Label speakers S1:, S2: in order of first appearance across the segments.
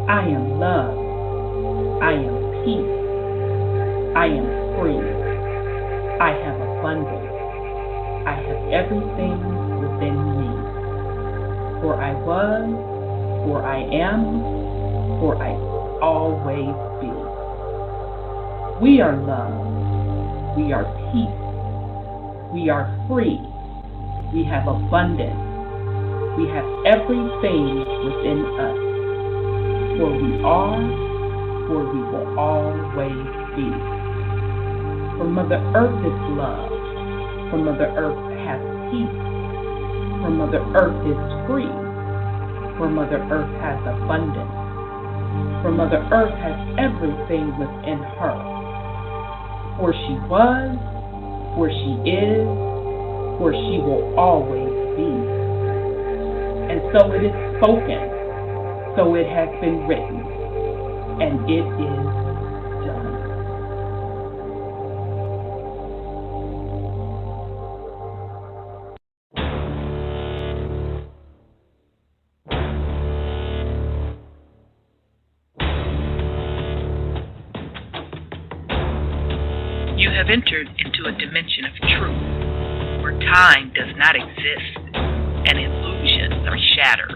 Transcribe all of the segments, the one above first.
S1: I am love. I am peace. I am free. I have abundance. I have everything within me. For I was, for I am, for I always be. We are love. We are peace. We are free. We have abundance. We have everything within us. For we are, for we will always be. For Mother Earth is love. For Mother Earth has peace. For Mother Earth is free. For Mother Earth has abundance. For Mother Earth has everything within her. For she was, for she is, for she will always be. And so it is spoken, so it has been written, and it is done.
S2: You have entered into a dimension of truth, where time does not exist and illusions are shattered.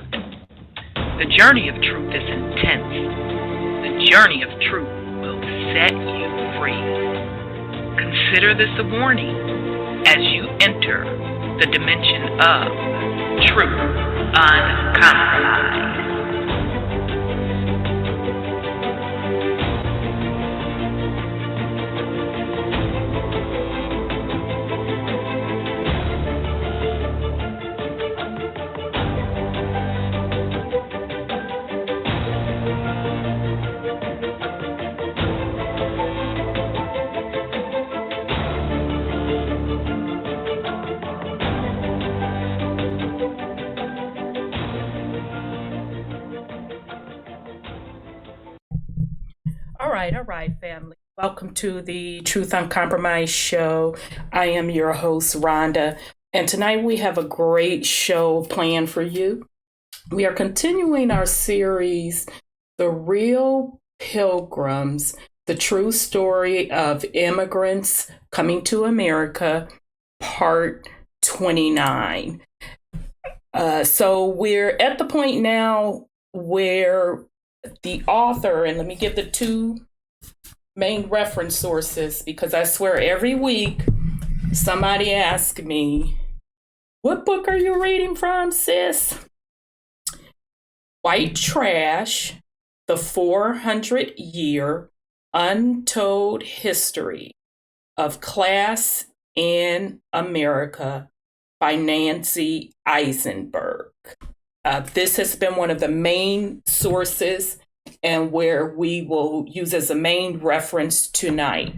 S2: The journey of truth is intense. The journey of truth will set you free. Consider this a warning as you enter the dimension of truth uncompromised.
S1: All right, family. Welcome to the Truth Uncompromised show. I am your host, Rhonda, and tonight we have a great show planned for you. We are continuing our series, The Real Pilgrams, the true story of immigrants coming to America, part 29. So we're at the point now where the author, and let me give the two main reference sources, because I swear every week somebody asks me, what book are you reading from, sis? White Trash, The 400-Year Untold History of Class in America by Nancy Eisenberg. This has been one of the main sources and where we will use as a main reference tonight.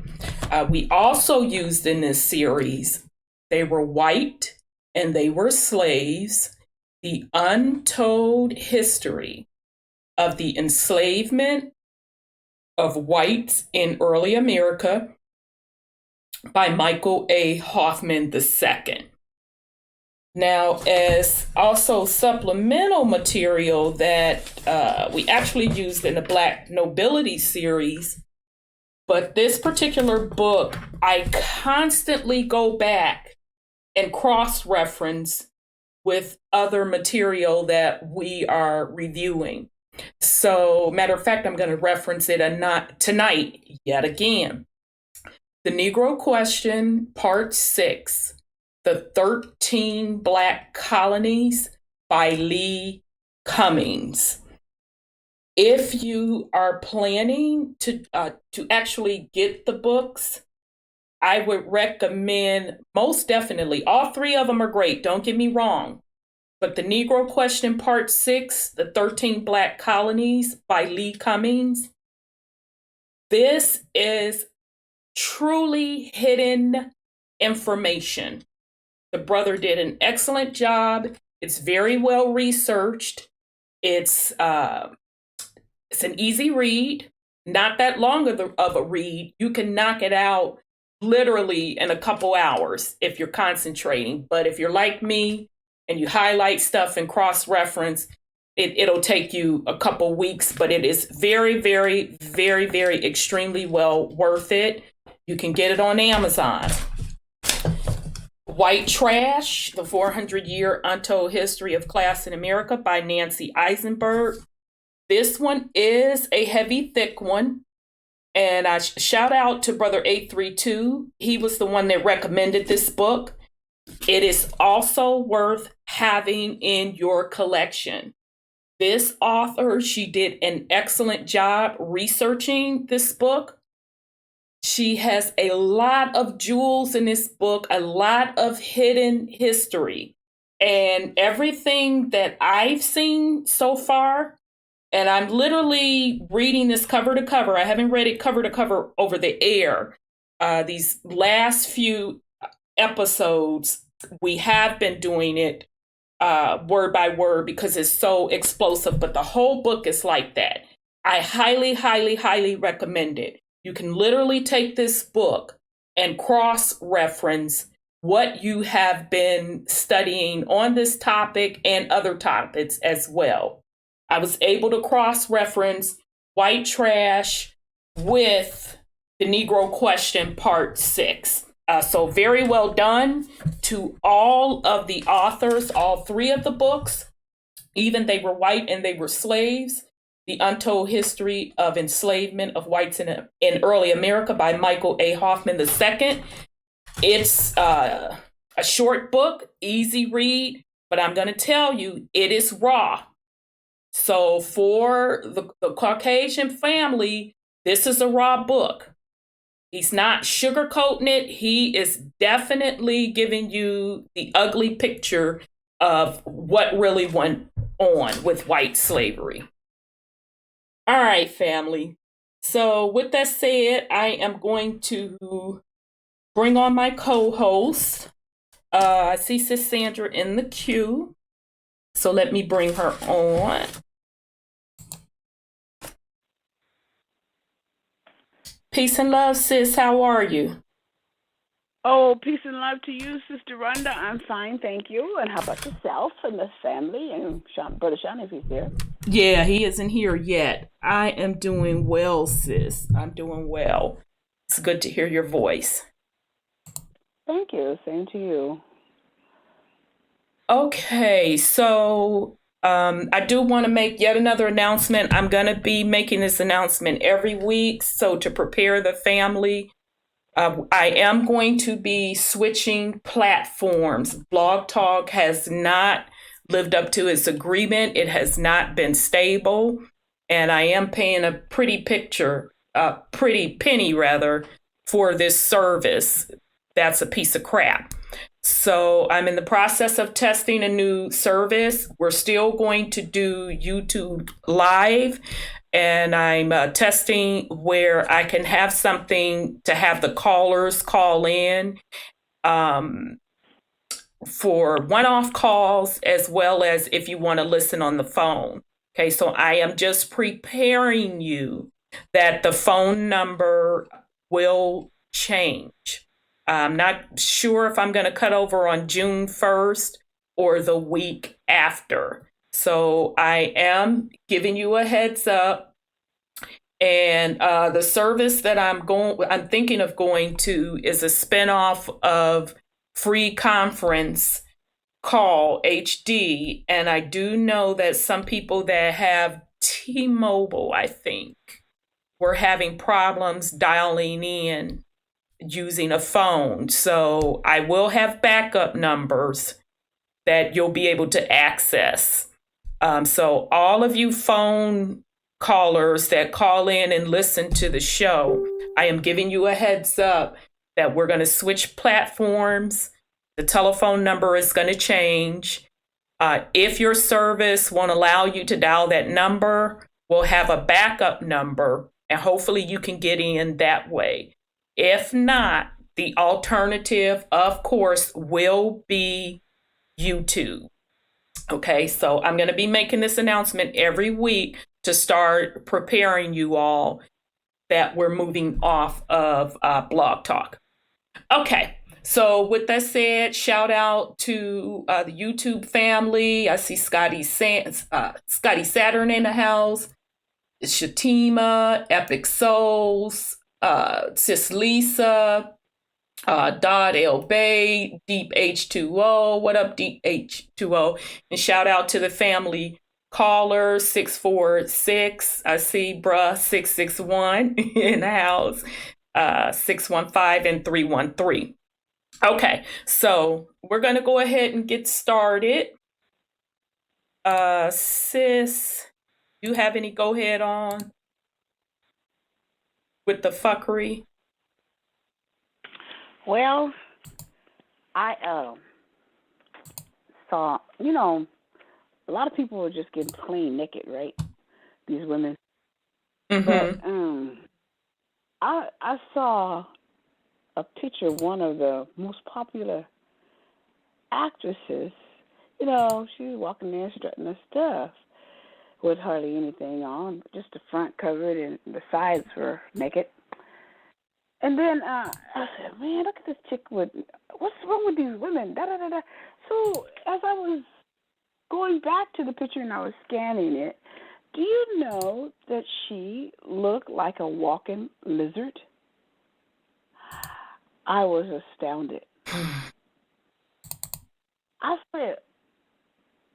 S1: We also used in this series, They Were White and They Were Slaves, The Untold History of the Enslavement of Whites in Early America by Michael A. Hoffman II. Now, as also supplemental material that we actually used in the Black Nobility series, but this particular book, I constantly go back and cross-reference with other material that we are reviewing. So, matter of fact, I'm going to reference it tonight yet again. The Negro Question, Part 6. The 13 Black Colonies by Lee Cummings. If you are planning to actually get the books, I would recommend, most definitely, all three of them are great, don't get me wrong, but The Negro Question Part 6, The 13 Black Colonies by Lee Cummings, this is truly hidden information. The brother did an excellent job. It's very well researched. It's an easy read, not that long of a read. You can knock it out literally in a couple hours if you're concentrating. But if you're like me and you highlight stuff and cross-reference, It'll take you a couple weeks, but it is very, very, very, very extremely well worth it. You can get it on Amazon. White Trash, The 400-Year Untold History of Class in America by Nancy Eisenberg. This one is a heavy, thick one. And I shout out to Brother 832. He was the one that recommended this book. It is also worth having in your collection. This author, she did an excellent job researching this book. She has a lot of jewels in this book, a lot of hidden history. And everything that I've seen so far, and I'm literally reading this cover to cover. I haven't read it cover to cover over the air. These last few episodes, we have been doing it word by word because it's so explosive, but the whole book is like that. I highly, highly, highly recommend it. You can literally take this book and cross-reference what you have been studying on this topic and other topics as well. I was able to cross-reference White Trash with the Negro Question Part 6. So very well done to all of the authors, all three of the books. Even They Were White and They Were Slaves, The Untold History of Enslavement of Whites in Early America by Michael A. Hoffman II. It's a short book, easy read, but I'm going to tell you, it is raw. So for the Caucasian family, this is a raw book. He's not sugarcoating it. He is definitely giving you the ugly picture of what really went on with white slavery. All right, family. So with that said, I am going to bring on my co-host. I see Sis Sandra in the queue. So let me bring her on. Peace and love, sis. How are you?
S3: Oh, peace and love to you, Sister Rhonda. I'm fine, thank you. And how about yourself and the family and Brother Sean, if he's here?
S1: Yeah, he isn't here yet. I am doing well, sis. I'm doing well. It's good to hear your voice.
S3: Thank you. Same to you.
S1: Okay, so I do want to make yet another announcement. I'm going to be making this announcement every week. So to prepare the family, I am going to be switching platforms. Blog Talk has not lived up to its agreement. It has not been stable. And I am paying a pretty penny rather, for this service. That's a piece of crap. So I'm in the process of testing a new service. We're still going to do YouTube Live, and I'm testing where I can have something to have the callers call in for one-off calls, as well as if you want to listen on the phone. Okay, so I am just preparing you that the phone number will change. I'm not sure if I'm going to cut over on June 1st or the week after. So I am giving you a heads up. And the service that I'm thinking of going to is a spinoff of Free Conference Call HD. And I do know that some people that have T-Mobile, I think, were having problems dialing in using a phone. So I will have backup numbers that you'll be able to access. So all of you phone callers that call in and listen to the show, I am giving you a heads up that we're going to switch platforms. The telephone number is going to change. If your service won't allow you to dial that number, we'll have a backup number, and hopefully you can get in that way. If not, the alternative, of course, will be YouTube. Okay, so I'm going to be making this announcement every week to start preparing you all that we're moving off of Blog Talk. Okay, So with that said, shout out to the YouTube family. I see Scotty Saturn in the house, Shatima, Epic Souls, Sis Lisa, Dodd L Bay, Deep H2O. What up, Deep H2O? And shout out to the family caller 646. I see bruh 661 in the house, 615 and 313. Okay, so we're gonna go ahead and get started. Sis, you have any go ahead on with the fuckery?
S3: Well, I saw, a lot of people were just getting clean naked, right? These women. But I saw a picture of one of the most popular actresses. She was walking there strutting her stuff with hardly anything on, just the front covered and the sides were naked. And then I said, man, look at this chick what's wrong with these women? Da, da, da, da. So as I was going back to the picture and I was scanning it, do you know that she looked like a walking lizard? I was astounded. I said,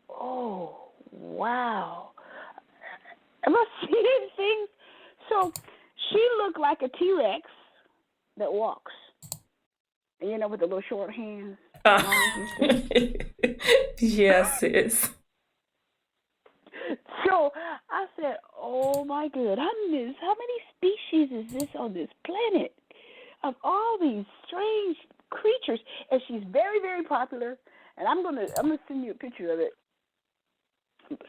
S3: oh, wow. Am I seeing things? So she looked like a T-Rex that walks, with the little short hands.
S1: Yes, sis.
S3: So I said, oh my goodness, how many species is this on this planet of all these strange creatures? And she's very, very popular. And I'm gonna send you a picture of it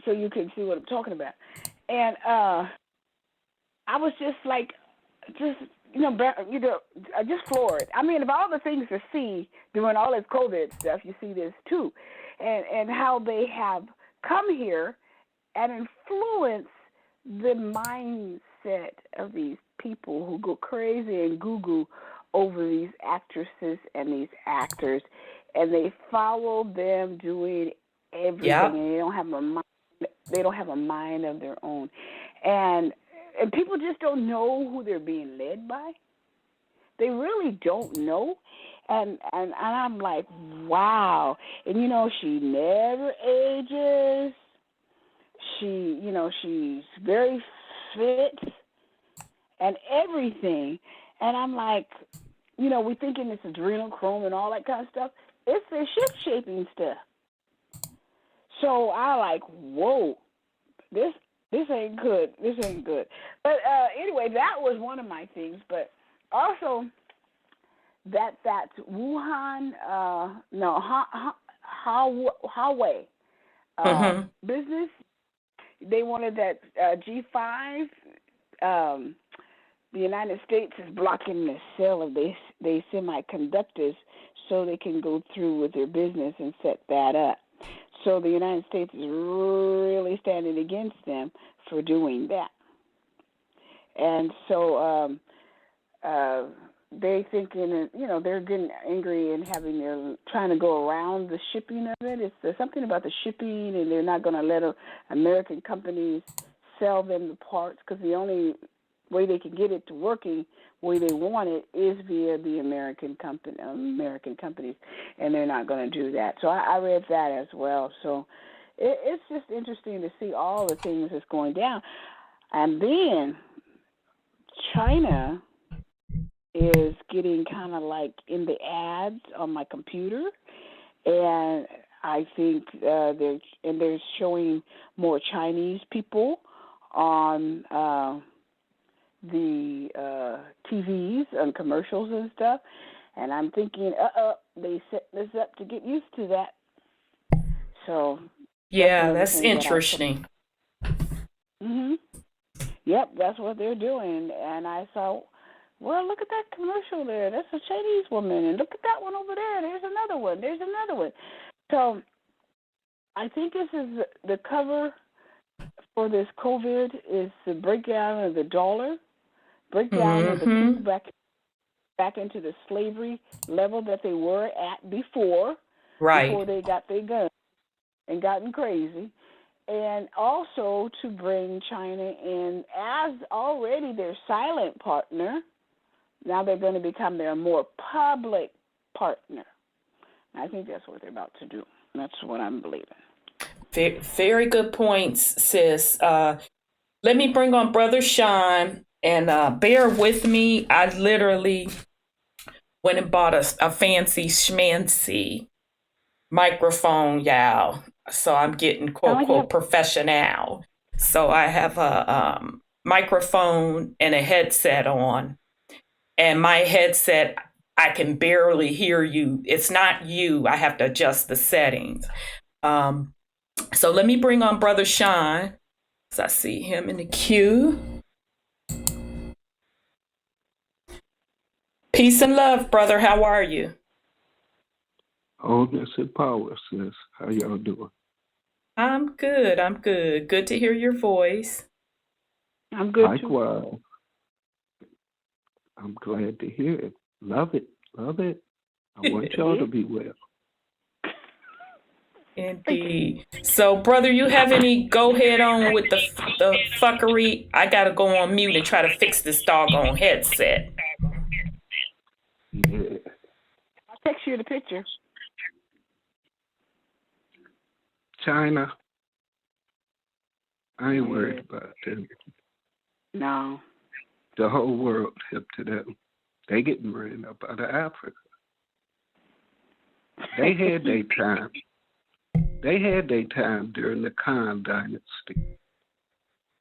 S3: so you can see what I'm talking about. And I was just like, just floored. I mean, of all the things to see during all this COVID stuff, you see this too, and how they have come here and influence the mindset of these people who go crazy and goo-goo over these actresses and these actors, and they follow them doing everything. Yep. And they don't have a mind. They don't have a mind of their own, and people just don't know who they're being led by. They really don't know. And I'm like, wow. And, she never ages. She's very fit and everything. And I'm like, we're thinking it's adrenochrome and all that kind of stuff. It's the shift-shaping stuff. So I like, whoa, this ain't good. This ain't good. But anyway, that was one of my things. But also that Wuhan, Huawei business, they wanted that G5. The United States is blocking the sale of they semiconductors so they can go through with their business and set that up. So the United States is really standing against them for doing that. And so they thinking, they're getting angry and trying to go around the shipping of it. There's something about the shipping, and they're not going to let American companies sell them the parts because the only way they can get it to working the way they want it is via the American companies, and they're not going to do that. So I read that as well. So it's just interesting to see all the things that's going down. And then China is getting kind of like in the ads on my computer, and I think they're showing more Chinese people on the TVs and commercials and stuff, and I'm thinking, they set this up to get used to that. So
S1: yeah, that's interesting.
S3: Yep, that's what they're doing. And I saw, well, look at that commercial there. That's a Chinese woman, and look at that one over there. There's another one. There's another one. So I think this is the cover for this COVID is the breakdown of the dollar. Breakdown of the people back back into the slavery level that they were at before
S1: Right.
S3: they got their guns and gotten crazy, and also to bring China in as already their silent partner. Now they're going to become their more public partner. I think that's what they're about to do. That's what I'm believing.
S1: Very good points, sis. Let me bring on Brother Sean, and bear with me. I literally went and bought a fancy schmancy microphone, y'all. So I'm getting quote quote professional. So I have a microphone and a headset on, and my headset, I can barely hear you. It's not you. I have to adjust the settings. So let me bring on Brother Sean, as I see him in the queue. Peace and love, brother. How are you?
S4: Wholeness and power, sis. How y'all doing?
S1: I'm good. I'm good. Good to hear your voice.
S3: I'm good
S4: Likewise.
S3: too.
S4: I'm glad to hear it. Love it. Love it. I want y'all to be well.
S1: Indeed. So, brother, you have any go head on with the fuckery? I gotta go on mute and try to fix this doggone headset.
S4: Yeah.
S3: I'll text you the picture.
S4: China. I ain't worried about them.
S3: No.
S4: The whole world hip to them. They getting ran up out of Africa. They had their time. They had their time during the Khan dynasty.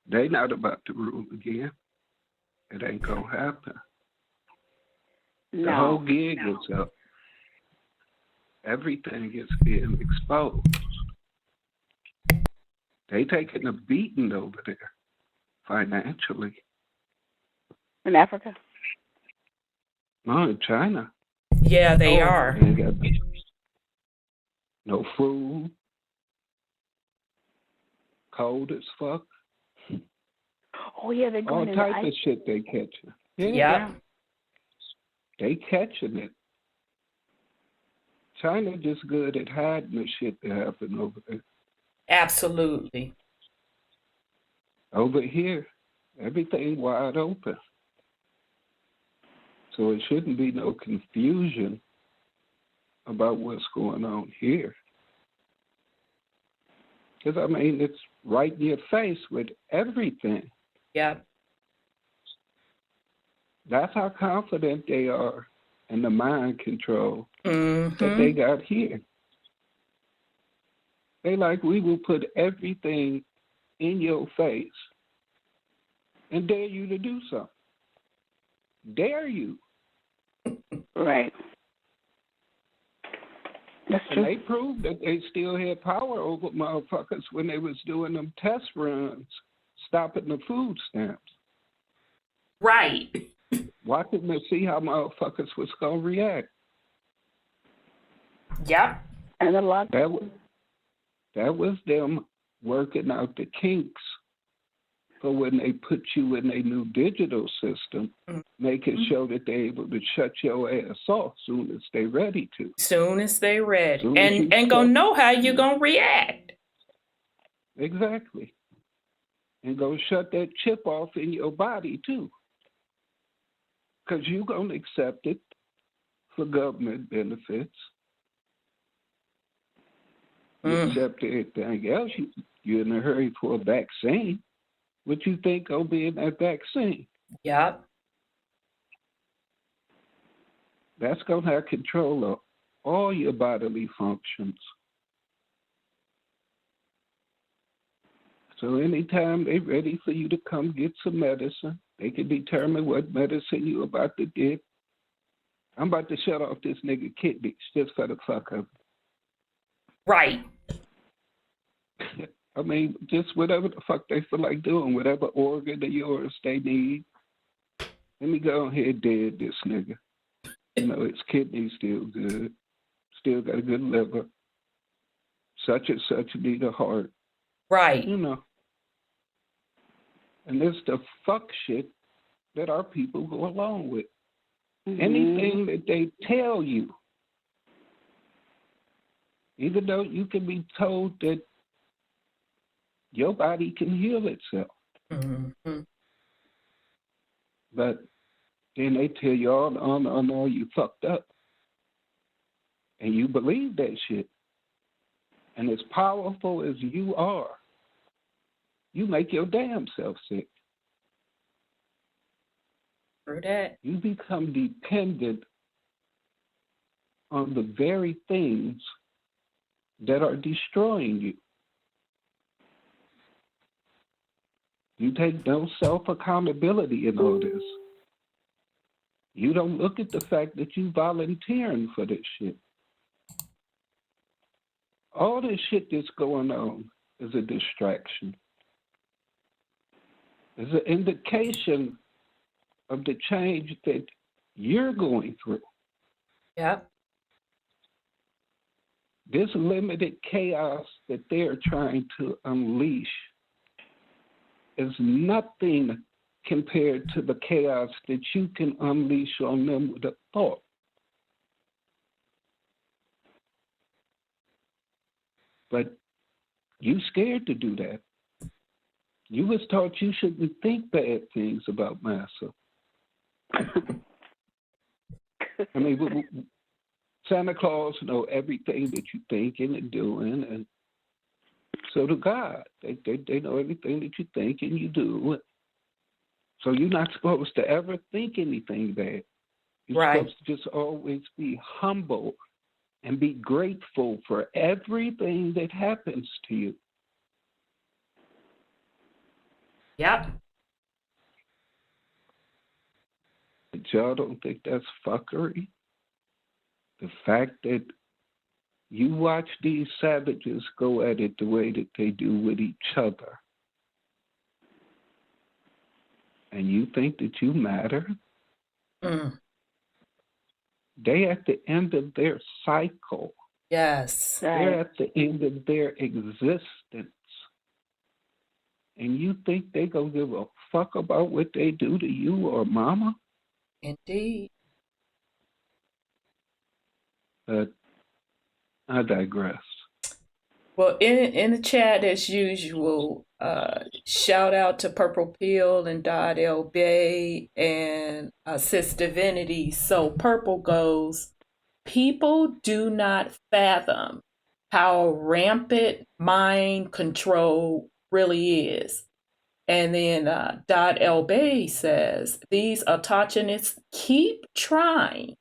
S4: They not about to rule again. It ain't gonna happen.
S3: No.
S4: The whole gig is up. Everything is being exposed. They taking a beating over there, financially.
S3: In Africa?
S4: No, in China.
S1: Yeah, they are.
S4: They ain't got no food. Cold as fuck.
S3: Oh, yeah, they're going
S4: all
S3: in
S4: type
S3: the
S4: of shit they catching. Yeah.
S1: Yep.
S4: They catching it. China just good at hiding the shit that happen over there.
S1: Absolutely.
S4: Over here, everything wide open. So it shouldn't be no confusion about what's going on here. Because, I mean, it's right in your face with everything.
S1: Yep.
S4: That's how confident they are in the mind control
S1: Mm-hmm.
S4: that they got here. They like, we will put everything in your face and dare you to do something. Dare you.
S3: Right. That's true.
S4: And they proved that they still had power over motherfuckers when they was doing them test runs, stopping the food stamps.
S1: Right.
S4: Watching to see how motherfuckers was going to react.
S1: Yep.
S3: And a lot.
S4: That was them working out the kinks for when they put you in a new digital system, making sure that they're able to shut your ass off soon as they ready to.
S1: Soon as they ready. And gonna know how you gonna react.
S4: Exactly. And go shut that chip off in your body too. Because you're going to accept it for government benefits. You accept everything else. You're in a hurry for a vaccine. What you think will be in that vaccine?
S1: Yep.
S4: That's going to have control of all your bodily functions. So anytime they're ready for you to come get some medicine, they can determine what medicine you're about to get. I'm about to shut off this nigga kidneys just for the fuck of it.
S1: Right.
S4: I mean, just whatever the fuck they feel like doing, whatever organ of yours they need. Let me go ahead dead this nigga. You know, his kidney's still good. Still got a good liver. Such and such need a heart.
S1: Right.
S4: You know. And it's the fuck shit that our people go along with. Anything that they tell you, even though you can be told that your body can heal itself.
S1: Mm-hmm.
S4: But then they tell you, oh, no, you fucked up. And you believe that shit. And as powerful as you are, you make your damn self sick.
S1: True that.
S4: You become dependent on the very things that are destroying you. You take no self-accountability in all this. You don't look at the fact that you volunteering for this shit. All this shit that's going on is a distraction. It's an indication of the change that you're going through.
S1: Yep.
S4: This limited chaos that they're trying to unleash is nothing compared to the chaos that you can unleash on them with a thought. But you scared to do that. You was taught you shouldn't think bad things about massa. I mean, Santa Claus know everything that you're thinking and doing, and so do God. They know everything that you think and you do. So you're not supposed to ever think anything bad. You're supposed to just always be humble and be grateful for everything that happens to you.
S1: Yep.
S4: But y'all don't think that's fuckery? The fact that you watch these savages go at it the way that they do with each other, and you think that you matter? They at the end of their cycle.
S1: Yes.
S4: They're at the end of their existence. And you think they gonna give a fuck about what they do to you or mama?
S1: Indeed.
S4: But I digress.
S1: Well, in the chat as usual, shout out to Purple Pill and Dot L Bay and Sis Divinity. So Purple goes, people do not fathom how rampant mind control really is. And then Dot L Bay says, these autochtonists keep trying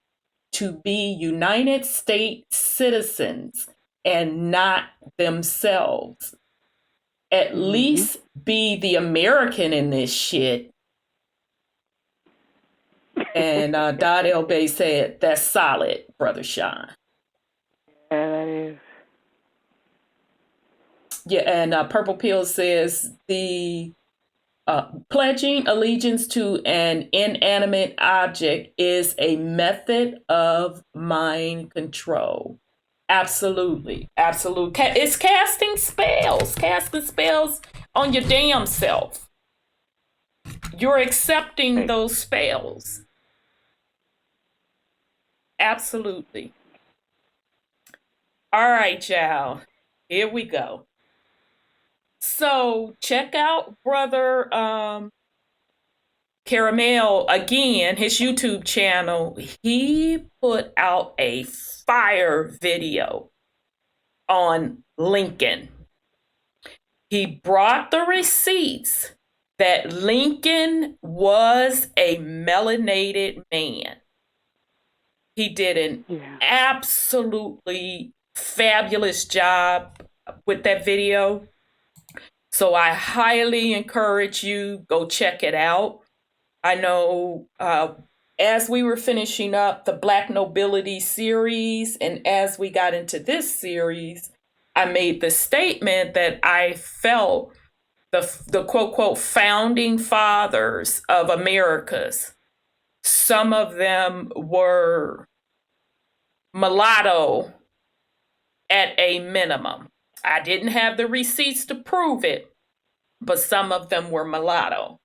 S1: to be United States citizens and not themselves. At least be the American in this shit. And Dot L Bay said, that's solid, Brother Sean.
S3: Yeah, that is.
S1: Yeah, and Purple Pill says the pledging allegiance to an inanimate object is a method of mind control. Absolutely. Absolutely. It's casting spells on your damn self. You're accepting those spells. Absolutely. All right, y'all. Here we go. So check out Brother Caramel again, his YouTube channel. He put out a fire video on Lincoln. He brought the receipts that Lincoln was a melanated man. He did an absolutely fabulous job with that video. So I highly encourage you, go check it out. I know as we were finishing up the Black Nobility series, and as we got into this series, I made the statement that I felt the quote, quote, founding fathers of Americas, some of them were mulatto at a minimum. I didn't have the receipts to prove it, but some of them were mulatto.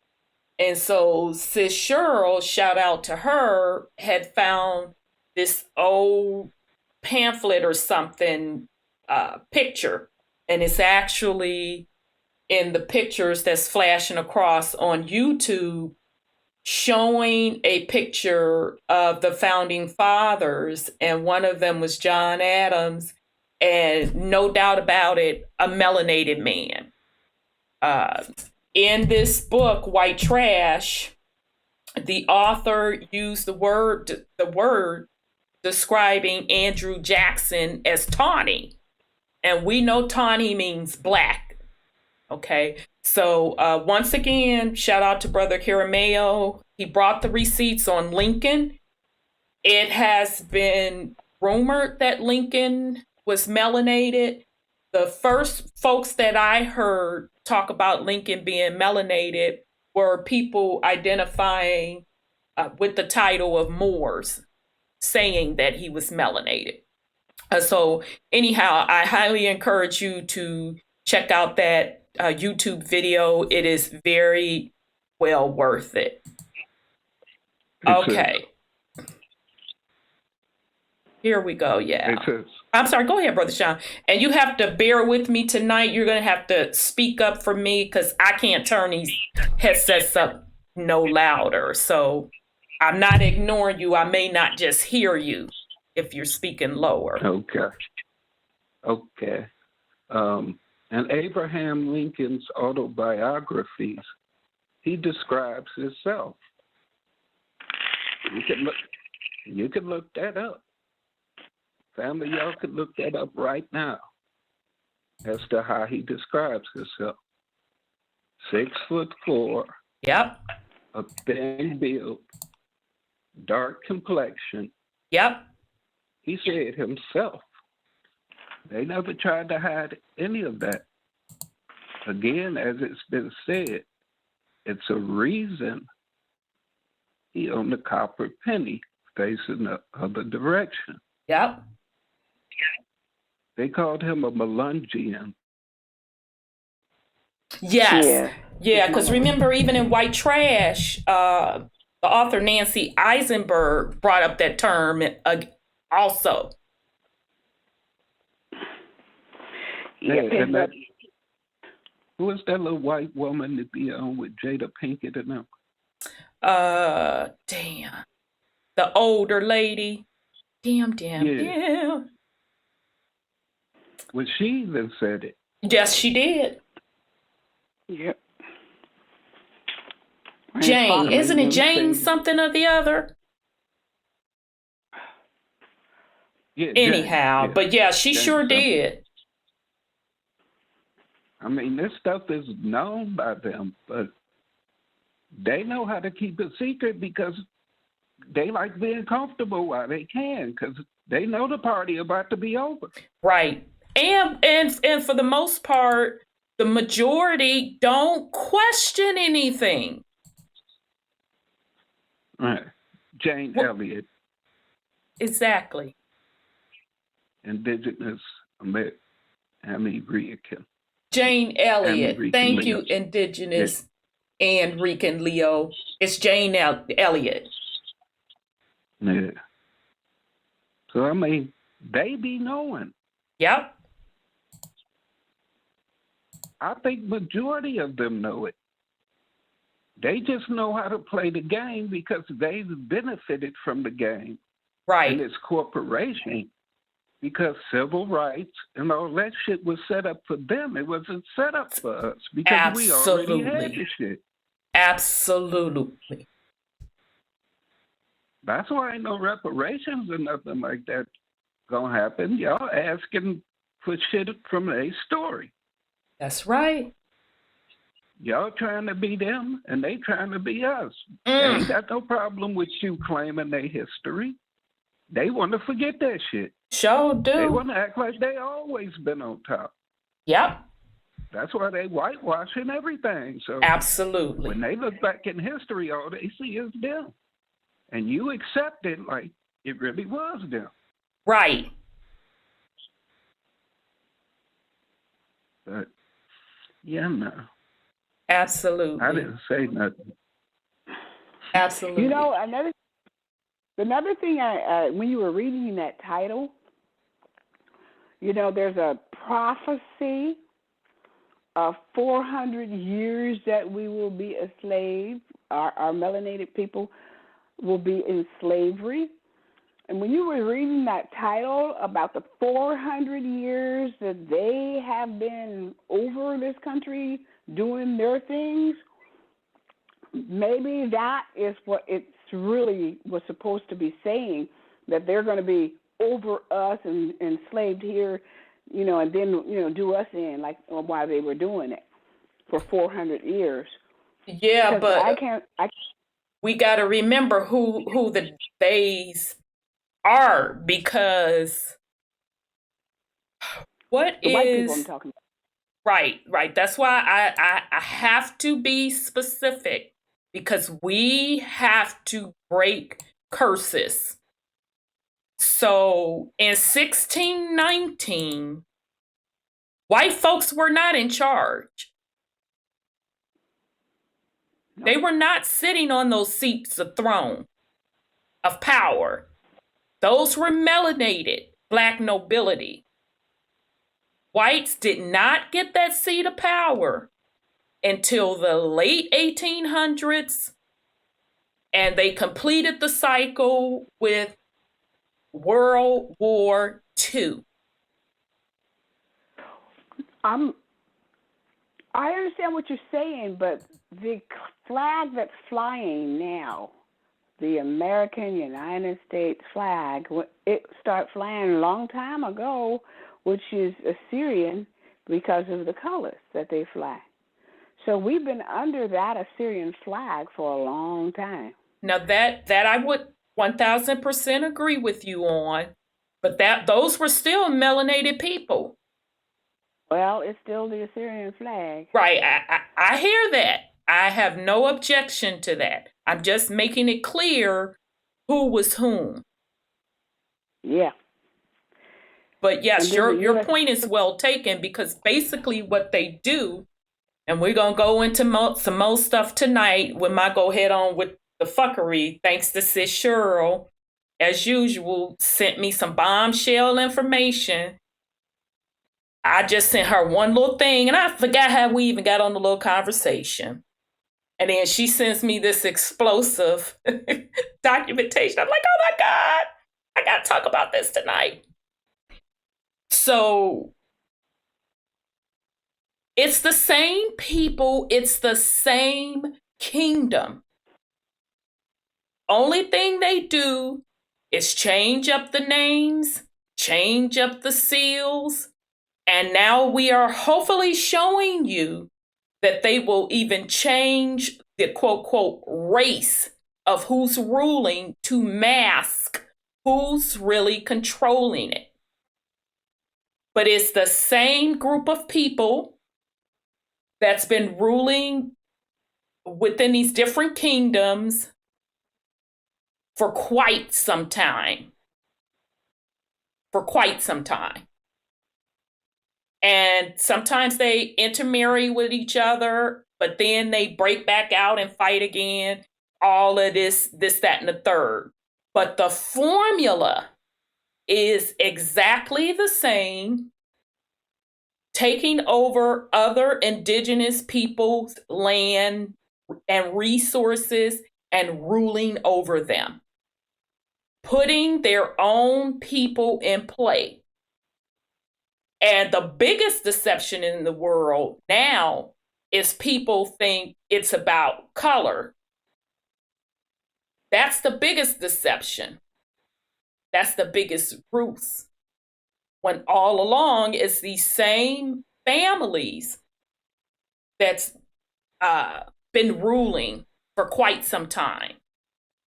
S1: And so Sis Cheryl, shout out to her, had found this old pamphlet or something, picture. And it's actually in the pictures that's flashing across on YouTube, showing a picture of the founding fathers. And one of them was John Adams. And no doubt about it, a melanated man. In this book, White Trash, the author used the word describing Andrew Jackson as tawny. And we know tawny means black. Okay. So once again, shout out to Brother Carameo. He brought the receipts on Lincoln. It has been rumored that Lincoln was melanated. The first folks that I heard talk about Lincoln being melanated were people identifying with the title of Moors, saying that he was melanated. So anyhow, I highly encourage you to check out that YouTube video. It is very well worth it. Okay. Here we go. Yeah. I'm sorry. Go ahead, Brother Sean. And you have to bear with me tonight. You're going to have to speak up for me because I can't turn these headsets up no louder. So I'm not ignoring you. I may not just hear you if you're speaking lower.
S4: Okay. In Abraham Lincoln's autobiographies, he describes himself. You can look that up. Family, y'all could look that up right now as to how he describes himself. 6'4".
S1: Yep.
S4: A thin build, dark complexion.
S1: Yep.
S4: He said himself. They never tried to hide any of that. Again, as it's been said, it's a reason he owned a copper penny facing the other direction.
S1: Yep.
S4: They called him a Melungian.
S1: Yes. Yeah, because remember, even in White Trash, the author Nancy Eisenberg brought up that term also.
S4: And who is that little white woman to be on with Jada Pinkett and them?
S1: Damn. The older lady. Damn.
S4: Well, she even said it.
S1: Yes, she did.
S3: Yep.
S1: Jane, isn't it Jane something or the other?
S4: Yeah.
S1: Anyhow,
S4: Jane,
S1: but yeah, she
S4: Jane
S1: sure
S4: something.
S1: did.
S4: I mean, this stuff is known by them, but they know how to keep it secret because they like being comfortable while they can, because they know the party about to be over.
S1: Right. And for the most part, the majority don't question anything.
S4: Right. Jane Elliott.
S1: Exactly.
S4: Indigenous American.
S1: Jane Elliott. Thank
S4: Leo.
S1: you, Indigenous and Rican Leo. It's Jane Elliott.
S4: Yeah. So, I mean, they be knowing.
S1: Yep.
S4: I think majority of them know it. They just know how to play the game because they've benefited from the game.
S1: Right.
S4: And its corporation, because civil rights and all that shit was set up for them. It wasn't set up for us because we already had the shit.
S1: Absolutely.
S4: That's why ain't no reparations or nothing like that gonna happen. Y'all asking for shit from a story.
S1: That's right.
S4: Y'all trying to be them, and they trying to be us. They ain't got no problem with you claiming their history. They want to forget that shit.
S1: Sure do.
S4: They want to act like they always been on top.
S1: Yep.
S4: That's why they whitewashing everything. So
S1: absolutely,
S4: when they look back in history, all they see is them. And you accept it like it really was them.
S1: Right.
S4: But, yeah, no.
S1: Absolutely.
S4: I didn't say nothing.
S1: Absolutely.
S3: You know, another thing, when you were reading that title, you know, there's a prophecy of 400 years that we will be enslaved. Our melanated people will be in slavery. And when you were reading that title about the 400 years that they have been over this country doing their things, maybe that is what it's really was supposed to be saying, that they're going to be over us and enslaved here, you know, and then, you know, do us in, like while they were doing it for 400 years.
S1: Yeah,
S3: because
S1: but we got to remember who the days are, because what
S3: the
S1: is
S3: white people I'm talking about.
S1: Right. That's why I have to be specific, because we have to break curses. So in 1619, white folks were not in charge.
S3: No.
S1: They were not sitting on those seats of throne of power. Those were melanated Black nobility. Whites did not get that seat of power until the late 1800s, and they completed the cycle with World War II.
S3: I understand what you're saying, but the flag that's flying now, the American United States flag, it started flying a long time ago, which is Assyrian because of the colors that they fly. So we've been under that Assyrian flag for a long time.
S1: Now that I would 1000% agree with you on, but those were still melanated people.
S3: Well, it's still the Assyrian flag.
S1: Right. I hear that. I have no objection to that. I'm just making it clear who was whom.
S3: Yeah.
S1: But yes, your point is well taken, because basically what they do, and we're going to go into some more stuff tonight when I go head on with the fuckery, thanks to Sis Cheryl, as usual, sent me some bombshell information. I just sent her one little thing, and I forgot how we even got on the little conversation. And then she sends me this explosive documentation. I'm like, oh my God, I got to talk about this tonight. So it's the same people, it's the same kingdom. Only thing they do is change up the names, change up the seals, and now we are hopefully showing you that they will even change the quote, quote, race of who's ruling to mask who's really controlling it. But it's the same group of people that's been ruling within these different kingdoms for quite some time. And sometimes they intermarry with each other, but then they break back out and fight again. All of this, that, and the third. But the formula is exactly the same: taking over other indigenous people's land and resources and ruling over them, putting their own people in play. And the biggest deception in the world now is people think it's about color. That's the biggest deception. That's the biggest ruse. When all along it's these same families that's been ruling for quite some time.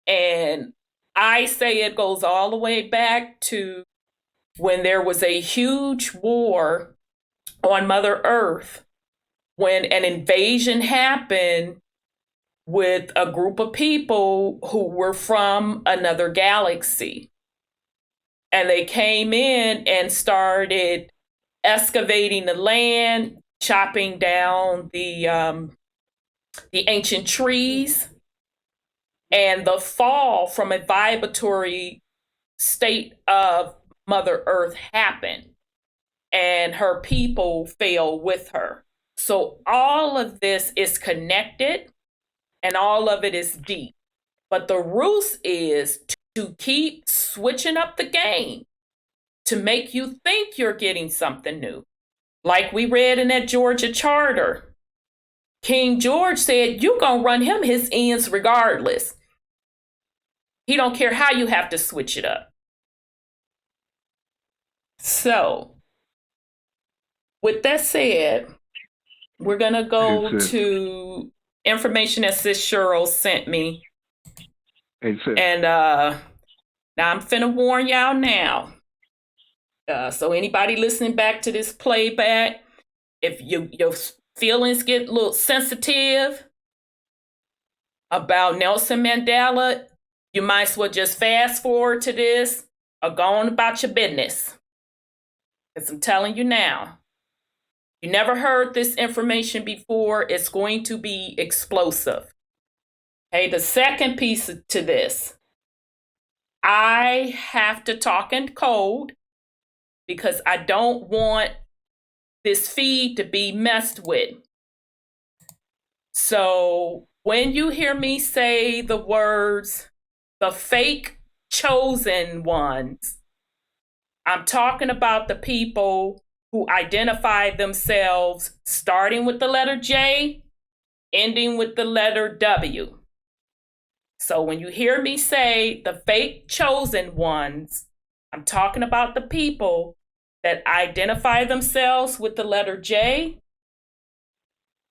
S1: And I say it goes all the way back to when there was a huge war on Mother Earth, when an invasion happened with a group of people who were from another galaxy. And they came in and started excavating the land, chopping down the ancient trees, and the fall from a vibratory state of Mother Earth happened, and her people fell with her. So all of this is connected, and all of it is deep. But the ruse is to keep switching up the game to make you think you're getting something new. Like we read in that Georgia charter, King George said, you're going to run him his ends regardless. He don't care how you have to switch it up. So, with that said, we're going to go to information that Sis Cheryl sent me. And now I'm finna warn y'all now. So anybody listening back to this playback, if your feelings get a little sensitive about Nelson Mandela, you might as well just fast forward to this or go on about your business. Because I'm telling you now, you never heard this information before, it's going to be explosive. Okay, the second piece to this, I have to talk in code because I don't want this feed to be messed with. So when you hear me say the words, the fake chosen ones, I'm talking about the people who identify themselves starting with the letter J, ending with the letter W. So when you hear me say the fake chosen ones, I'm talking about the people that identify themselves with the letter J,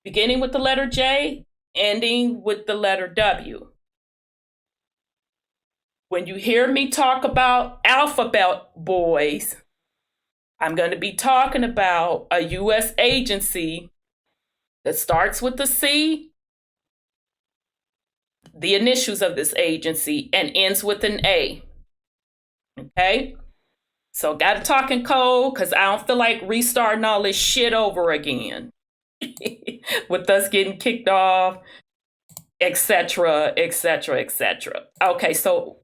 S1: beginning with the letter J, ending with the letter W. When you hear me talk about alphabet boys, I'm going to be talking about a U.S. agency that starts with the C, the initials of this agency, and ends with an A. Okay? So got to talk in code because I don't feel like restarting all this shit over again with us getting kicked off, etc., etc., etc. Okay, so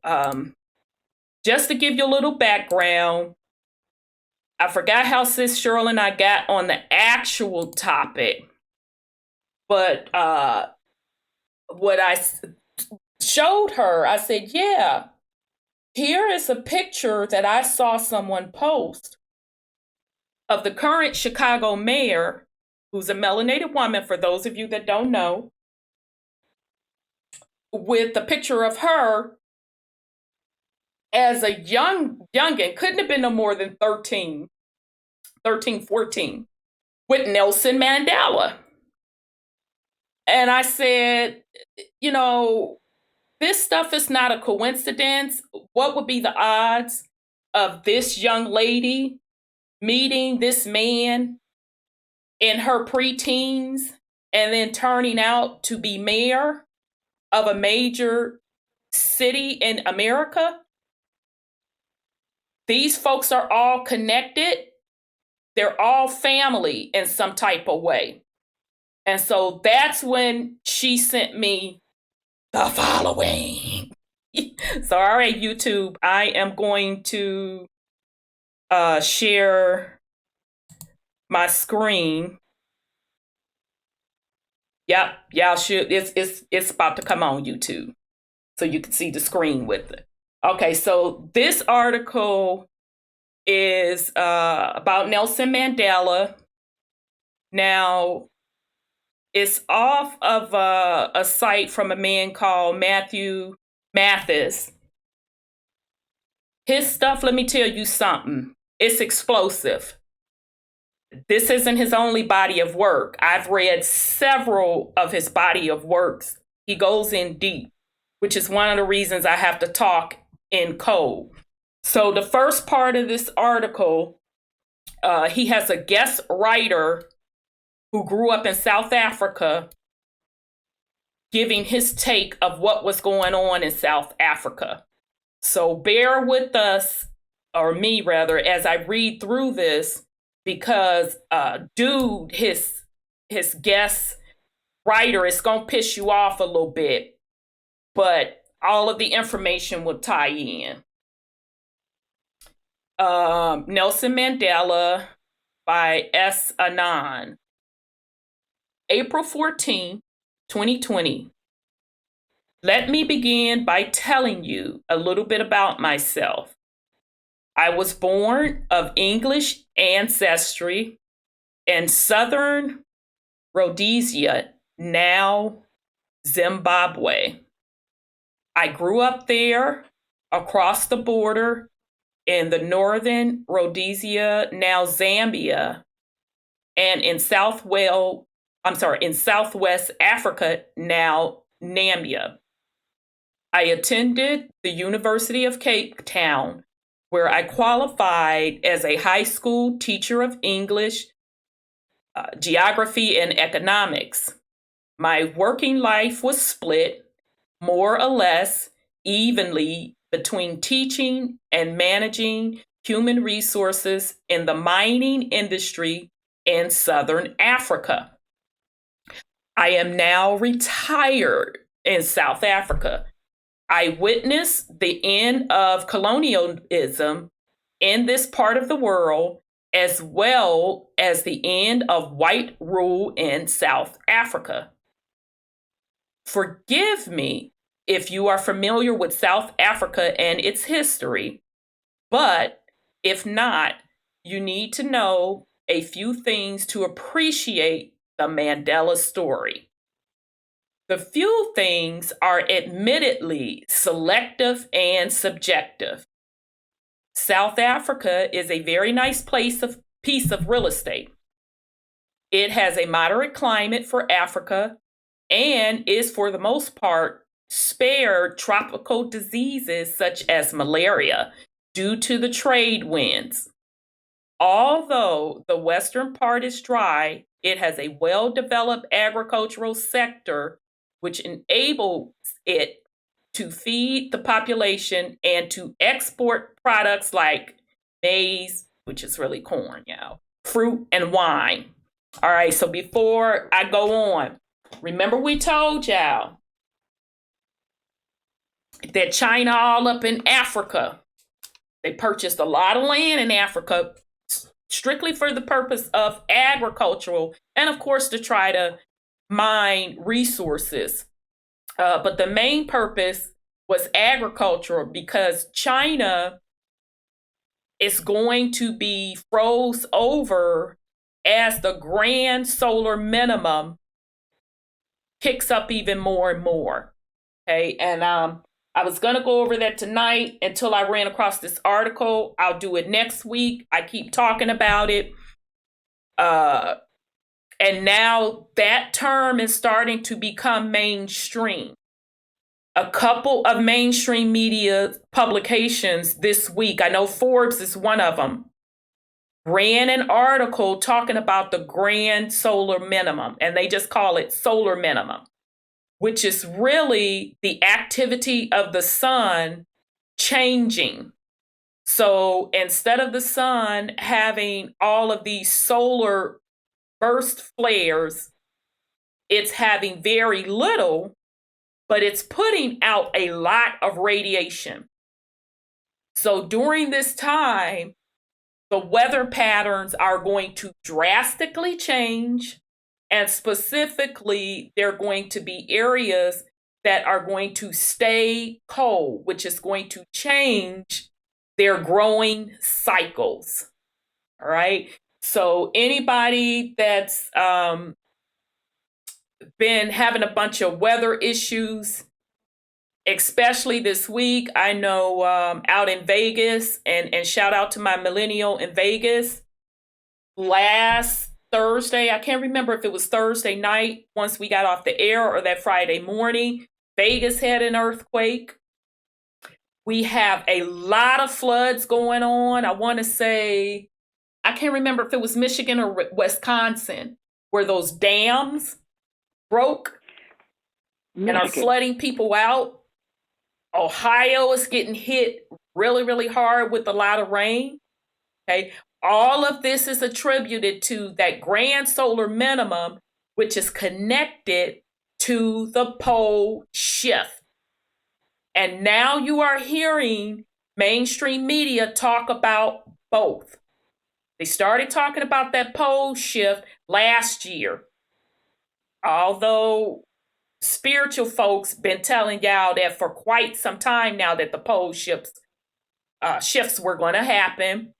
S1: just to give you a little background, I forgot how Sis Cheryl and I got on the actual topic, but what I showed her, I said, yeah, here is a picture that I saw someone post of the current Chicago mayor, who's a melanated woman, for those of you that don't know, with a picture of her as a youngin', couldn't have been no more than 13, 14, with Nelson Mandela. And I said, you know, this stuff is not a coincidence. What would be the odds of this young lady meeting this man in her preteens and then turning out to be mayor of a major city in America? These folks are all connected. They're all family in some type of way. And so that's when she sent me the following. So, all right, YouTube, I am going to share my screen. Yep, y'all should. It's about to come on YouTube, so you can see the screen with it. Okay, so this article is about Nelson Mandela. Now, it's off of a site from a man called Matthew Mathis. His stuff, let me tell you something, it's explosive. This isn't his only body of work. I've read several of his body of works. He goes in deep, which is one of the reasons I have to talk in code. So the first part of this article, he has a guest writer who grew up in South Africa giving his take of what was going on in South Africa. So bear with us, or me rather, as I read through this, because dude, his guest writer is going to piss you off a little bit. But all of the information will tie in. Nelson Mandela by S. Anand. April 14, 2020. Let me begin by telling you a little bit about myself. I was born of English ancestry in southern Rhodesia, now Zimbabwe. I grew up there across the border in the northern Rhodesia, now Zambia, and in Southwest Africa, now Namibia. I attended the University of Cape Town, where I qualified as a high school teacher of English, geography, and economics. My working life was split more or less evenly between teaching and managing human resources in the mining industry in Southern Africa. I am now retired in South Africa. I witnessed the end of colonialism in this part of the world, as well as the end of white rule in South Africa. Forgive me if you are familiar with South Africa and its history, but if not, you need to know a few things to appreciate the Mandela story. The few things are admittedly selective and subjective. South Africa is a very nice piece of real estate. It has a moderate climate for Africa and is, for the most part, spared tropical diseases such as malaria due to the trade winds. Although the western part is dry, it has a well-developed agricultural sector which enables it to feed the population and to export products like maize, which is really corn, fruit, and wine. All right, so before I go on, remember we told y'all that China all up in Africa. They purchased a lot of land in Africa strictly for the purpose of agricultural and, of course, to try to mine resources. But the main purpose was agricultural because China is going to be froze over as the grand solar minimum picks up even more and more. Okay, and I was going to go over that tonight until I ran across this article. I'll do it next week. I keep talking about it. And now that term is starting to become mainstream. A couple of mainstream media publications this week, I know Forbes is one of them, ran an article talking about the grand solar minimum, and they just call it solar minimum, which is really the activity of the sun changing. So instead of the sun having all of these solar burst flares, it's having very little, but it's putting out a lot of radiation. So during this time, the weather patterns are going to drastically change, and specifically, there are going to be areas that are going to stay cold, which is going to change their growing cycles. All right. So anybody that's been having a bunch of weather issues, especially this week, I know out in Vegas, and shout out to my millennial in Vegas, last Thursday, I can't remember if it was Thursday night once we got off the air or that Friday morning, Vegas had an earthquake. We have a lot of floods going on. I want to say, I can't remember if it was Michigan or Wisconsin, where those dams broke and are flooding people out. Ohio is getting hit really, really hard with a lot of rain. Okay. All of this is attributed to that grand solar minimum, which is connected to the pole shift. And now you are hearing mainstream media talk about both. They started talking about that pole shift last year. Although spiritual folks been telling y'all that for quite some time now that the pole shifts were going to happen.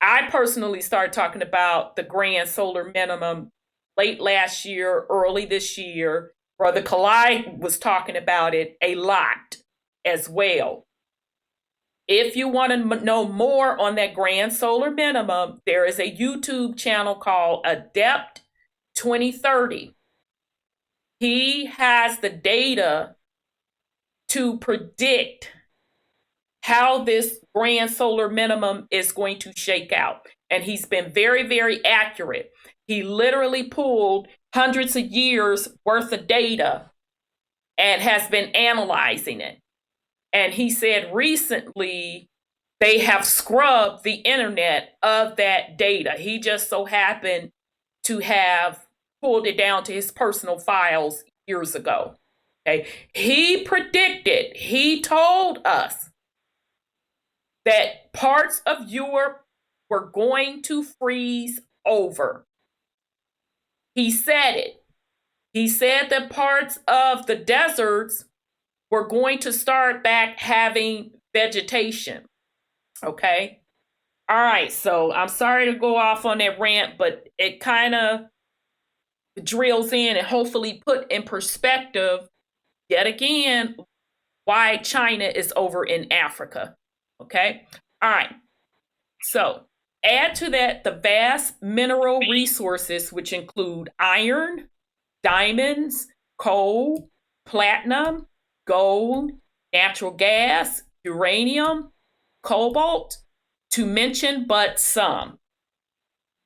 S1: I personally started talking about the grand solar minimum late last year, early this year. Brother Kalai was talking about it a lot as well. If you want to know more on that grand solar minimum, there is a YouTube channel called Adept 2030. He has the data to predict how this grand solar minimum is going to shake out. And he's been very, very accurate. He literally pulled hundreds of years worth of data and has been analyzing it. And he said recently they have scrubbed the internet of that data. He just so happened to have pulled it down to his personal files years ago. Okay. He predicted, he told us that parts of Europe were going to freeze over. He said it. He said that parts of the deserts were going to start back having vegetation. Okay. All right. So I'm sorry to go off on that rant, but it kind of drills in and hopefully put in perspective yet again why China is over in Africa. Okay. All right. So add to that the vast mineral resources, which include iron, diamonds, coal, platinum, gold, natural gas, uranium, cobalt, to mention but some.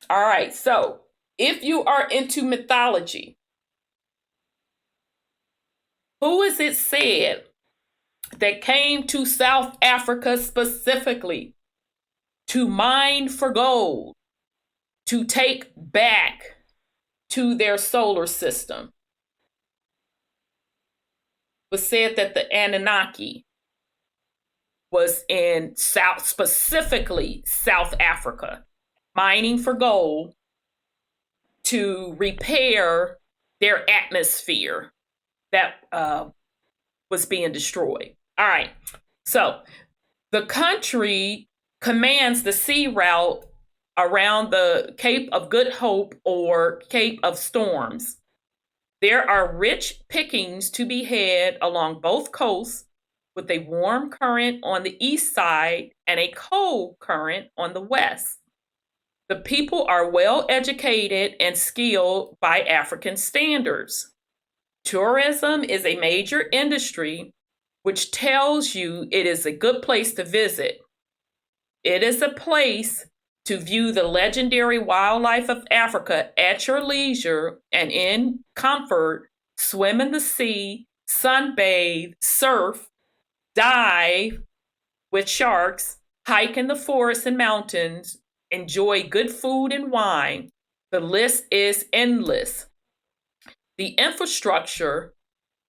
S1: All right. So if you are into mythology, who is it said that came to South Africa specifically to mine for gold, to take back to their solar system? It was said that the Anunnaki was in specifically South Africa, mining for gold to repair their atmosphere that was being destroyed. All right. So the country commands the sea route around the Cape of Good Hope or Cape of Storms. There are rich pickings to be had along both coasts, with a warm current on the east side and a cold current on the west. The people are well educated and skilled by African standards. Tourism is a major industry, which tells you it is a good place to visit. It is a place to view the legendary wildlife of Africa at your leisure and in comfort, swim in the sea, sunbathe, surf, dive with sharks, hike in the forests and mountains, enjoy good food and wine. The list is endless. The infrastructure,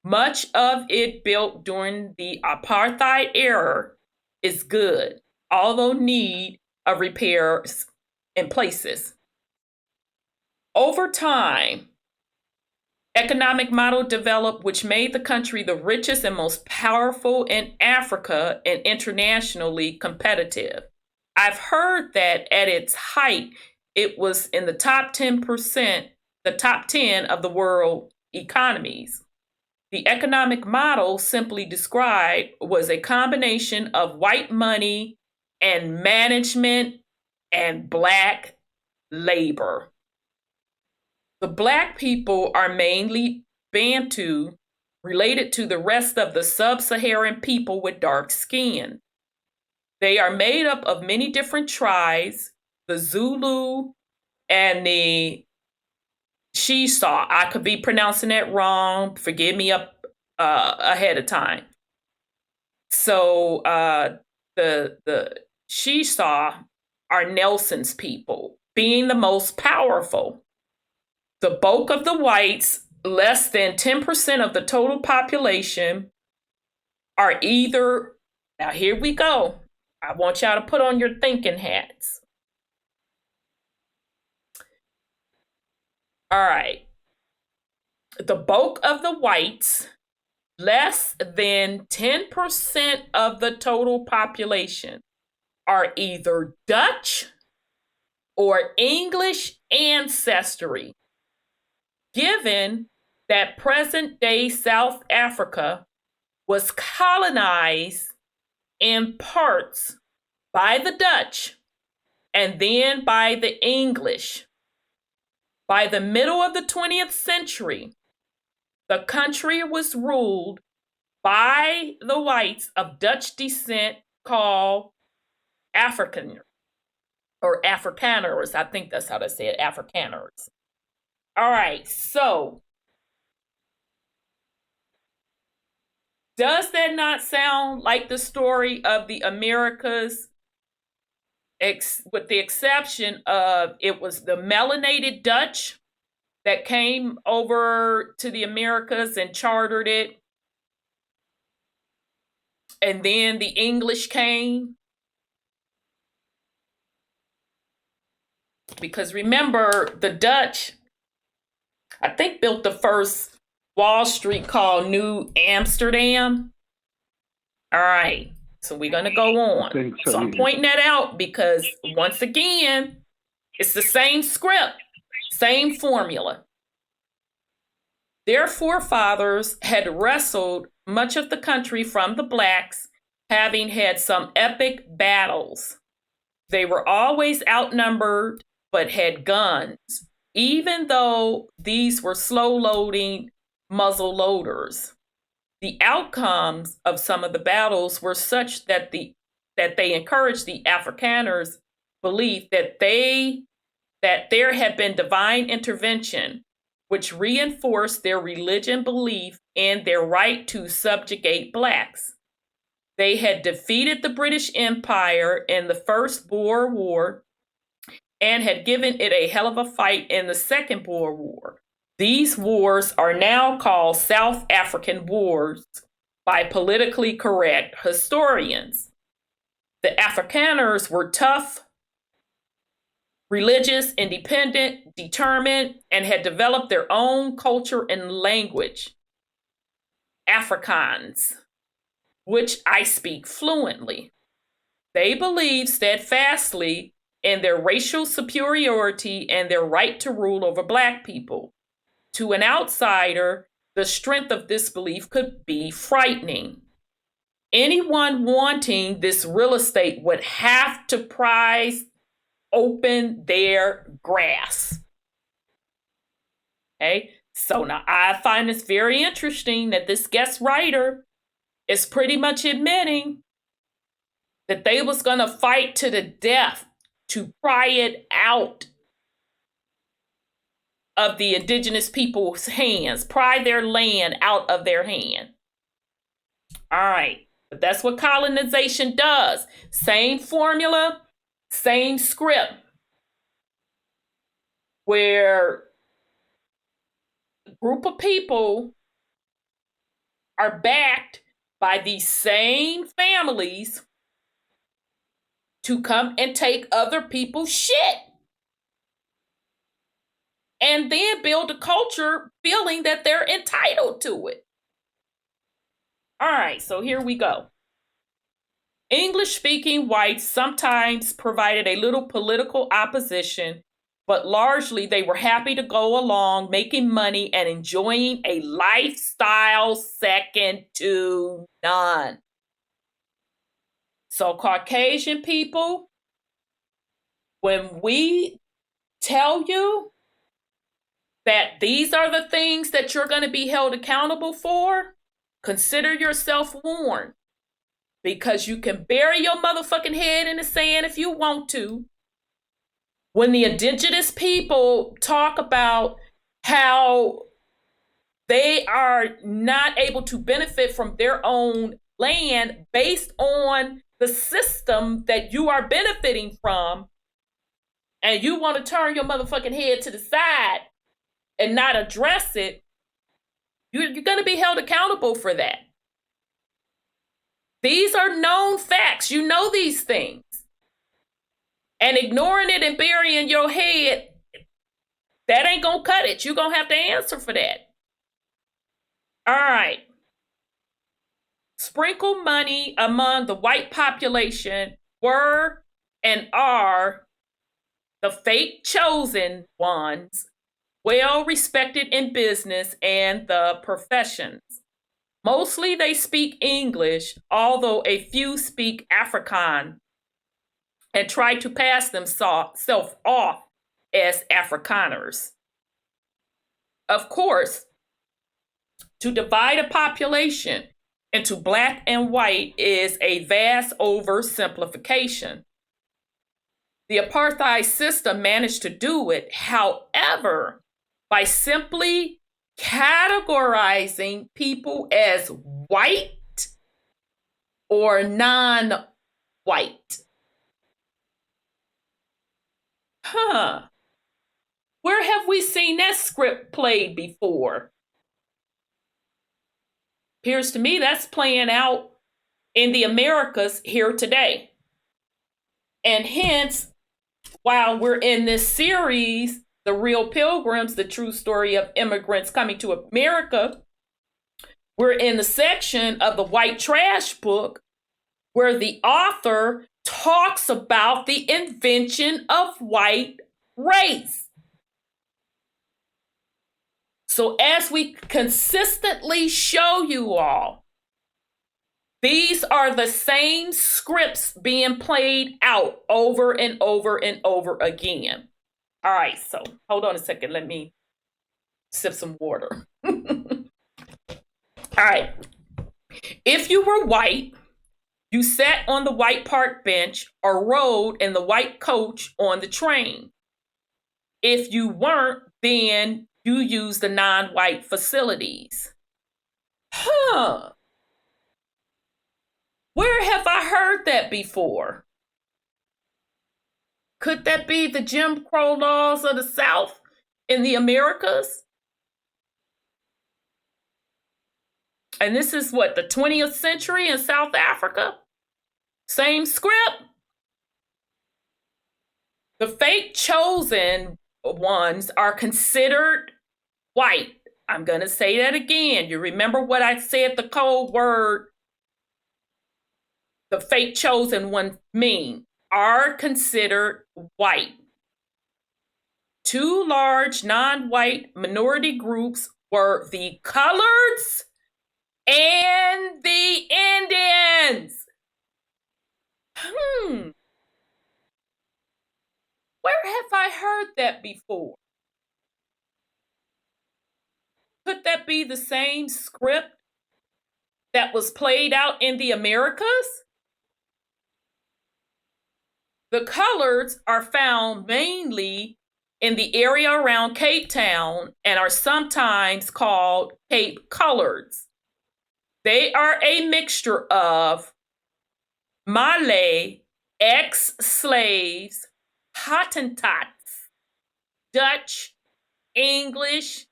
S1: much of it built during the apartheid era, is good, although need of repairs in places. Over time, economic model developed which made the country the richest and most powerful in Africa and internationally competitive. I've heard that at its height, it was in the top 10%, the top 10 of the world economies. The economic model, simply described, was a combination of white money and management and Black labor. The Black people are mainly Bantu, related to the rest of the sub-Saharan people with dark skin. They are made up of many different tribes, the Zulu and the Shisaw. I could be pronouncing that wrong. Forgive me up ahead of time. So the Shisaw are Nelson's people, being the most powerful. The bulk of the whites, less than 10% of the total population, are either, now here we go. I want y'all to put on your thinking hats. All right. The bulk of the whites, less than 10% of the total population, are either Dutch or English ancestry, given that present-day South Africa was colonized in parts by the Dutch and then by the English. By the middle of the 20th century, the country was ruled by the whites of Dutch descent called Afrikaners, or Afrikaners. I think that's how they say it, Afrikaners. All right, so does that not sound like the story of the Americas, with the exception of it was the melanated Dutch that came over to the Americas and chartered it, and then the English came? Because remember, the Dutch, I think, built the first Wall Street called New Amsterdam. All right, so we're going to go on. So I'm pointing that out because, once again, it's the same script, same formula. Their forefathers had wrestled much of the country from the blacks, having had some epic battles. They were always outnumbered, but had guns, even though these were slow-loading muzzle loaders. The outcomes of some of the battles were such that they encouraged the Afrikaners' belief that there had been divine intervention, which reinforced their religion belief in their right to subjugate blacks. They had defeated the British Empire in the First Boer War and had given it a hell of a fight in the Second Boer War. These wars are now called South African Wars by politically correct historians. The Afrikaners were tough, religious, independent, determined, and had developed their own culture and language, Afrikaans, which I speak fluently. They believed steadfastly in their racial superiority and their right to rule over Black people. To an outsider, the strength of this belief could be frightening. Anyone wanting this real estate would have to prise open their grasp. Okay, so now I find this very interesting that this guest writer is pretty much admitting that they was going to fight to the death to pry it out of the indigenous people's hands, pry their land out of their hand. All right, but that's what colonization does. Same formula, same script, where a group of people are backed by these same families to come and take other people's shit. And then build a culture feeling that they're entitled to it. All right, so here we go. English-speaking whites sometimes provided a little political opposition, but largely they were happy to go along, making money and enjoying a lifestyle second to none. So Caucasian people, when we tell you that these are the things that you're going to be held accountable for, consider yourself warned, because you can bury your motherfucking head in the sand if you want to. When the indigenous people talk about how they are not able to benefit from their own land based on the system that you are benefiting from, and you want to turn your motherfucking head to the side and not address it, you're going to be held accountable for that. These are known facts. You know these things. And ignoring it and burying your head, that ain't going to cut it. You're going to have to answer for that. All right. Sprinkle money among the white population were and are the fake chosen ones, well respected in business and the professions. Mostly they speak English, although a few speak Afrikaans and try to pass themselves off as Afrikaners. Of course, to divide a population into black and white is a vast oversimplification. The apartheid system managed to do it, however, by simply categorizing people as white or non-white. Where have we seen that script played before? Appears to me that's playing out in the Americas here today. And hence, while we're in this series, The Real Pilgrims, the true story of immigrants coming to America, we're in the section of the white trash book where the author talks about the invention of white race. So as we consistently show you all, these are the same scripts being played out over and over and over again. All right, so hold on a second. Let me sip some water. All right. If you were white, you sat on the white park bench or rode in the white coach on the train. If you weren't, then you used the non-white facilities. Where have I heard that before? Could that be the Jim Crow laws of the South in the Americas? And this is what, the 20th century in South Africa? Same script. The fake chosen ones are considered white. I'm going to say that again. You remember what I said the code word, the fake chosen one mean, are considered white. Two large non-white minority groups were the coloreds and the Indians. Where have I heard that before? Could that be the same script that was played out in the Americas? The coloreds are found mainly in the area around Cape Town and are sometimes called Cape Coloreds. They are a mixture of Malay, ex-slaves, Hottentots, Dutch, English,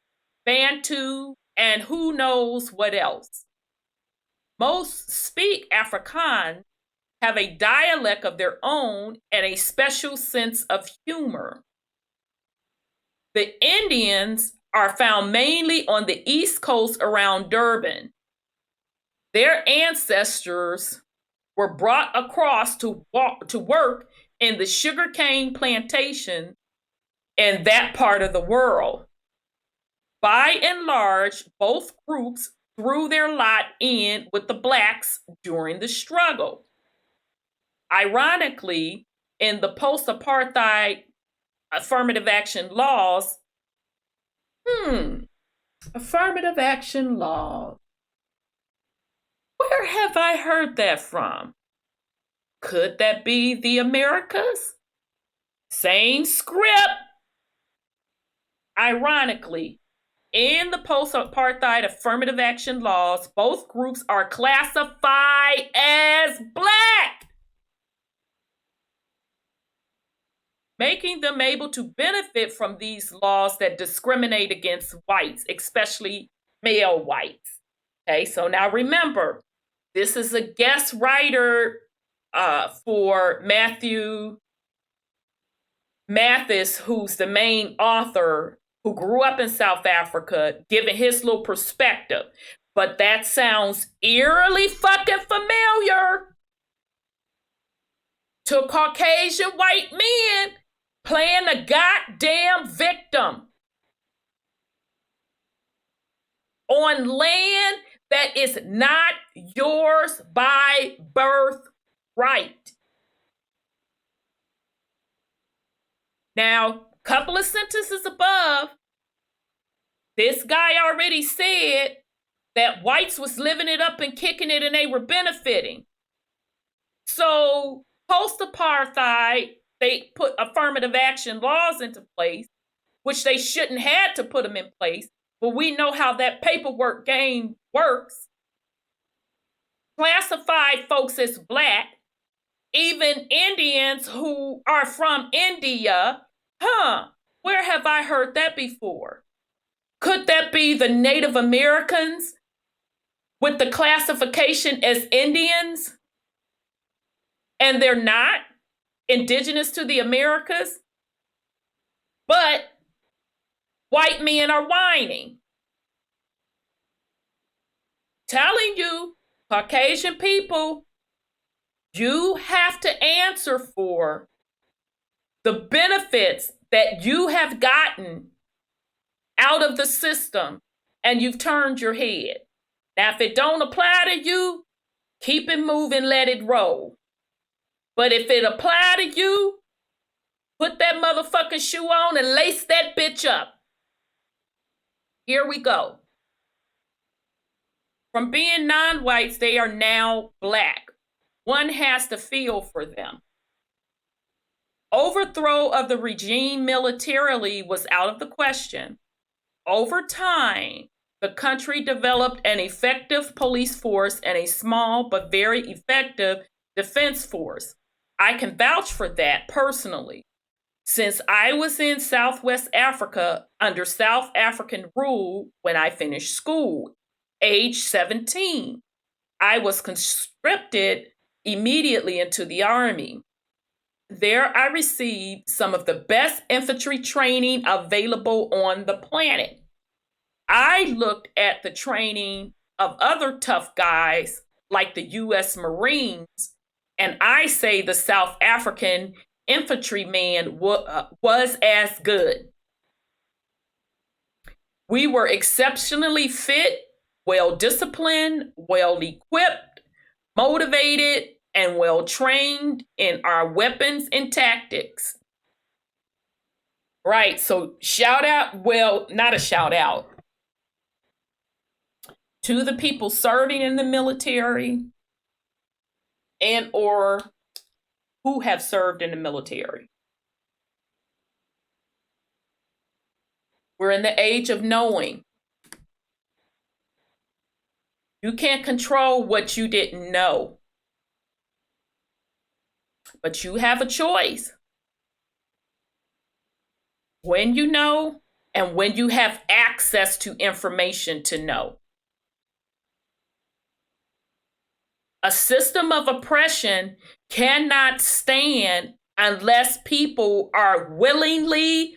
S1: Bantu, and who knows what else. Most speak Afrikaans, have a dialect of their own, and a special sense of humor. The Indians are found mainly on the East Coast around Durban. Their ancestors were brought across to work in the sugarcane plantation in that part of the world. By and large, both groups threw their lot in with the blacks during the struggle. Ironically, in the post-apartheid affirmative action laws, affirmative action laws. Where have I heard that from? Could that be the Americas? Same script. Ironically, in the post-apartheid affirmative action laws, both groups are classified as black, making them able to benefit from these laws that discriminate against whites, especially male whites. Okay, so now remember, This is a guest writer for Matthew Mathis, who's the main author, who grew up in South Africa, giving his little perspective. But that sounds eerily fucking familiar to Caucasian white men playing a goddamn victim on land that is not yours by birthright. Now, a couple of sentences above, this guy already said that whites was living it up and kicking it and they were benefiting. So post-apartheid, they put affirmative action laws into place, which they shouldn't have to put them in place, but we know how that paperwork game works. Classified folks as black, even Indians who are from India. Where have I heard that before? Could that be the Native Americans with the classification as Indians? And they're not indigenous to the Americas? But white men are whining. Telling you, Caucasian people, you have to answer for the benefits that you have gotten out of the system, and you've turned your head. Now, if it don't apply to you, keep it moving, let it roll. But if it apply to you, put that motherfucking shoe on and lace that bitch up. Here we go. From being non-whites, they are now black. One has to feel for them. Overthrow of the regime militarily was out of the question. Over time, the country developed an effective police force and a small but very effective defense force. I can vouch for that personally. Since I was in Southwest Africa under South African rule when I finished school, age 17, I was conscripted immediately into the army. There I received some of the best infantry training available on the planet. I looked at the training of other tough guys like the U.S. Marines, and I say the South African infantryman was as good. We were exceptionally fit, well-disciplined, well-equipped, motivated, and well-trained in our weapons and tactics. Right, so shout out, well, not a shout out, to the people serving in the military and or who have served in the military. We're in the age of knowing. You can't control what you didn't know. But you have a choice. When you know and when you have access to information to know. A system of oppression cannot stand unless people are willingly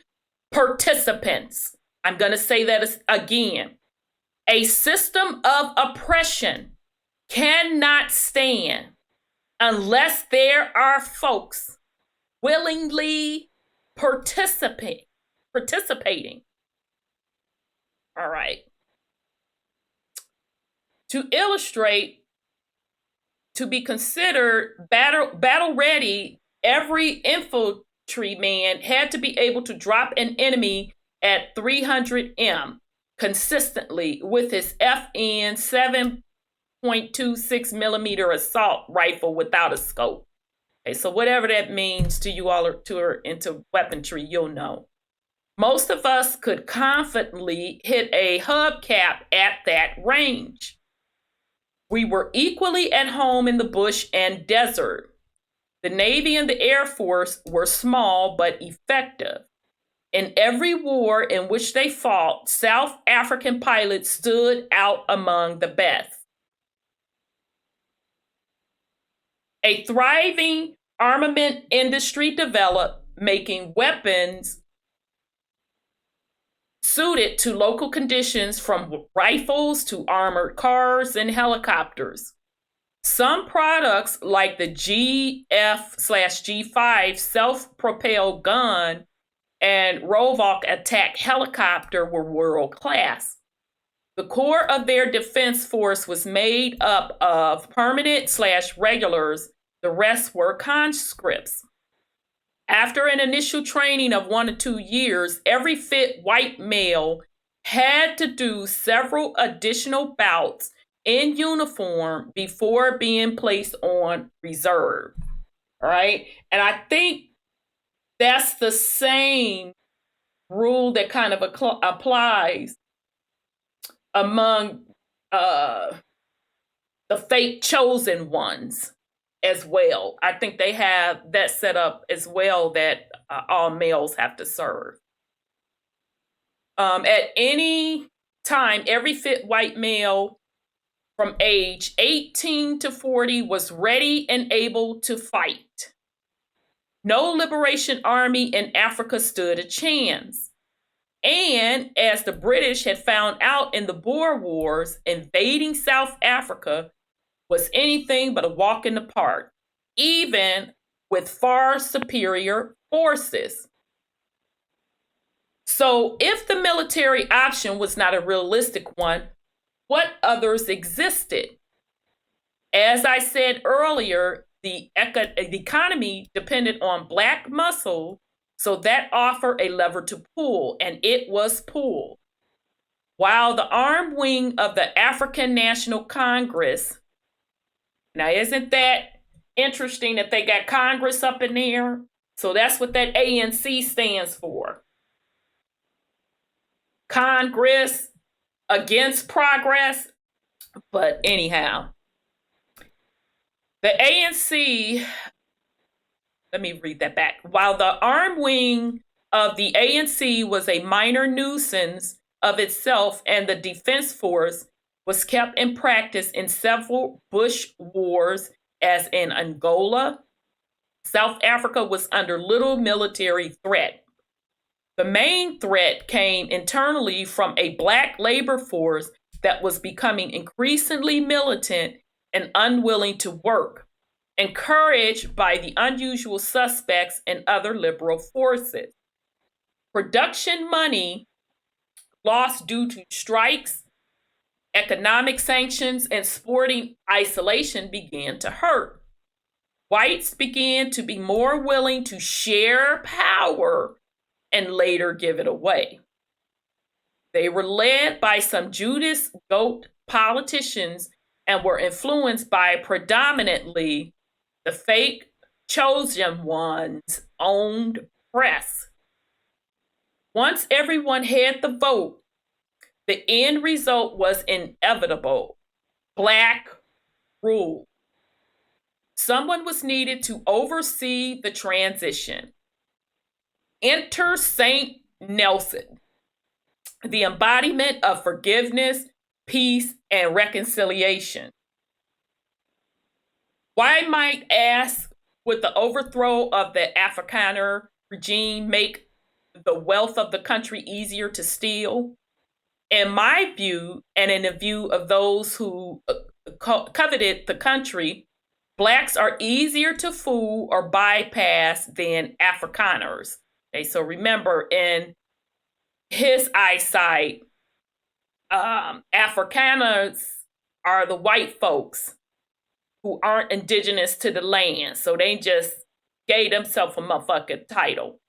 S1: participants. I'm going to say that again. A system of oppression cannot stand unless there are folks willingly participating. All right. To illustrate, to be considered battle ready, every infantryman had to be able to drop an enemy at 300 m consistently with his FN 7.26 millimeter assault rifle without a scope. Okay, so whatever that means to you all who are into weaponry, you'll know. Most of us could confidently hit a hubcap at that range. We were equally at home in the bush and desert. The Navy and the Air Force were small but effective. In every war in which they fought, South African pilots stood out among the best. A thriving armament industry developed, making weapons suited to local conditions, from rifles to armored cars and helicopters. Some products like the GF/G5 self-propelled gun and Rovalk attack helicopter were world class. The core of their defense force was made up of permanent/regulars. The rest were conscripts. After an initial training of 1 to 2 years, every fit white male had to do several additional bouts in uniform before being placed on reserve. All right. And I think that's the same rule that kind of applies among the fake chosen ones as well. I think they have that set up as well, that all males have to serve. At any time, every fit white male from age 18 to 40 was ready and able to fight. No liberation army in Africa stood a chance. And as the British had found out in the Boer Wars, invading South Africa was anything but a walk in the park, even with far superior forces. So if the military option was not a realistic one, what others existed? As I said earlier, the economy depended on black muscle, so that offered a lever to pull, and it was pulled. While the armed wing of the African National Congress, now isn't that interesting that they got Congress up in there? So that's what that ANC stands for. Congress against progress. But anyhow, the ANC, let me read that back. While the armed wing of the ANC was a minor nuisance of itself, and the defense force was kept in practice in several bush wars, as in Angola, South Africa was under little military threat. The main threat came internally from a black labor force that was becoming increasingly militant and unwilling to work, encouraged by the unusual suspects and other liberal forces. Production money lost due to strikes, economic sanctions, and sporting isolation began to hurt. Whites began to be more willing to share power and later give it away. They were led by some Judas goat politicians and were influenced by predominantly the fake chosen ones' owned press. Once everyone had the vote, the end result was inevitable: black rule. Someone was needed to oversee the transition. Enter Saint Nelson, the embodiment of forgiveness, peace, and reconciliation. Why, might ask, would the overthrow of the Afrikaner regime make the wealth of the country easier to steal? In my view, and in the view of those who coveted the country, blacks are easier to fool or bypass than Afrikaners. Okay, so remember, in his eyesight, Afrikaners are the white folks who aren't indigenous to the land. So they just gave themselves a motherfucking title.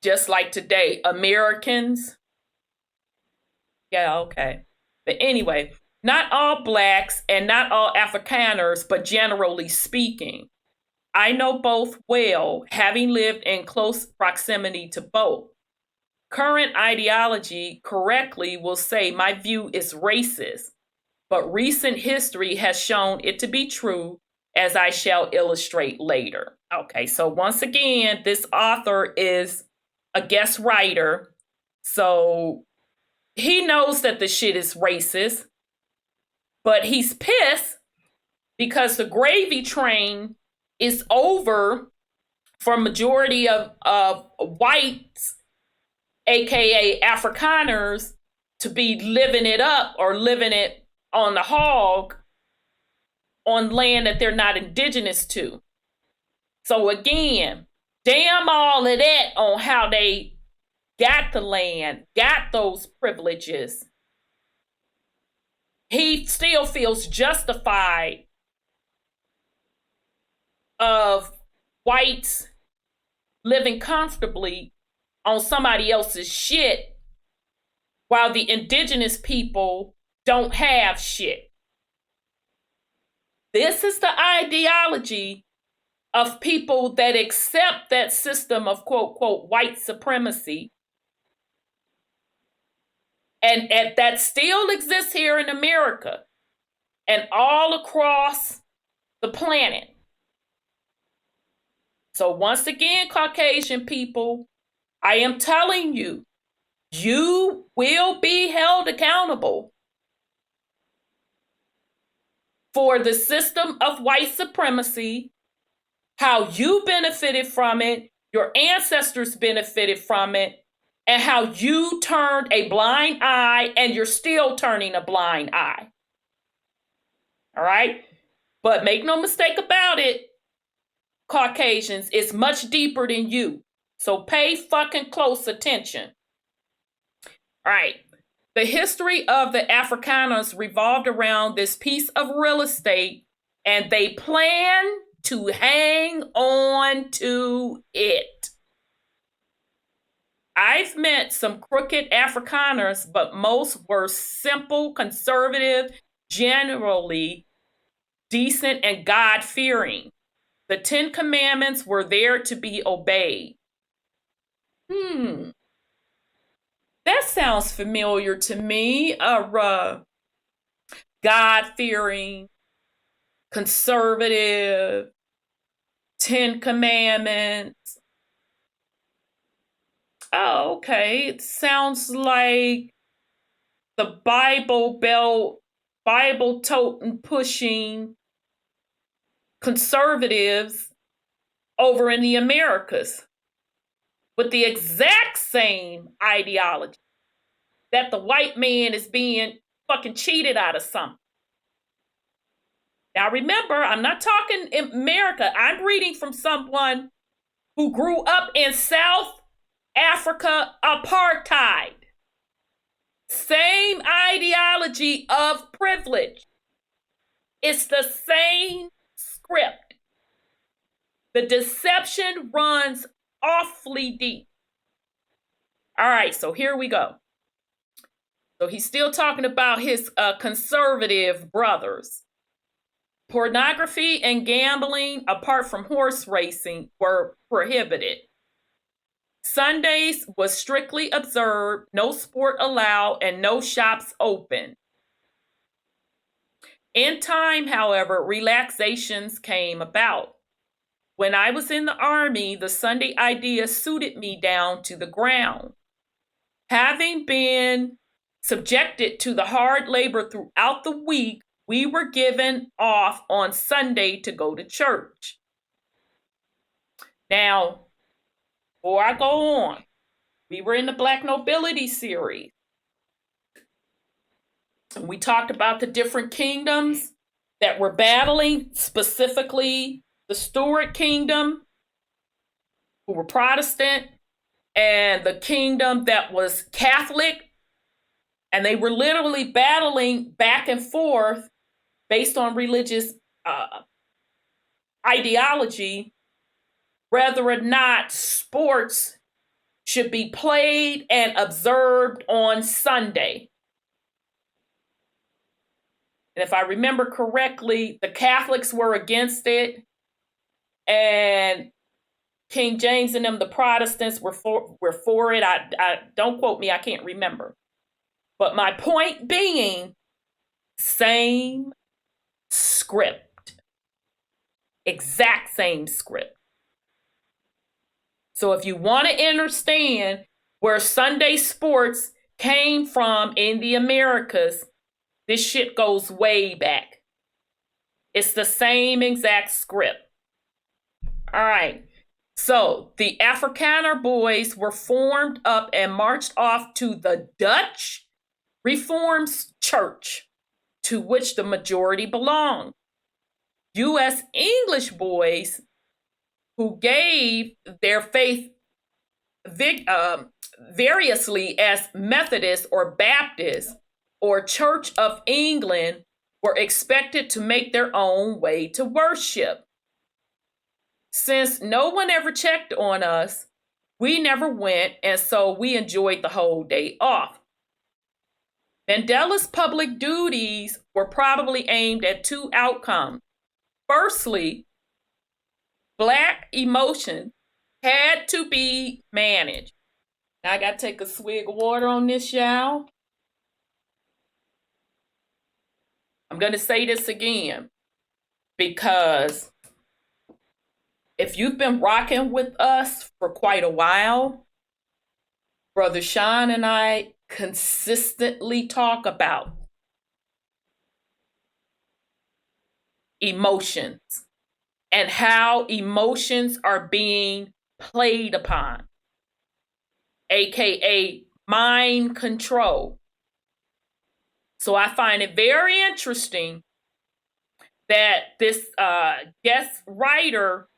S1: Just like today, Americans. Yeah, okay. But anyway, not all blacks and not all Afrikaners, but generally speaking, I know both well, having lived in close proximity to both. Current ideology correctly will say my view is racist, but recent history has shown it to be true, as I shall illustrate later. Okay, so once again, this author is a guest writer, so he knows that the shit is racist, but he's pissed because the gravy train is over for majority of whites, aka Afrikaners, to be living it up or living it on the hog on land that they're not indigenous to. So again, damn all of that on how they got the land, got those privileges. He still feels justified of whites living comfortably on somebody else's shit while the indigenous people don't have shit. This is the ideology of people that accept that system of quote, quote, white supremacy. And that still exists here in America and all across the planet. So once again, Caucasian people, I am telling you, you will be held accountable for the system of white supremacy, how you benefited from it, your ancestors benefited from it, and how you turned a blind eye and you're still turning a blind eye. All right? But make no mistake about it, Caucasians, it's much deeper than you. So pay fucking close attention. All right. The history of the Afrikaners revolved around this piece of real estate, and they plan to hang on to it. I've met some crooked Afrikaners, but most were simple, conservative, generally decent, and God-fearing. The 10 Commandments were there to be obeyed. That sounds familiar to me. God-fearing, conservative, 10 Commandments. Oh, okay. It sounds like the Bible Belt, Bible toting, pushing conservatives over in the Americas with the exact same ideology that the white man is being fucking cheated out of something. Now remember, I'm not talking in America. I'm reading from someone who grew up in South Africa apartheid. Same ideology of privilege. It's the same script. The deception runs awfully deep. All right, so here we go. So he's still talking about his conservative brothers. Pornography and gambling, apart from horse racing, were prohibited. Sundays was strictly observed, no sport allowed, and no shops open. In time, however, relaxations came about. When I was in the army, the Sunday idea suited me down to the ground. Having been subjected to the hard labor throughout the week, we were given off on Sunday to go to church. Now, before I go on, we were in the Black Nobility series. And we talked about the different kingdoms that were battling, specifically the Stuart Kingdom, who were Protestant, and the kingdom that was Catholic. And they were literally battling back and forth based on religious ideology, whether or not sports should be played and observed on Sunday. And if I remember correctly, the Catholics were against it, and King James and them, the Protestants, were for it. I don't quote me, I can't remember. But my point being, same script. Exact same script. So if you want to understand where Sunday sports came from in the Americas, this shit goes way back. It's the same exact script. All right. So the Afrikaner boys were formed up and marched off to the Dutch Reformed Church, to which the majority belonged. U.S. English boys who gave their faith variously as Methodist or Baptist or Church of England were expected to make their own way to worship. Since no one ever checked on us, we never went, and so we enjoyed the whole day off. Mandela's public duties were probably aimed at two outcomes. Firstly, Black emotion had to be managed. Now I got to take a swig of water on this, y'all. I'm going to say this again because if you've been rocking with us for quite a while, Brother Sean and I consistently talk about emotions and how emotions are being played upon, aka mind control. So I find it very interesting that this guest writer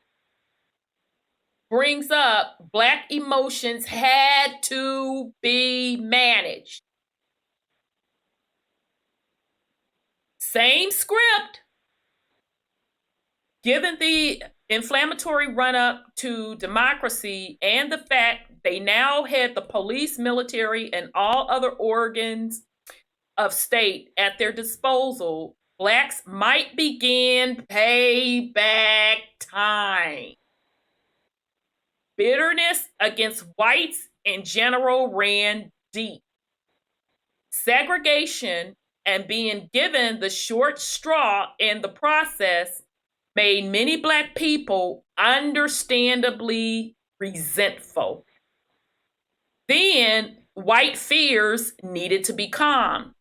S1: brings up Black emotions had to be managed. Same script. Given the inflammatory run-up to democracy and the fact they now had the police, military, and all other organs of state at their disposal, Blacks might begin payback time. Bitterness against whites in general ran deep. Segregation and being given the short straw in the process made many Black people understandably resentful. Then white fears needed to be calmed.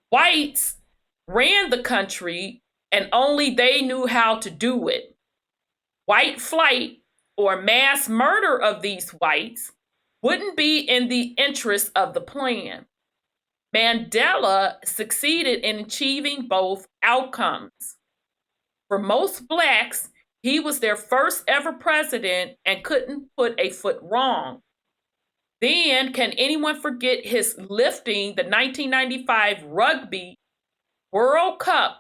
S1: Whites ran the country and only they knew how to do it. White flight or mass murder of these whites wouldn't be in the interest of the plan. Mandela succeeded in achieving both outcomes. For most Blacks, he was their first ever president and couldn't put a foot wrong. Then, can anyone forget his lifting the 1995 Rugby World Cup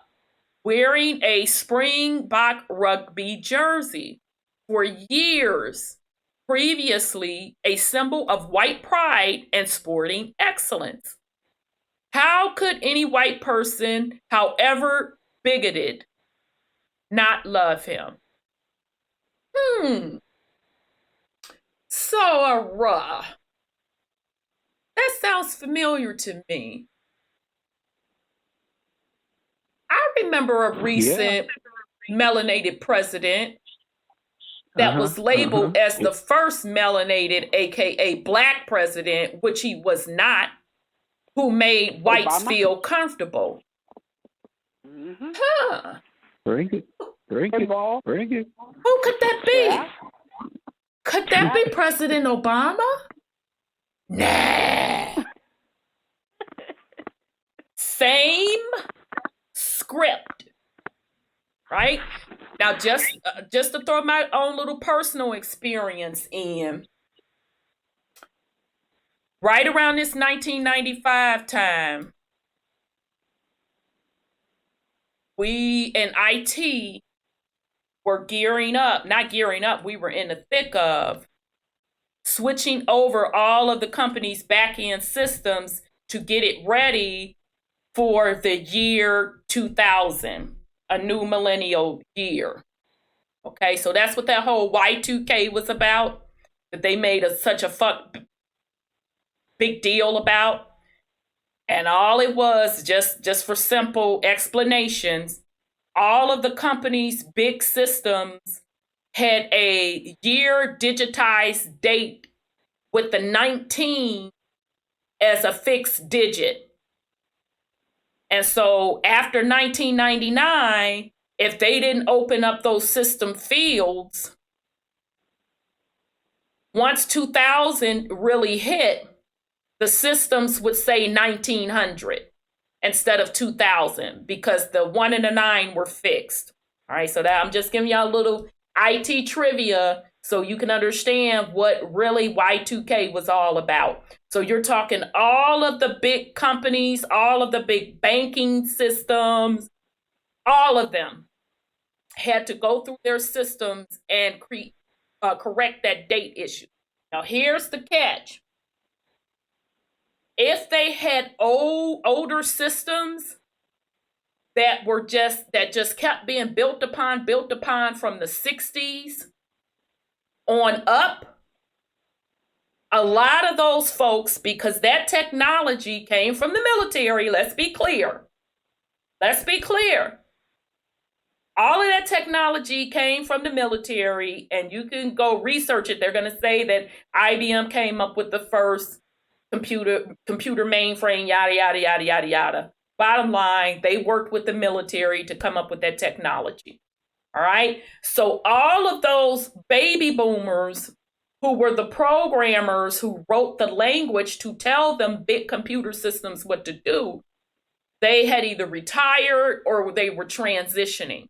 S1: wearing a Springbok rugby jersey? For years previously, a symbol of white pride and sporting excellence. How could any white person, however bigoted, not love him? So, that sounds familiar to me. I remember a recent melanated president that was labeled as the first melanated, aka Black president, which he was not, who made whites feel comfortable.
S4: Bring it. Bring it. Bring it.
S1: Who could that be? Could that be President Obama? Nah. Same script, right? Now, just to throw my own little personal experience in, right around this 1995 time, we in IT were not gearing up, we were in the thick of switching over all of the company's back-end systems to get it ready for the year 2000, a new millennial year. Okay, so that's what that whole Y2K was about, that they made such a big deal about. And all it was, just for simple explanations, all of the company's big systems had a year digitized date with the 19 as a fixed digit. And so after 1999, if they didn't open up those system fields, once 2000 really hit, the systems would say 1900 instead of 2000 because the 1 and the 9 were fixed. All right, so that I'm just giving y'all a little IT trivia so you can understand what really Y2K was all about. So you're talking all of the big companies, all of the big banking systems, all of them had to go through their systems and correct that date issue. Now here's the catch. If they had older systems that just kept being built upon from the 60s on up, a lot of those folks, because that technology came from the military, let's be clear. All of that technology came from the military, and you can go research it. They're going to say that IBM came up with the first computer mainframe, yada, yada, yada, yada, yada. Bottom line, they worked with the military to come up with that technology. All right. So all of those baby boomers who were the programmers who wrote the language to tell them big computer systems what to do, they had either retired or they were transitioning.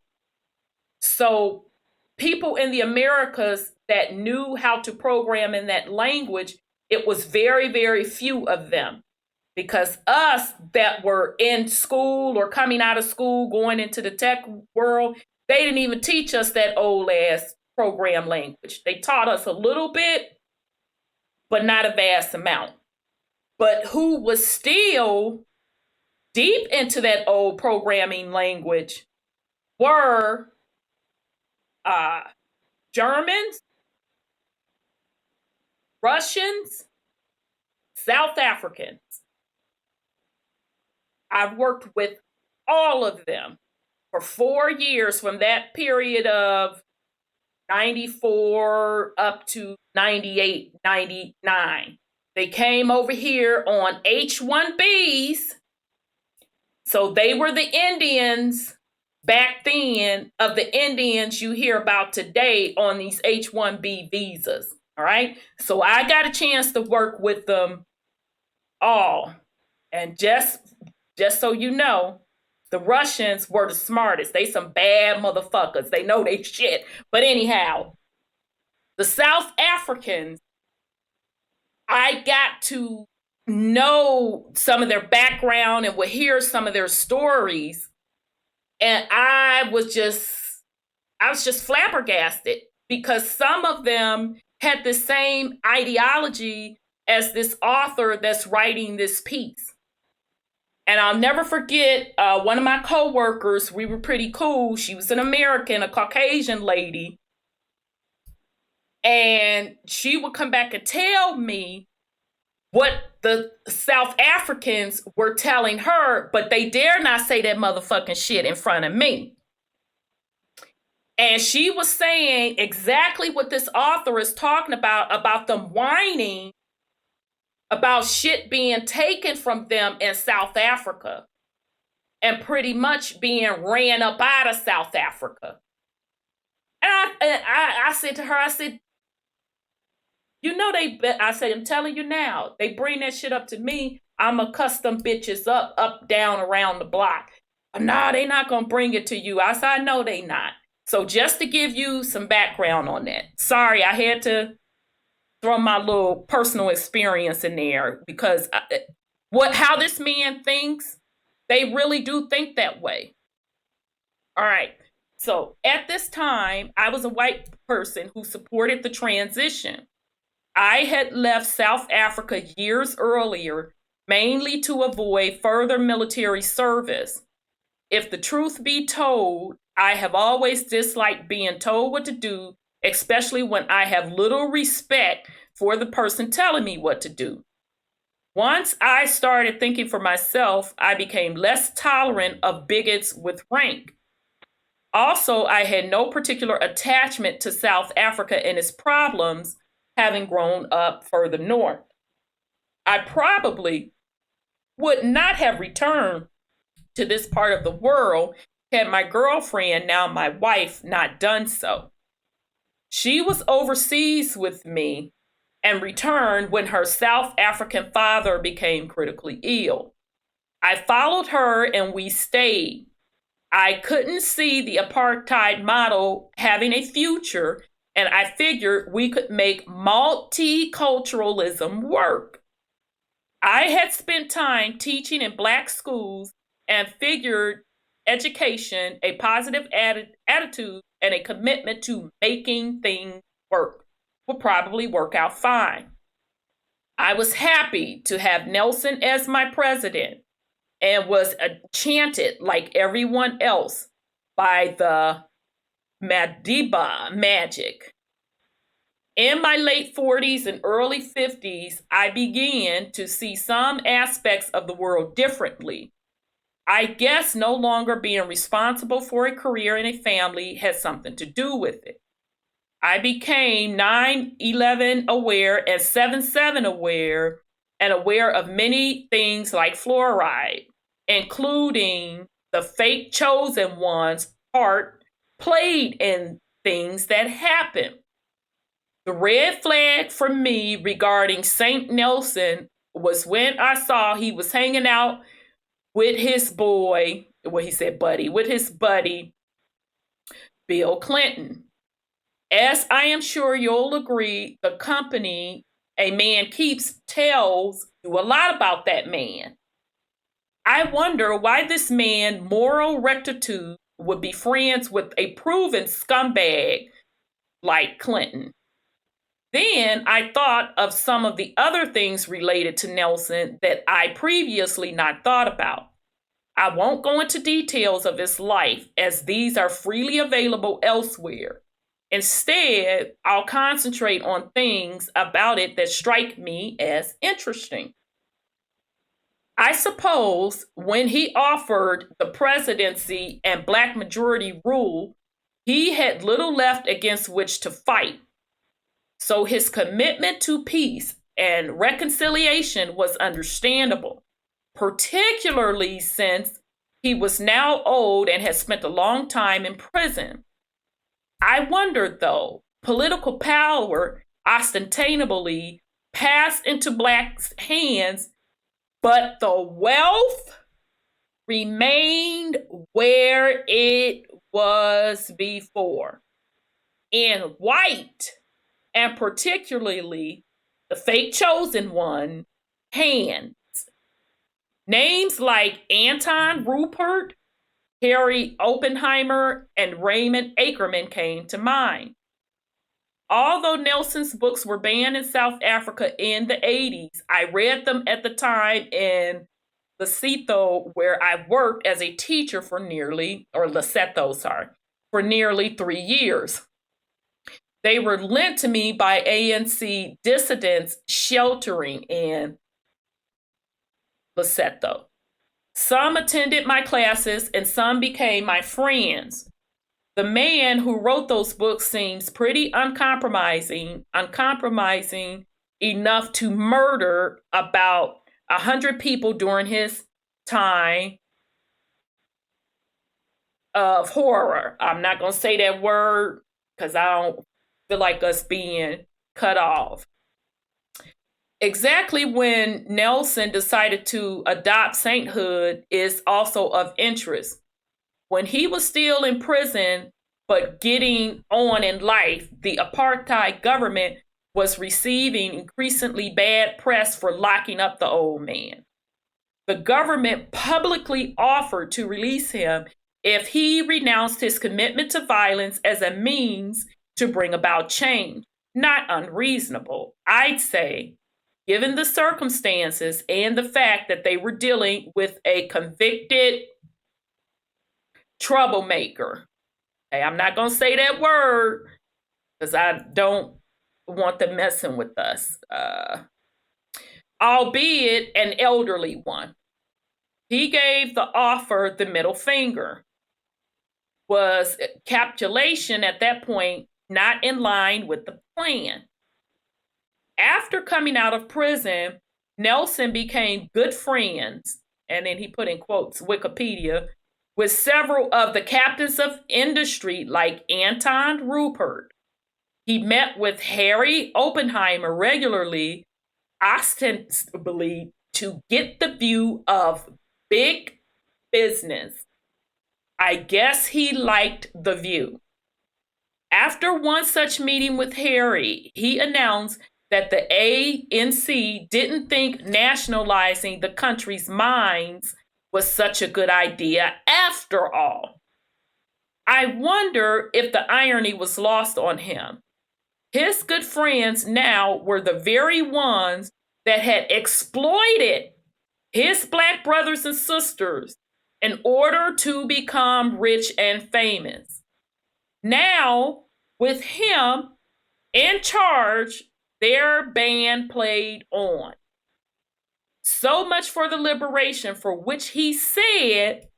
S1: So people in the Americas that knew how to program in that language, it was very, very few of them. Because us that were in school or coming out of school, going into the tech world, they didn't even teach us that old ass program language. They taught us a little bit, but not a vast amount. But who was still deep into that old programming language were Germans, Russians, South Africans. I've worked with all of them for 4 years from that period of 94 up to 98, 99. They came over here on H-1Bs. So they were the Indians back then of the Indians you hear about today on these H-1B visas. All right. So I got a chance to work with them all. And just so you know, the Russians were the smartest. They some bad motherfuckers. They know they shit. But anyhow, the South Africans, I got to know some of their background and would hear some of their stories. And I was just flabbergasted because some of them had the same ideology as this author that's writing this piece. And I'll never forget one of my coworkers. We were pretty cool. She was an American, a Caucasian lady. And she would come back and tell me what the South Africans were telling her, but they dare not say that motherfucking shit in front of me. And she was saying exactly what this author is talking about them whining about shit being taken from them in South Africa and pretty much being ran up out of South Africa. And I said to her, I said, you know, I said, I'm telling you now, they bring that shit up to me. I'ma custom bitches up, down, around the block. Nah, they not gonna bring it to you. I said, I know they not. So just to give you some background on that. Sorry, I had to throw my little personal experience in there because how this man thinks, they really do think that way. All right. So at this time, I was a white person who supported the transition. I had left South Africa years earlier, mainly to avoid further military service. If the truth be told, I have always disliked being told what to do, especially when I have little respect for the person telling me what to do. Once I started thinking for myself, I became less tolerant of bigots with rank. Also, I had no particular attachment to South Africa and its problems, having grown up further north. I probably would not have returned to this part of the world had my girlfriend, now my wife, not done so. She was overseas with me and returned when her South African father became critically ill. I followed her and we stayed. I couldn't see the apartheid model having a future, and I figured we could make multiculturalism work. I had spent time teaching in Black schools and figured education, a positive attitude, and a commitment to making things work would probably work out fine. I was happy to have Nelson as my president and was enchanted, like everyone else, by the Madiba magic. In my late 40s and early 50s, I began to see some aspects of the world differently. I guess no longer being responsible for a career and a family had something to do with it. I became 9/11 aware and 7/7 aware, and aware of many things like fluoride, including the fake chosen one's part played in things that happened. The red flag for me regarding St. Nelson was when I saw he was hanging out with his boy, well, he said buddy, with his buddy, Bill Clinton. As I am sure you'll agree, the company a man keeps tells you a lot about that man. I wonder why this man, moral rectitude, would be friends with a proven scumbag like Clinton. Then I thought of some of the other things related to Nelson that I previously not thought about. I won't go into details of his life as these are freely available elsewhere. Instead, I'll concentrate on things about it that strike me as interesting. I suppose when he offered the presidency and Black majority rule, he had little left against which to fight. So his commitment to peace and reconciliation was understandable, particularly since he was now old and had spent a long time in prison. I wondered, though, political power ostensibly passed into Blacks' hands, but the wealth remained where it was before, in white, and particularly the fake chosen one, hands. Names like Anton Rupert, Harry Oppenheimer, and Raymond Ackerman came to mind. Although Nelson's books were banned in South Africa in the 80s, I read them at the time in Lesotho, where I worked as a teacher for nearly 3 years. They were lent to me by ANC dissidents sheltering in Lesotho. Some attended my classes and some became my friends. The man who wrote those books seems pretty uncompromising enough to murder about 100 people during his time of horror. I'm not going to say that word because I don't feel like us being cut off. Exactly when Nelson decided to adopt sainthood is also of interest. When he was still in prison, but getting on in life, the apartheid government was receiving increasingly bad press for locking up the old man. The government publicly offered to release him if he renounced his commitment to violence as a means to bring about change. Not unreasonable, I'd say, given the circumstances and the fact that they were dealing with a convicted troublemaker. Okay, I'm not going to say that word because I don't want them messing with us. Albeit an elderly one. He gave the offer the middle finger. Was capitulation at that point not in line with the plan? After coming out of prison, Nelson became good friends and then he put in quotes Wikipedia, with several of the captains of industry like Anton Rupert. He met with Harry Oppenheimer regularly, ostensibly to get the view of big business. I guess he liked the view. After one such meeting with Harry, he announced that the ANC didn't think nationalizing the country's mines was such a good idea after all. I wonder if the irony was lost on him. His good friends now were the very ones that had exploited his Black brothers and sisters in order to become rich and famous. Now, with him in charge, their band played on. So much for the liberation for which he said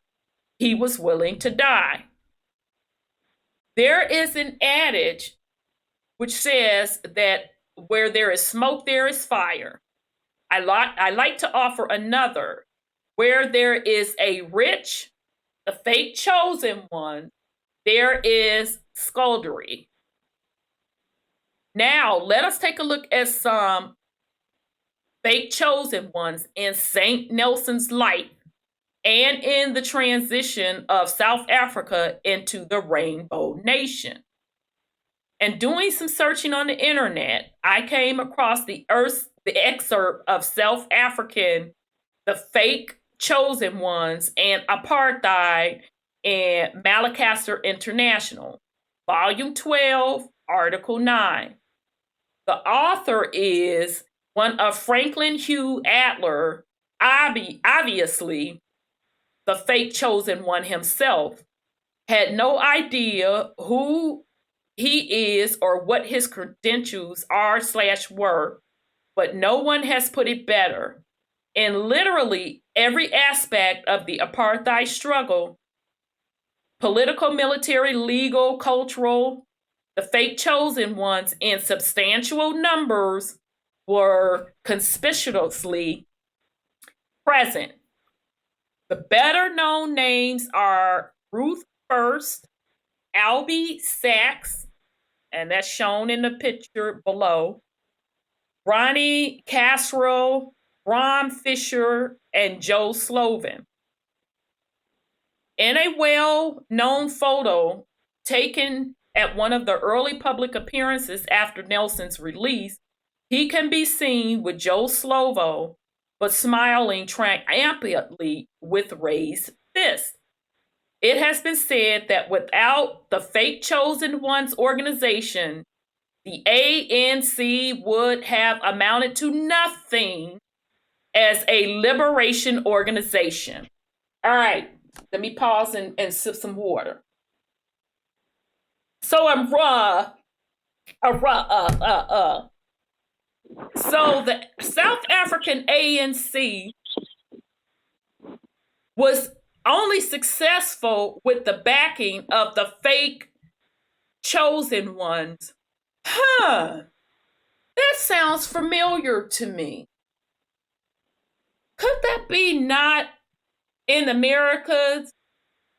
S1: he was willing to die. There is an adage which says that where there is smoke, there is fire. I like to offer another. Where there is a rich, the fake chosen one, there is skullduggery. Now, let us take a look at some fake chosen ones in St. Nelson's life and in the transition of South Africa into the Rainbow Nation. And doing some searching on the internet, I came across the excerpt of South African, the fake chosen ones, and apartheid in Malacaster International, Volume 12, Article 9. The author is one of Franklin Hugh Adler, obviously the fake chosen one himself, had no idea who he is or what his credentials are/were, but no one has put it better. In literally every aspect of the apartheid struggle, political, military, legal, cultural, the fake chosen ones in substantial numbers were conspicuously present. The better known names are Ruth First, Albie Sachs, and that's shown in the picture below, Ronnie Casserole, Bram Fisher, and Joe Sloven. In a well-known photo taken at one of the early public appearances after Nelson's release, he can be seen with Joe Slovo, but smiling triumphantly with raised fist. It has been said that without the fake chosen ones organization, the ANC would have amounted to nothing as a liberation organization. All right, let me pause and sip some water. So So the South African ANC was only successful with the backing of the fake chosen ones. That sounds familiar to me. Could that be not in America,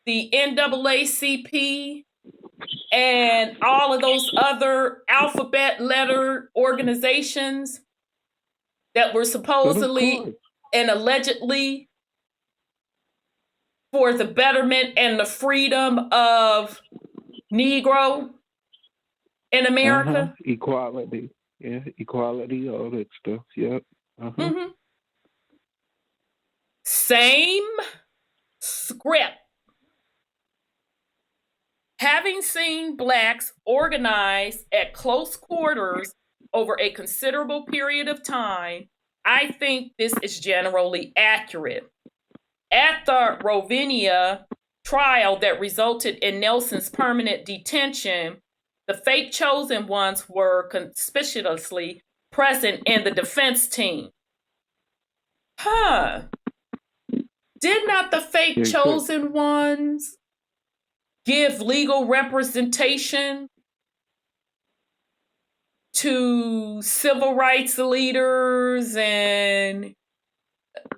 S1: the NAACP and all of those other alphabet letter organizations that were supposedly and allegedly for the betterment and the freedom of Negro in America?
S4: Equality. Yeah, equality, all that stuff. Yep.
S1: Same script. Having seen Blacks organize at close quarters over a considerable period of time, I think this is generally accurate. At the Rovinia trial that resulted in Nelson's permanent detention, the fake chosen ones were conspicuously present in the defense team. Did not the fake chosen ones give legal representation to civil rights leaders and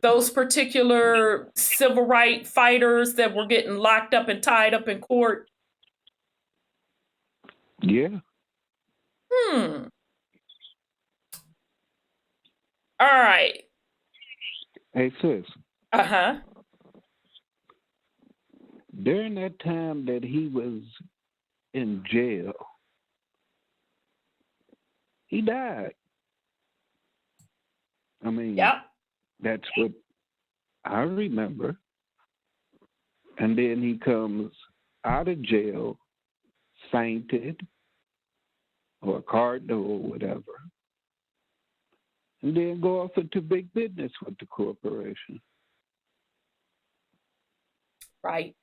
S1: those particular civil rights fighters that were getting locked up and tied up in court?
S4: Yeah.
S1: All right.
S4: Hey, sis.
S1: Uh-huh.
S4: During that time that he was in jail, he died. I mean,
S1: Yep.
S4: that's what I remember. And then he comes out of jail, fainted, or cardinal or whatever, and then go off into big business with the corporation.
S1: Right.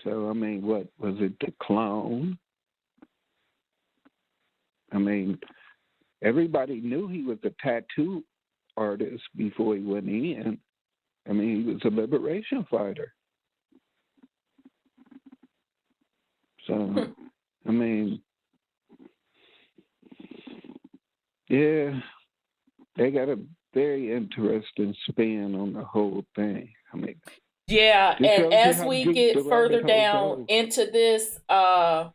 S4: So, I mean, what was it, the clone? I mean, everybody knew he was a tattoo artist before he went in. I mean, he was a liberation fighter. So, I mean, yeah, they got a very interesting spin on the whole thing. I mean,
S1: yeah, and as we get further down
S4: goes
S1: into this, the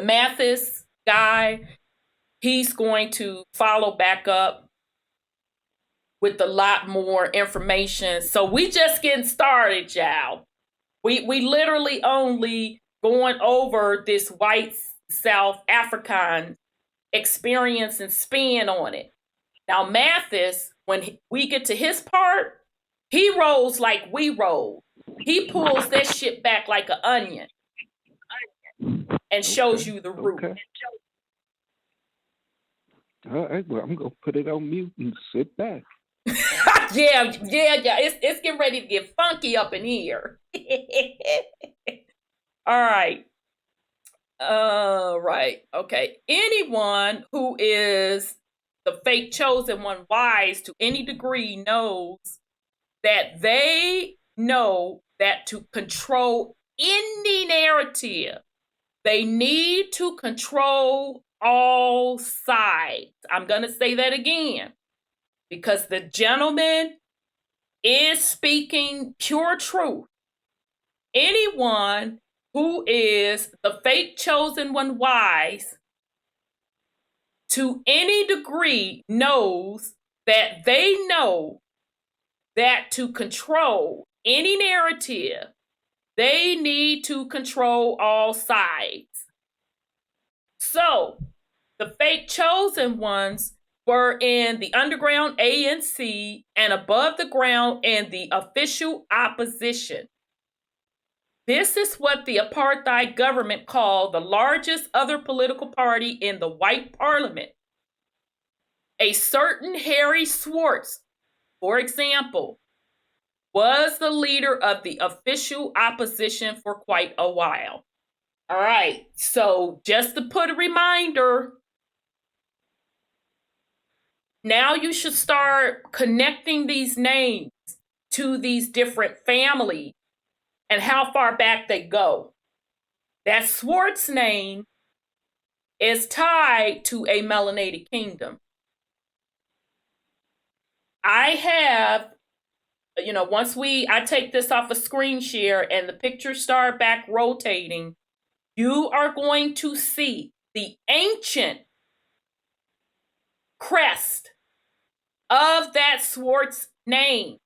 S1: Mathis guy, he's going to follow back up with a lot more information. So we just getting started, y'all. We literally only going over this white South African experience and spin on it. Now Mathis, when we get to his part, he rolls like we roll. He pulls that shit back like an onion and shows you the root.
S4: Okay. All right, well, I'm going to put it on mute and sit back.
S1: Yeah. It's getting ready to get funky up in here. All right. Right. Okay. Anyone who is the fake chosen one wise to any degree knows that they know that to control any narrative, they need to control all sides. I'm going to say that again because the gentleman is speaking pure truth. Anyone who is the fake chosen one wise to any degree knows that they know that to control any narrative, they need to control all sides. So the fake chosen ones were in the underground ANC and above the ground in the official opposition. This is what the apartheid government called the largest other political party in the white parliament. A certain Harry Swartz, for example, was the leader of the official opposition for quite a while. All right, so just to put a reminder, now you should start connecting these names to these different families and how far back they go. That Swartz name is tied to a melanated kingdom. I have, once I take this off a screen share and the pictures start back rotating, you are going to see the ancient crest of that Swartz name.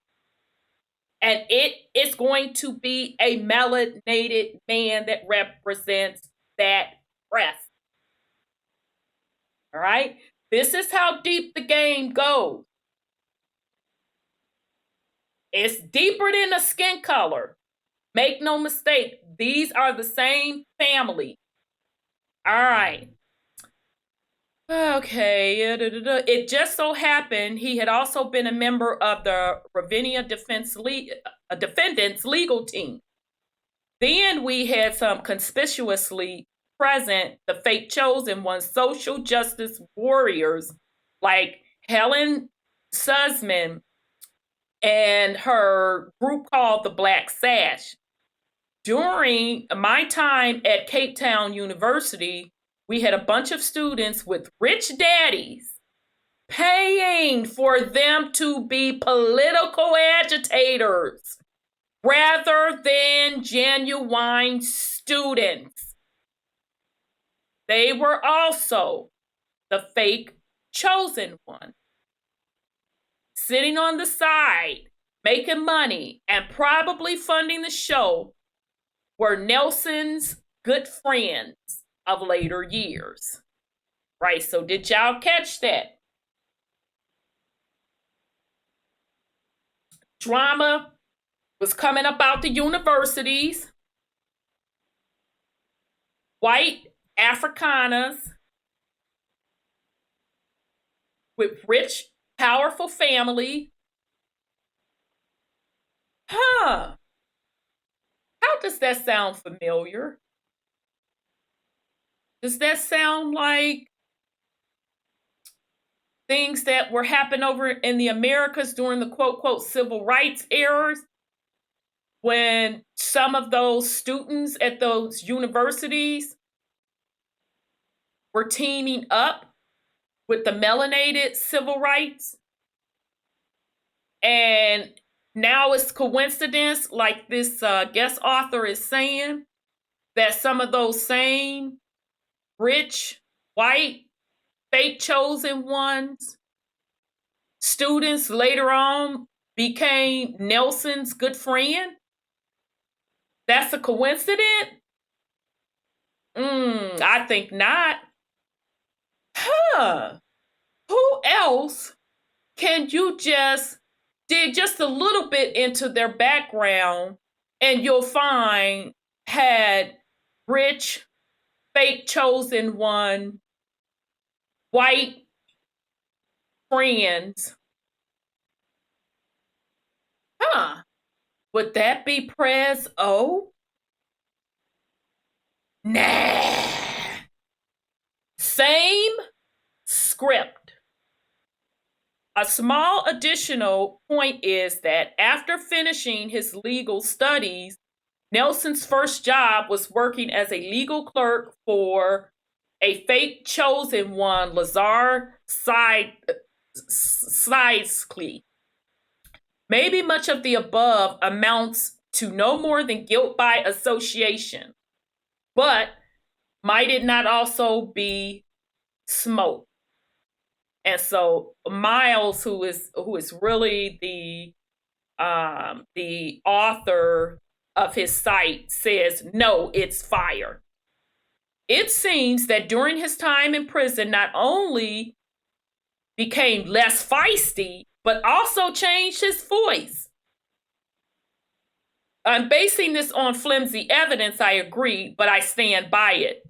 S1: And it is going to be a melanated man that represents that crest. All right? This is how deep the game goes. It's deeper than a skin color. Make no mistake, these are the same family. All right. Okay. It just so happened he had also been a member of the Ravinia Defendants legal team. Then we had some conspicuously present, the fake chosen ones, social justice warriors like Helen Sussman and her group called the Black Sash. During my time at Cape Town University, we had a bunch of students with rich daddies paying for them to be political agitators rather than genuine students. They were also the fake chosen one, sitting on the side, making money, and probably funding the show were Nelson's good friends of later years. Right, so did y'all catch that? Drama was coming about the universities. White Afrikaners with rich, powerful family. How does that sound familiar? Does that sound like things that were happening over in the Americas during the quote civil rights eras, when some of those students at those universities were teaming up with the melanated civil rights? And now it's coincidence, like this guest author is saying, that some of those same rich, white, fake chosen ones, students later on became Nelson's good friend? That's a coincidence? I think not. Who else can you just dig just a little bit into their background and you'll find had rich, fake chosen one, white friends? Would that be Prez O? Nah. Same script. A small additional point is that after finishing his legal studies, Nelson's first job was working as a legal clerk for a fake chosen one, Lazar Sidescli. Maybe much of the above amounts to no more than guilt by association, but might it not also be smoke? And so Miles, who is really the author of his site, says, no, it's fire. It seems that during his time in prison, not only became less feisty, but also changed his voice. I'm basing this on flimsy evidence, I agree, but I stand by it.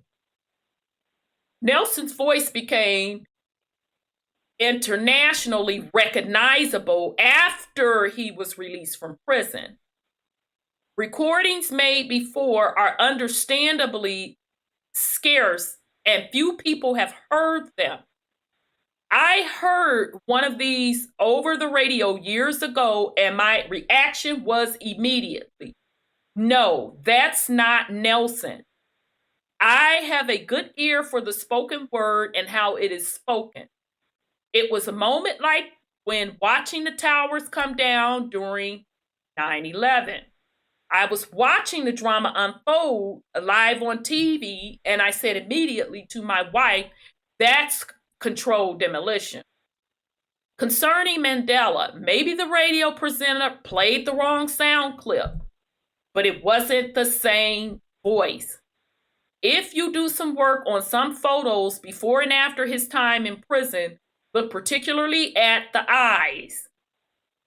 S1: Nelson's voice became internationally recognizable after he was released from prison. Recordings made before are understandably scarce, and few people have heard them. I heard one of these over the radio years ago, and my reaction was immediately, no, that's not Nelson. I have a good ear for the spoken word and how it is spoken. It was a moment like when watching the towers come down during 9/11. I was watching the drama unfold live on TV, and I said immediately to my wife, that's controlled demolition. Concerning Mandela, maybe the radio presenter played the wrong sound clip, but it wasn't the same voice. If you do some work on some photos before and after his time in prison, look particularly at the eyes.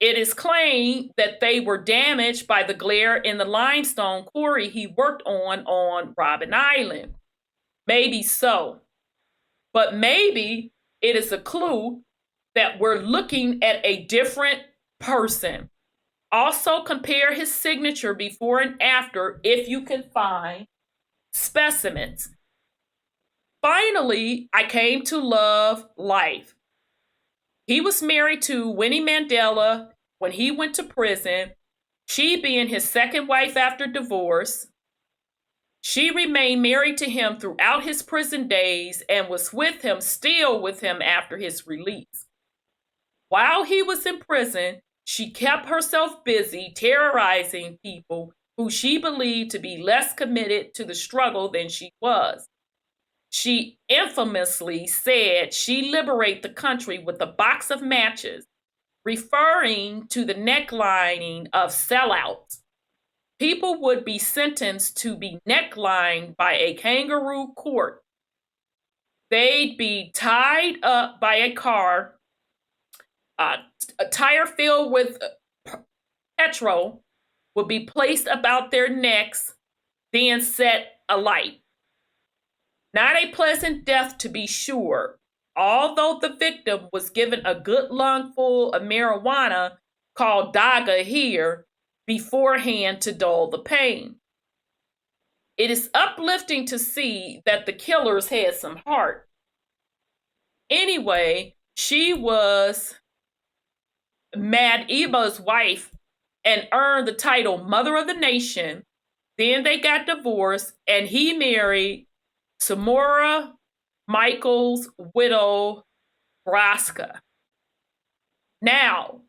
S1: It is claimed that they were damaged by the glare in the limestone quarry he worked on Robben Island. Maybe so. But maybe it is a clue that we're looking at a different person. Also compare his signature before and after if you can find specimens. Finally, I came to love life. He was married to Winnie Mandela when he went to prison, she being his second wife after divorce. She remained married to him throughout his prison days and was still with him after his release. While he was in prison, she kept herself busy terrorizing people who she believed to be less committed to the struggle than she was. She infamously said she liberated the country with a box of matches, referring to the necklining of sellouts. People would be sentenced to be necklined by a kangaroo court. They'd be tied up by a car, a tire filled with petrol would be placed about their necks, then set alight. Not a pleasant death, to be sure, although the victim was given a good lungful of marijuana called daga here beforehand to dull the pain. It is uplifting to see that the killers had some heart. Anyway, she was Madiba's wife and earned the title Mother of the Nation. Then they got divorced and he married Samora Michael's widow, Braska. Now,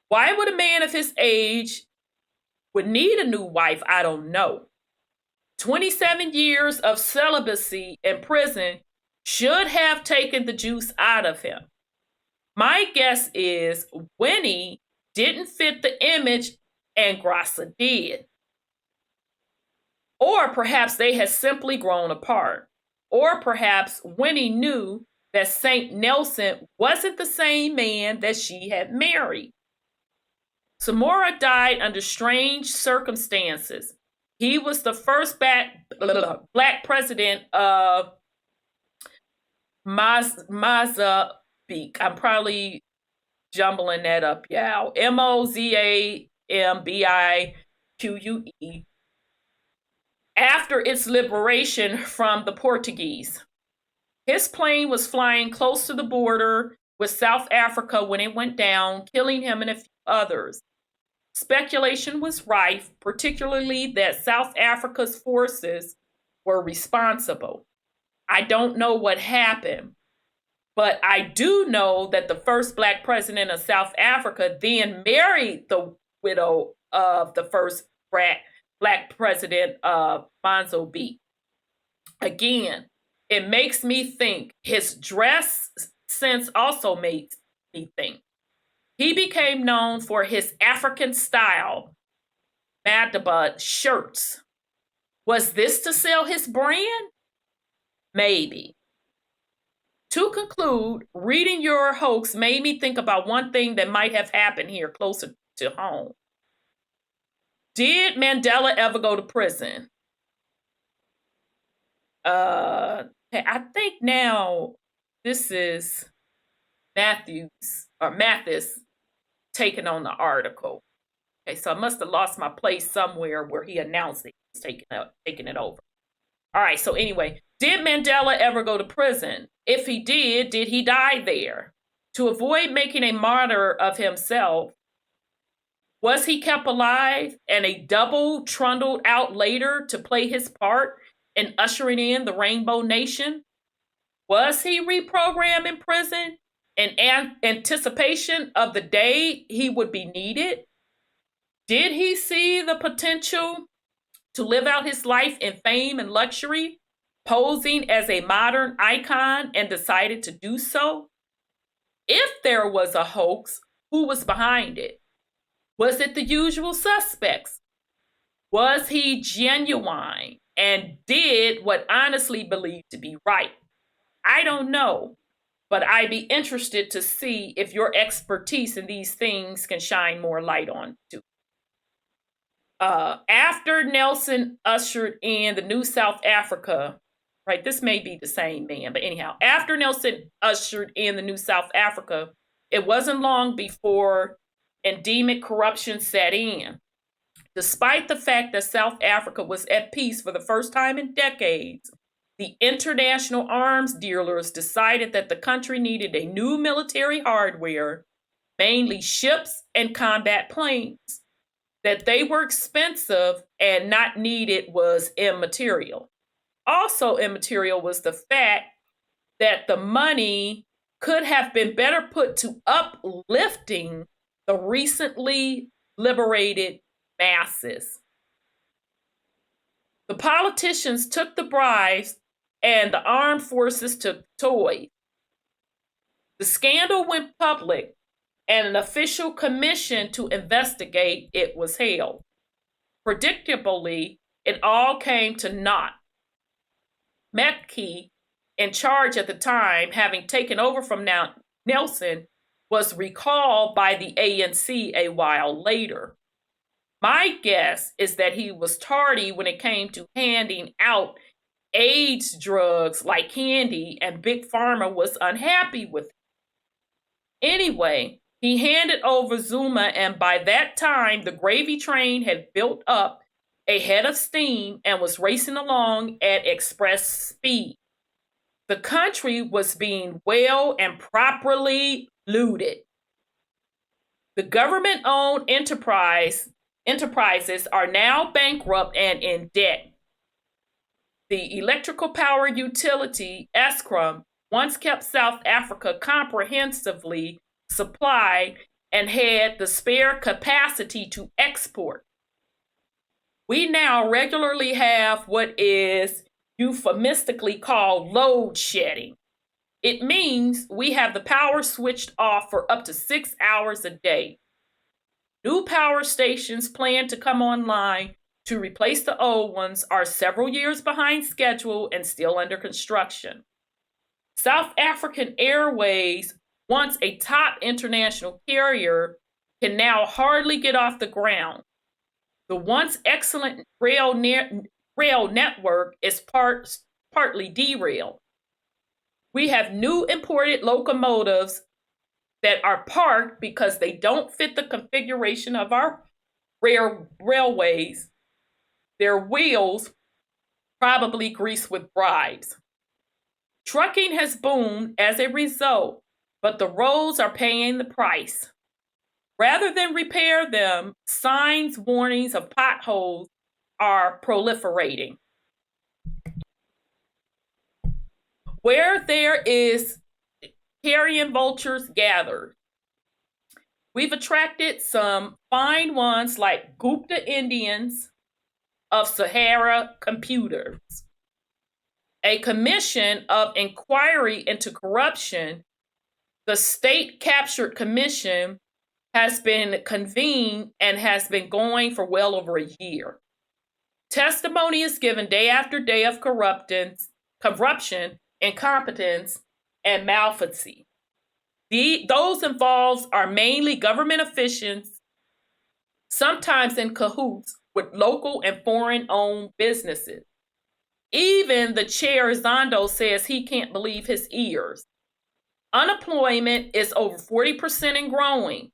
S1: why would a man of his age would need a new wife? I don't know. 27 years of celibacy in prison should have taken the juice out of him. My guess is Winnie didn't fit the image and Grassa did. Or perhaps they had simply grown apart. Or perhaps Winnie knew that St. Nelson wasn't the same man that she had married. Samora died under strange circumstances. He was the first black president of Mozambique. I'm probably jumbling that up, y'all. Mozambique. After its liberation from the Portuguese. His plane was flying close to the border with South Africa when it went down, killing him and a few others. Speculation was rife, particularly that South Africa's forces were responsible. I don't know what happened, but I do know that the first black president of South Africa then married the widow of the first black president of Mozambique. Again, it makes me think. His dress sense also makes me think. He became known for his African style, Madiba shirts. Was this to sell his brand? Maybe. To conclude, reading your hoax made me think about one thing that might have happened here closer to home. Did Mandela ever go to prison? I think now this is Mathis taking on the article. Okay, so I must have lost my place somewhere where he announced that he was taking it over. All right, so anyway, did Mandela ever go to prison? If he did he die there? To avoid making a martyr of himself, was he kept alive and a double trundled out later to play his part in ushering in the Rainbow Nation? Was he reprogrammed in prison in anticipation of the day he would be needed? Did he see the potential to live out his life in fame and luxury, posing as a modern icon, and decided to do so? If there was a hoax, who was behind it? Was it the usual suspects? Was he genuine and did what honestly believed to be right? I don't know, but I'd be interested to see if your expertise in these things can shine more light on too. After Nelson ushered in the new South Africa, right? This may be the same man, but anyhow, after Nelson ushered in the new South Africa, it wasn't long before endemic corruption set in. Despite the fact that South Africa was at peace for the first time in decades, the international arms dealers decided that the country needed a new military hardware, mainly ships and combat planes. That they were expensive and not needed was immaterial. Also immaterial was the fact that the money could have been better put to uplifting the recently liberated masses. The politicians took the bribes and the armed forces took toys. The scandal went public and an official commission to investigate it was held. Predictably, it all came to naught. Metke, in charge at the time, having taken over from Nelson, was recalled by the ANC a while later. My guess is that he was tardy when it came to handing out AIDS drugs like candy, and Big Pharma was unhappy with it. Anyway, he handed over Zuma, and by that time, the gravy train had built up a head of steam and was racing along at express speed. The country was being well and properly looted. The government-owned enterprises are now bankrupt and in debt. The electrical power utility, Eskom, once kept South Africa comprehensively supplied and had the spare capacity to export. We now regularly have what is euphemistically called load shedding. It means we have the power switched off for up to 6 hours a day. New power stations planned to come online to replace the old ones are several years behind schedule and still under construction. South African Airways, once a top international carrier, can now hardly get off the ground. The once excellent rail network is partly derailed. We have new imported locomotives that are parked because they don't fit the configuration of our railways. Their wheels probably greased with bribes. Trucking has boomed as a result, but the roads are paying the price. Rather than repair them, signs, warnings of potholes are proliferating. Where there is carrion vultures gathered. We've attracted some fine ones like Gupta Indians of Sahara Computers. A commission of inquiry into corruption, the state captured commission, has been convened and has been going for well over a year. Testimony is given day after day of corruption, incompetence, and malfeasance. Those involved are mainly government officials, sometimes in cahoots with local and foreign-owned businesses. Even the chair Zondo says he can't believe his ears. Unemployment is over 40% and growing.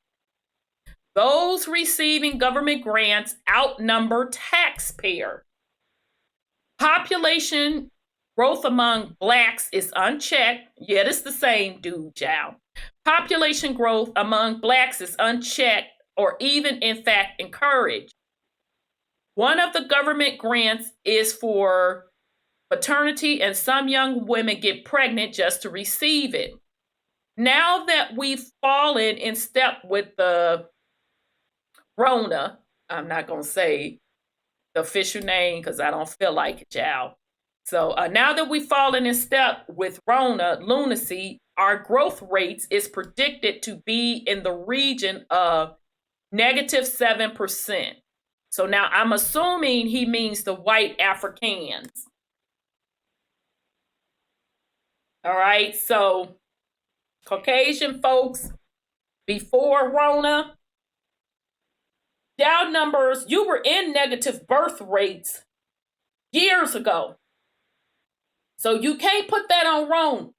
S1: Those receiving government grants outnumber taxpayers. Population growth among blacks is unchecked, yet it's the same dude, child. Population growth among blacks is unchecked or even, in fact, encouraged. One of the government grants is for maternity, and some young women get pregnant just to receive it. Now that we've fallen in step with the Rona, I'm not going to say the official name because I don't feel like it, child. So now that we've fallen in step with Rona lunacy, our growth rates is predicted to be in the region of -7%. So now I'm assuming he means the white Africans. All right, so Caucasian folks before Rona, down numbers, you were in negative birth rates years ago. So you can't put that on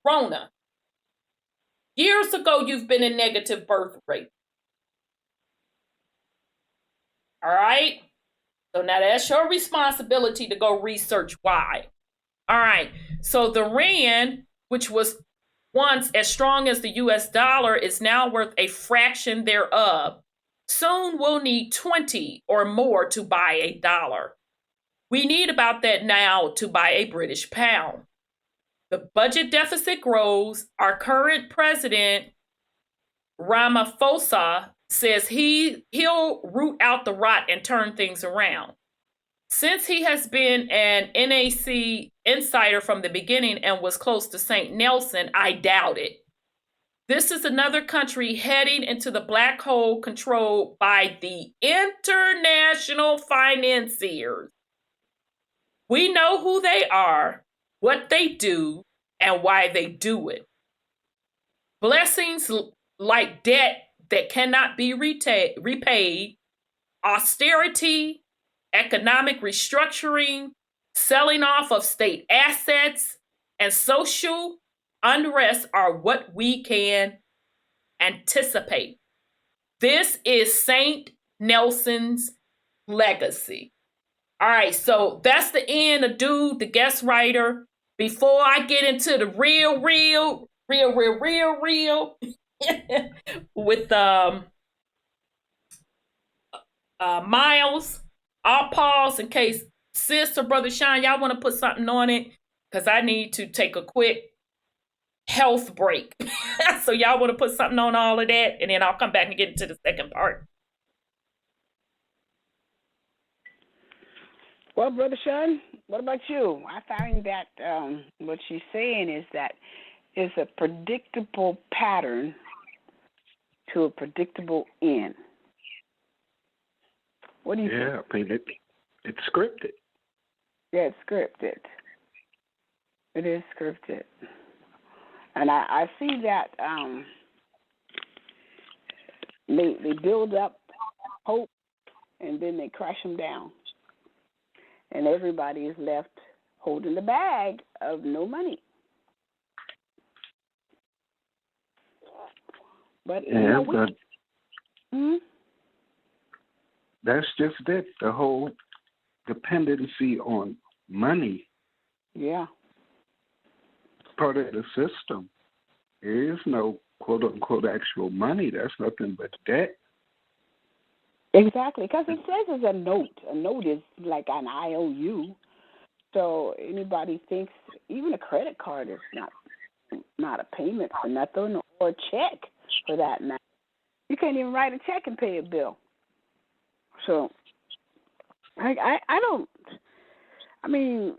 S1: Rona. Years ago, you've been in negative birth rate. All right? So now that's your responsibility to go research why. All right. So the Rand, which was once as strong as the US dollar, is now worth a fraction thereof. Soon we'll need 20 or more to buy a dollar. We need about that now to buy a British pound. The budget deficit grows. Our current president, Ramaphosa, says he'll root out the rot and turn things around. Since he has been an NAC insider from the beginning and was close to St. Nelson, I doubt it. This is another country heading into the black hole controlled by the international financiers. We know who they are, what they do, and why they do it. Blessings like debt that cannot be repaid, austerity, economic restructuring, selling off of state assets, and social unrest are what we can anticipate. This is St. Nelson's legacy. All right, so that's the end of Dude, the guest writer. Before I get into the real with Miles, I'll pause in case sis or Brother Sean, y'all want to put something on it, because I need to take a quick health break. So y'all want to put something on all of that, and then I'll come back and get into the second part.
S3: Well, Brother Sean, what about you? I find that what she's saying is that it's a predictable pattern to a predictable end. What do you think?
S4: Yeah, I mean, it's scripted.
S3: Yeah, it's scripted. It is scripted. And I see that they build up hope and then they crash them down. And everybody is left holding the bag of no money. But,
S4: that's just it. The whole dependency on money.
S3: Yeah.
S4: Part of the system. There is no quote unquote actual money. That's nothing but debt.
S3: Exactly, because it says it's a note. A note is like an IOU. So anybody thinks even a credit card is not a payment for nothing, or a check for that matter. You can't even write a check and pay a bill. So I don't. I mean,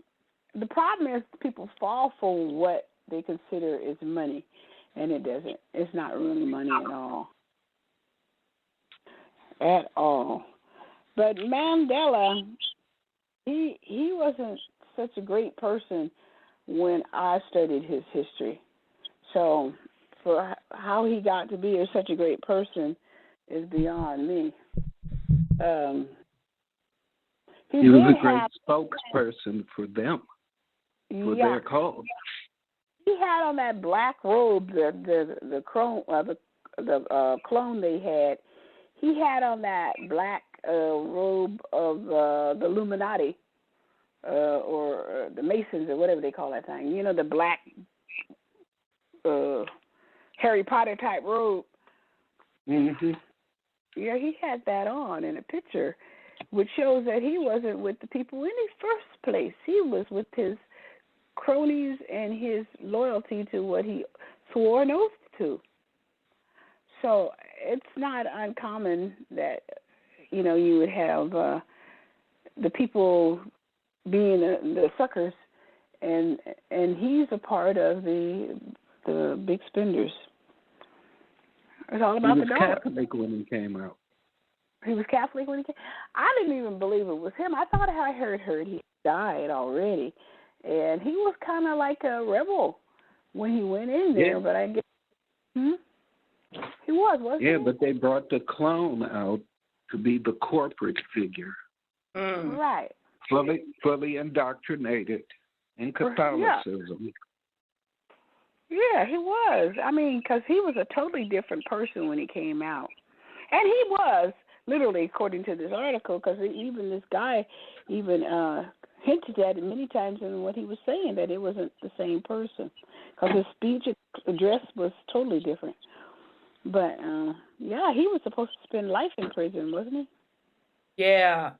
S3: the problem is people fall for what they consider is money, and it doesn't. It's not really money at all. At all. But Mandela, he wasn't such a great person when I studied his history. So for how he got to be such a great person is beyond me.
S4: He was a great spokesperson for them, for their cause.
S3: He had on that black robe, the clone they had. He had on that black robe of the Illuminati or the Masons or whatever they call that thing. You know, the black Harry Potter type robe.
S4: Mm-hmm.
S3: Yeah, he had that on in a picture, which shows that he wasn't with the people in the first place. He was with his cronies and his loyalty to what he swore an oath to. So it's not uncommon that, you know, you would have the people being the suckers, and he's a part of the big spenders. It's all about the dollar.
S4: He was Catholic when he came out.
S3: He was Catholic when he came. I didn't even believe it was him. I thought I heard he died already, and he was kind of like a rebel when he went in there.
S4: Yeah.
S3: But I guess he wasn't he?
S4: Yeah, but they brought the clone out to be the corporate figure.
S3: Right.
S4: Fully indoctrinated in Catholicism.
S3: Yeah, he was. I mean, because he was a totally different person when he came out. And he was, literally, according to this article, because even this guy even hinted at it many times in what he was saying, that it wasn't the same person. Because his speech address was totally different. But Yeah, he was supposed to spend life in prison, wasn't he?
S1: Yeah.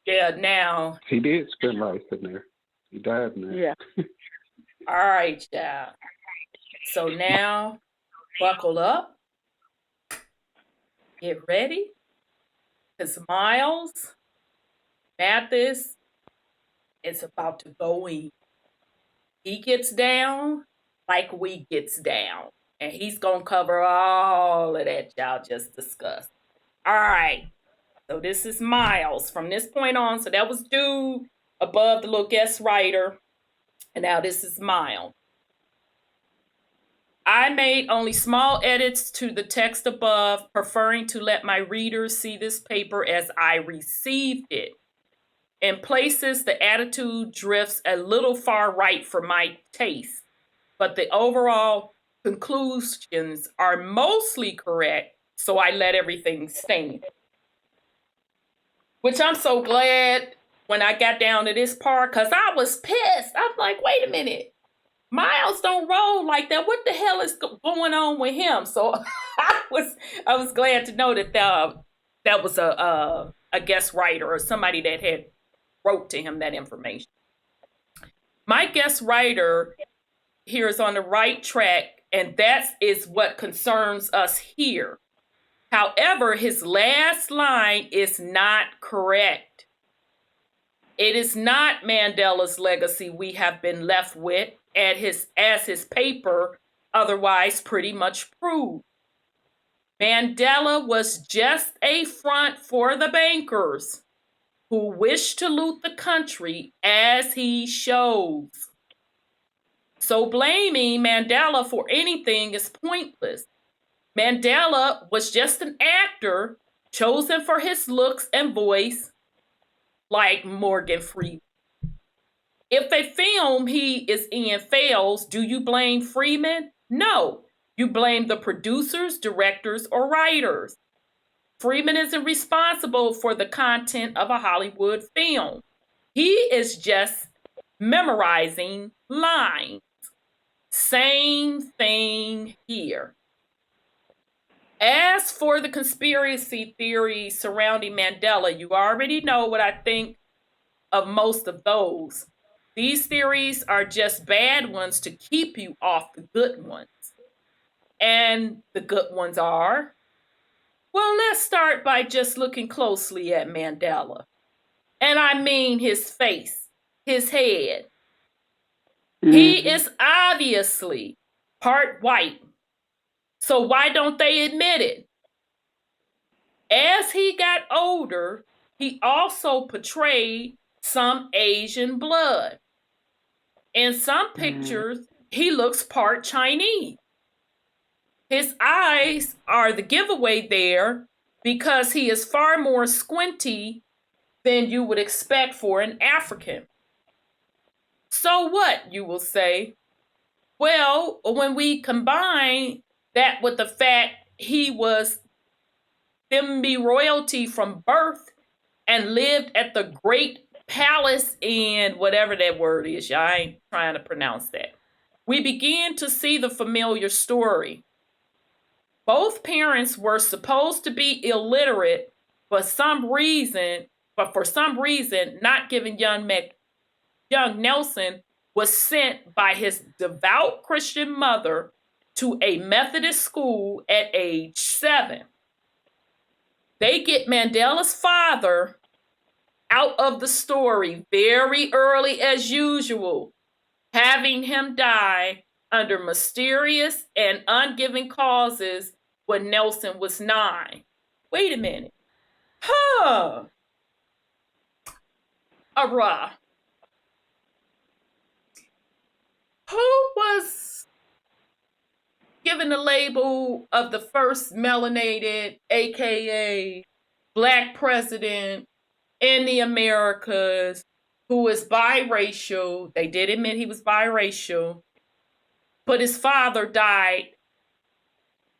S1: Yeah, now.
S4: He did spend life in there. He died in there.
S3: Yeah.
S1: All right, yeah. So now, buckle up. Get ready. Because Miles Mathis is about to go in. He gets down like we gets down. And he's going to cover all of that y'all just discussed. All right. So this is Miles from this point on. So that was Dude above the little guest writer. And now this is Miles. I made only small edits to the text above, preferring to let my readers see this paper as I received it. In places, the attitude drifts a little far right for my taste, but the overall conclusions are mostly correct, so I let everything stand. Which I'm so glad when I got down to this part, because I was pissed. I'm like, wait a minute. Miles don't roll like that. What the hell is going on with him? So I was glad to know that that was a guest writer or somebody that had wrote to him that information. My guest writer here is on the right track, and that is what concerns us here. However, his last line is not correct. It is not Mandela's legacy we have been left with, as his paper otherwise pretty much proved. Mandela was just a front for the bankers who wished to loot the country, as he shows. So blaming Mandela for anything is pointless. Mandela was just an actor chosen for his looks and voice, like Morgan Freeman. If a film he is in fails, do you blame Freeman? No. You blame the producers, directors, or writers. Freeman isn't responsible for the content of a Hollywood film. He is just memorizing lines. Same thing here. As for the conspiracy theories surrounding Mandela, you already know what I think of most of those. These theories are just bad ones to keep you off the good ones. And the good ones are, well, let's start by just looking closely at Mandela. And I mean his face, his head. Mm-hmm. He is obviously part white. So why don't they admit it? As he got older, he also portrayed some Asian blood. In some pictures, he looks part Chinese. His eyes are the giveaway there because he is far more squinty than you would expect for an African. So what, you will say? Well, when we combine that with the fact he was Thimby royalty from birth and lived at the Great Palace in whatever that word is, I ain't trying to pronounce that, we begin to see the familiar story. Both parents were supposed to be illiterate, but for some reason, not giving young Nelson was sent by his devout Christian mother to a Methodist school at age 7. They get Mandela's father out of the story very early as usual, having him die under mysterious and ungiven causes when Nelson was 9. Wait a minute. Arrah. Who was given the label of the first melanated, aka Black president in the Americas, who is biracial? They did admit he was biracial, but his father died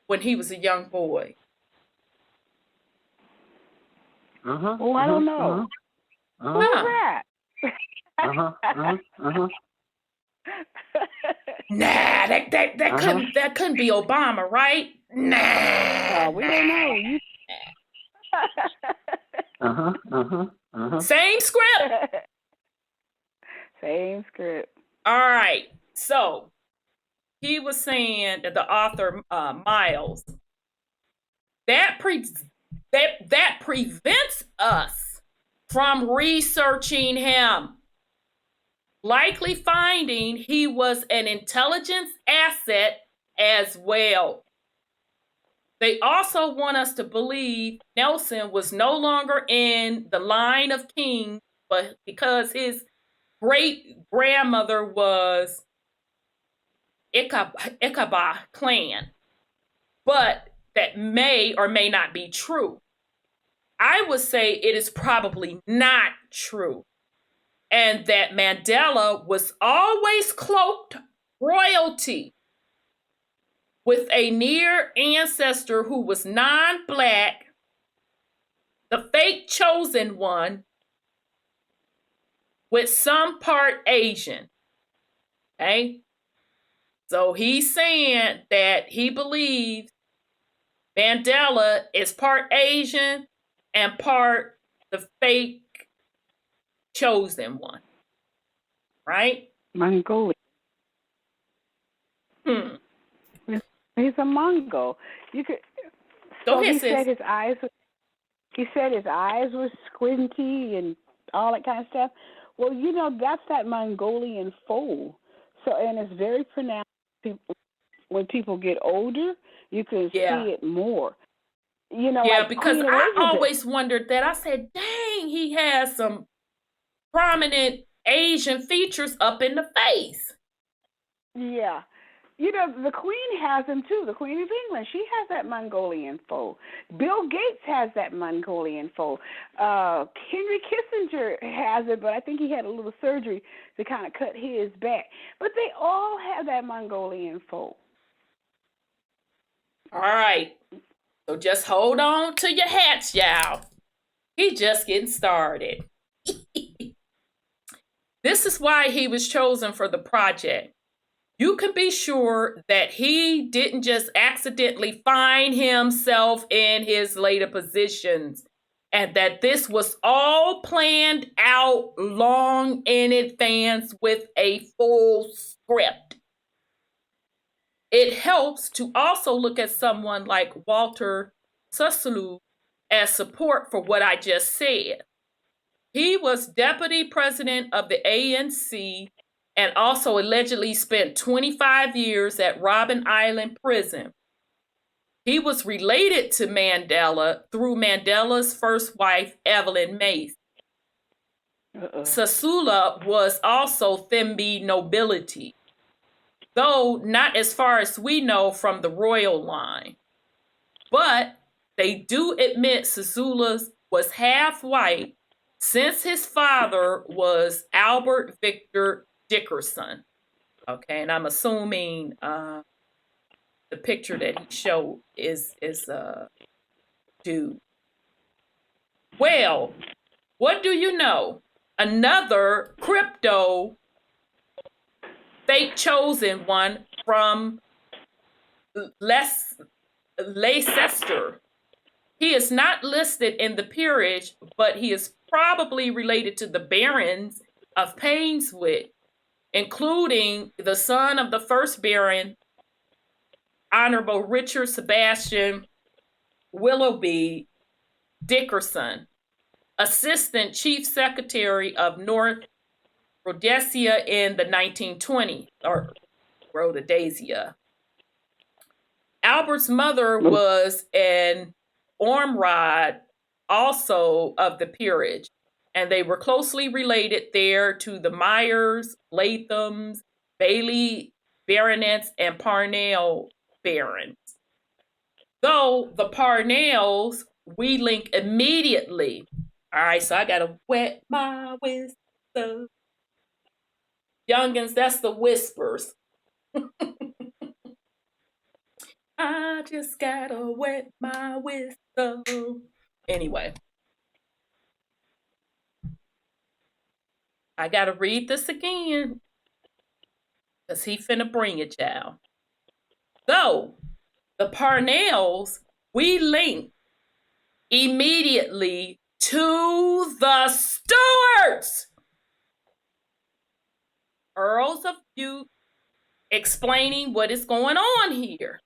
S1: when he was a young boy.
S3: Oh, I don't know. Who was that?
S1: Nah, that couldn't be Obama, right? Nah.
S3: We don't know.
S1: Same script.
S3: Same script.
S1: All right. So he was saying that the author Miles that prevents us from researching him, likely finding he was an intelligence asset as well. They also want us to believe Nelson was no longer in the line of kings, but because his great-grandmother was Ichabod clan. But that may or may not be true. I would say it is probably not true. And that Mandela was always cloaked royalty with a near ancestor who was non-Black, the fake chosen one, with some part Asian. Okay? So he's saying that he believes Mandela is part Asian and part the fake chosen one. Right?
S3: Mongolian. He's a Mongol. You could.
S1: Go ahead,
S3: he
S1: sis.
S3: said his eyes. He said his eyes were squinty and all that kind of stuff. Well, that's that Mongolian fold. So, and it's very pronounced. When people get older, you can see it more.
S1: Yeah, because I always wondered that. I said, dang, he has some prominent Asian features up in the face.
S3: Yeah. The Queen has them too. The Queen of England, she has that Mongolian fold. Bill Gates has that Mongolian fold. Henry Kissinger has it, but I think he had a little surgery to kind of cut his back. But they all have that Mongolian fold.
S1: All right. So just hold on to your hats, y'all. He just getting started. This is why he was chosen for the project. You can be sure that he didn't just accidentally find himself in his later positions, and that this was all planned out long in advance with a full script. It helps to also look at someone like Walter Susulu as support for what I just said. He was deputy president of the ANC and also allegedly spent 25 years at Robben Island Prison. He was related to Mandela through Mandela's first wife, Evelyn Mace. Sisulu was also Thembi nobility, though not as far as we know from the royal line. But they do admit Sisulu was half white since his father was Albert Victor Dickerson. Okay, and I'm assuming the picture that he showed is a dude. Well, what do you know? Another crypto fake chosen one from Leicester. He is not listed in the peerage, but he is probably related to the barons of Painswick, including the son of the first Baron, Honorable Richard Sebastian Willoughby Dickerson, Assistant Chief Secretary of North Rhodesia in the 1920s, or Rhodesia. Albert's mother was an Ormrod, also of the peerage, and they were closely related there to the Myers, Lathams, Bailey baronets, and Parnell barons. Though the Parnells, we link immediately. All right, so I gotta wet my whistle. Youngins, that's the whispers. I just gotta wet my whistle. Anyway, I gotta read this again. because he finna bring it, y'all. So, the Parnells, we link immediately to the Stuarts, Earls of Bute, explaining what is going on here.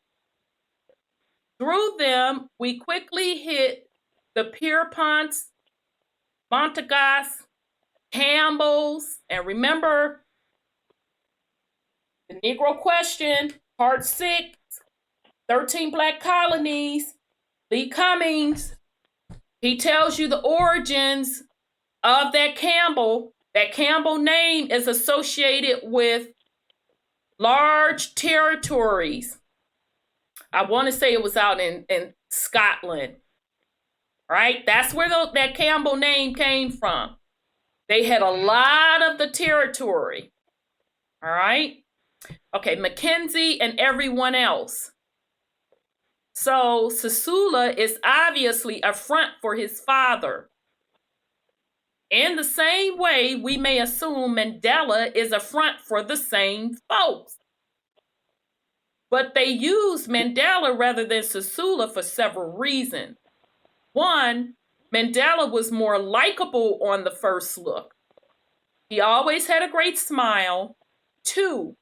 S1: Through them, we quickly hit the Pierponts, Montagas, Campbells, and remember the Negro Question, Part 6, 13 Black Colonies, Lee Cummings. He tells you the origins of that Campbell. That Campbell name is associated with large territories. I want to say it was out in Scotland, right? That's where that Campbell name came from. They had a lot of the territory, all right? Okay, Mackenzie and everyone else. So Sisula is obviously a front for his father. In the same way, we may assume Mandela is a front for the same folks. But they use Mandela rather than Sisula for several reasons. One, Mandela was more likable on the first look. He always had a great smile. Two,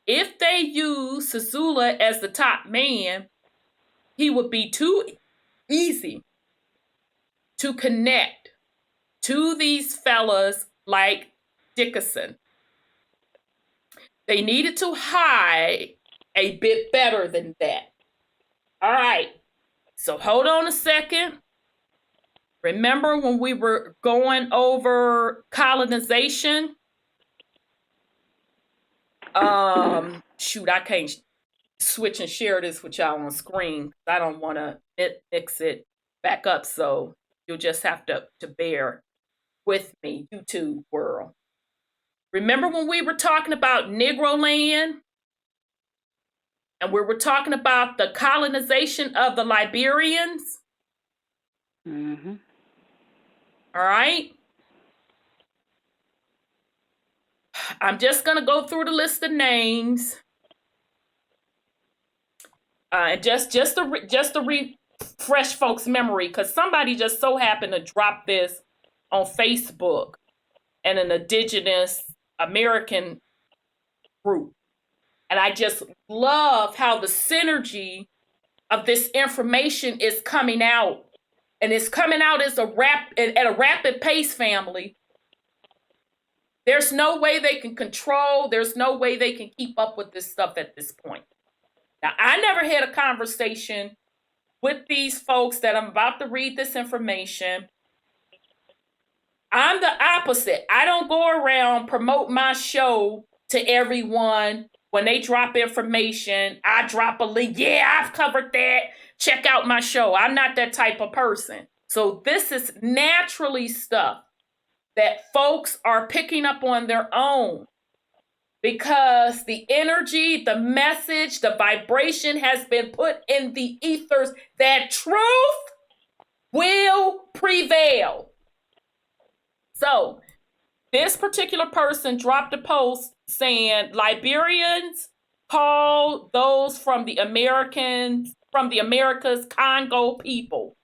S1: if they use Sisula as the top man, he would be too easy to connect to these fellas like Dickinson. They needed to hide a bit better than that. All right, so hold on a second. Remember when we were going over colonization? Shoot, I can't switch and share this with y'all on screen. I don't want to mix it back up, so you'll just have to bear with me, YouTube world. Remember when we were talking about Negro land? And we were talking about the colonization of the Liberians?
S3: Mm-hmm.
S1: All right. I'm just going to go through the list of names. Just to refresh folks' memory, because somebody just so happened to drop this on Facebook and an indigenous American group. And I just love how the synergy of this information is coming out. And it's coming out at a rapid pace, family. There's no way they can control, there's no way they can keep up with this stuff at this point. Now, I never had a conversation with these folks that I'm about to read this information. I'm the opposite. I don't go around promote my show to everyone. When they drop information, I drop a link. Yeah, I've covered that. Check out my show. I'm not that type of person. So this is naturally stuff that folks are picking up on their own because the energy, the message, the vibration has been put in the ethers that truth will prevail. So this particular person dropped a post saying Liberians call those from the Americas Congo people.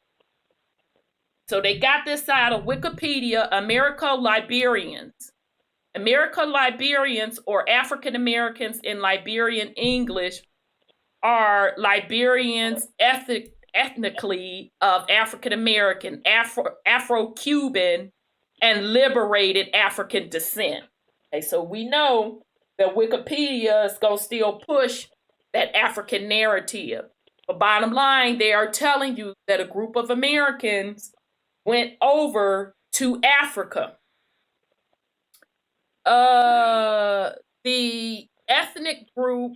S1: So they got this out of Wikipedia, Americo-Liberians. Americo-Liberians, or African Americans in Liberian English, are Liberians ethnically of African American, Afro-Cuban, and liberated African descent. Okay, so we know that Wikipedia is going to still push that African narrative. But bottom line, they are telling you that a group of Americans went over to Africa. The ethnic group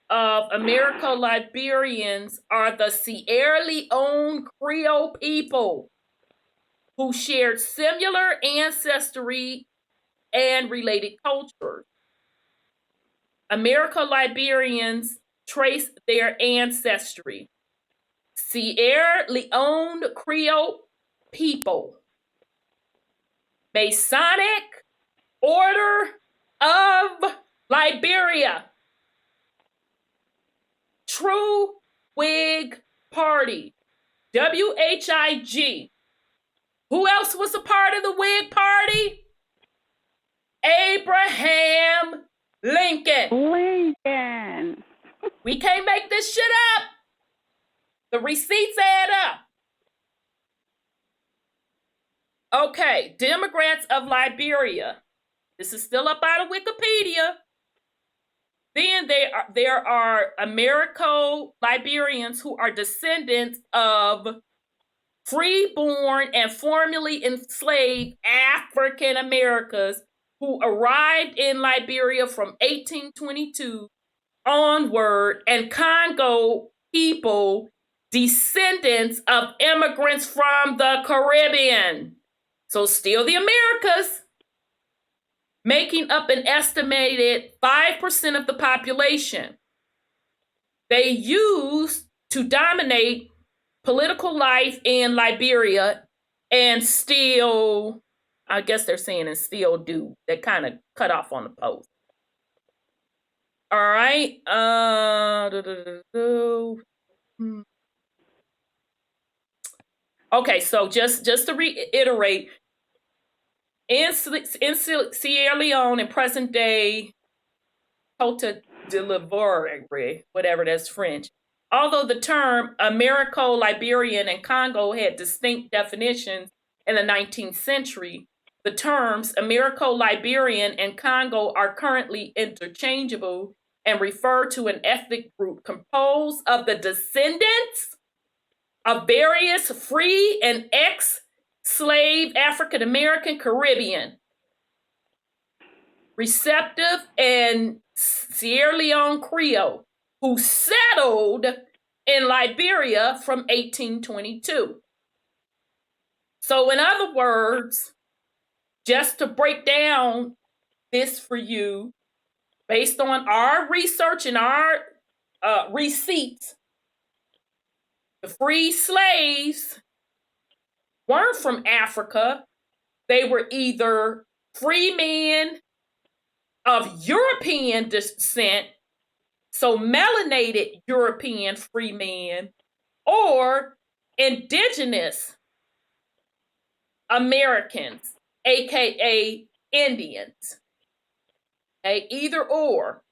S1: of Americo-Liberians are the Sierra Leone Creole people who shared similar ancestry and related cultures. Americo-Liberians trace their ancestry. Sierra Leone Creole people. Masonic Order of Liberia, True Whig Party, WHIG. Who else was a part of the Whig Party? Abraham Lincoln.
S3: Lincoln.
S1: We can't make this shit up. The receipts add up. Okay, Democrats of Liberia. This is still up out of Wikipedia. Then there are Americo-Liberians who are descendants of freeborn and formerly enslaved African Americans who arrived in Liberia from 1822 onward, and Congo people, descendants of immigrants from the Caribbean. So still the Americas, making up an estimated 5% of the population. They used to dominate political life in Liberia and still, I guess they're saying, and still do. They kind of cut off on the post. All right. Okay, so just to reiterate, in Sierra Leone in present day Cote d'Ivoire, whatever that's French, although the term Americo-Liberian and Congo had distinct definitions in the 19th century, the terms Americo-Liberian and Congo are currently interchangeable and refer to an ethnic group composed of the descendants of various free and ex-slave African American, Caribbean, receptive, and Sierra Leone Creole who settled in Liberia from 1822. So in other words, just to break down this for you, based on our research and our receipts, the free slaves weren't from Africa. They were either free men of European descent, so melanated European free men, or indigenous Americans, aka Indians. Okay, either or.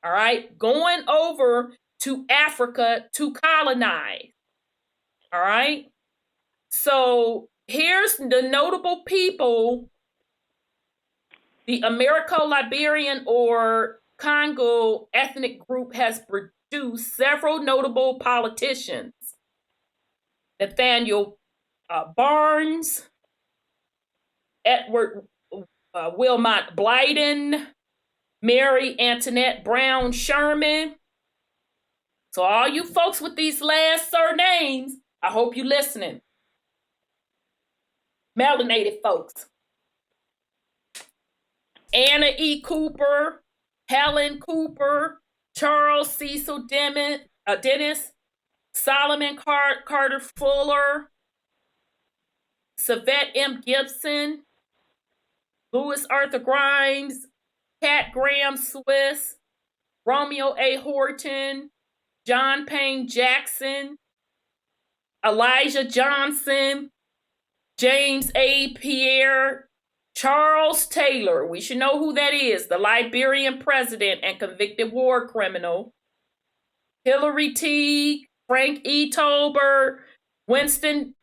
S1: All right, going over to Africa to colonize. All right. So here's the notable people the Americo-Liberian or Congo ethnic group has produced. Several notable politicians: Nathaniel Barnes, Edward Wilmot Blyden, Mary Antoinette Brown Sherman. So all you folks with these last surnames, I hope you're listening. Melanated folks. Anna E. Cooper, Helen Cooper, Charles Cecil Dennis, Solomon Carter Fuller, Savette M. Gibson, Louis Arthur Grimes, Cat Graham Swiss, Romeo A. Horton, John Payne Jackson, Elijah Johnson, James A. Pierre, Charles Taylor, we should know who that is, the Liberian president and convicted war criminal, Hillary Teague, Frank E. Tolbert, Winston.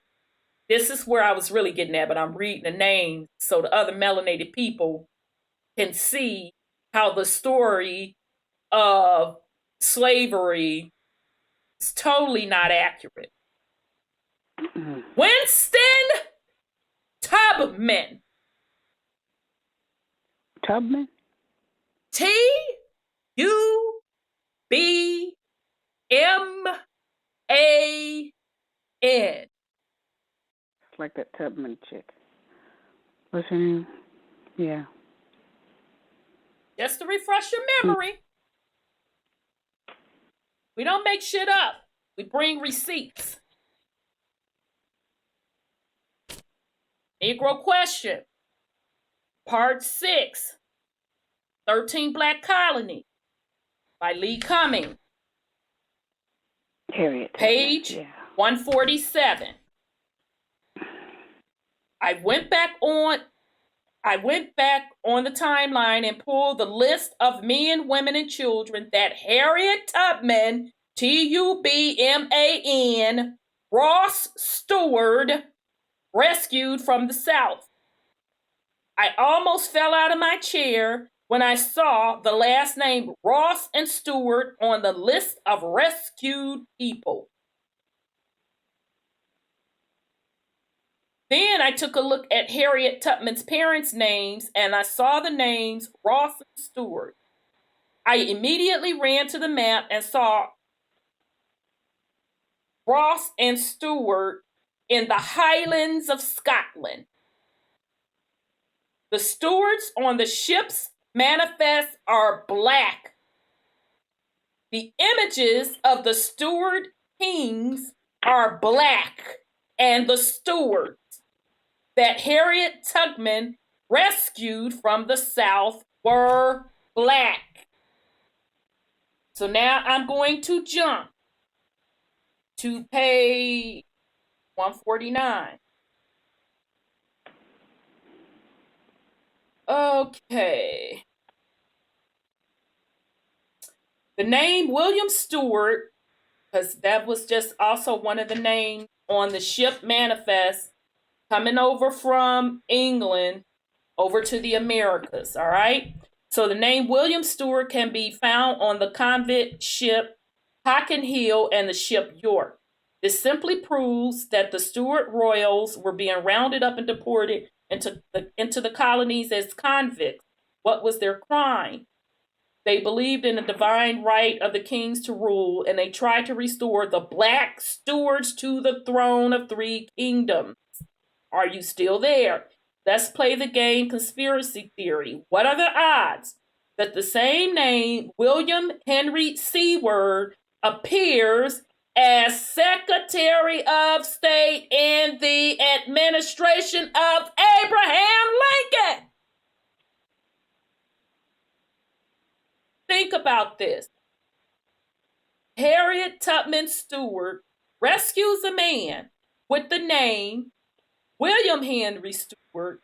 S1: This is where I was really getting at, but I'm reading the names so the other melanated people can see how the story of slavery is totally not accurate. Winston Tubman.
S3: Tubman?
S1: Tubman.
S3: It's like that Tubman chick. What's her name? Yeah.
S1: Just to refresh your memory. We don't make shit up. We bring receipts. Negro question. Part 6. 13 Black Colonies by Lee Cummings.
S3: Harriet.
S1: Page 147. I went back on the timeline and pulled the list of men, women, and children that Harriet Tubman, Tubman, Ross Stewart, rescued from the South. I almost fell out of my chair when I saw the last name Ross and Stewart on the list of rescued people. Then I took a look at Harriet Tubman's parents' names and I saw the names Ross and Stewart. I immediately ran to the map and saw Ross and Stewart in the Highlands of Scotland. The stewards on the ship's manifest are Black. The images of the steward kings are Black, and the stewards that Harriet Tubman rescued from the South were Black. So now I'm going to jump to page 149. Okay. The name William Stewart, because that was just also one of the names on the ship manifest coming over from England over to the Americas, all right? So the name William Stewart can be found on the convict ship Hockenhill Hill and the ship York. This simply proves that the Stuart royals were being rounded up and deported into the colonies as convicts. What was their crime? They believed in the divine right of the kings to rule, and they tried to restore the Black stewards to the throne of 3 kingdoms. Are you still there? Let's play the game conspiracy theory. What are the odds that the same name, William Henry Seward, appears as Secretary of State in the administration of Abraham Lincoln? Think about this. Harriet Tubman Stewart rescues a man with the name William Henry Stewart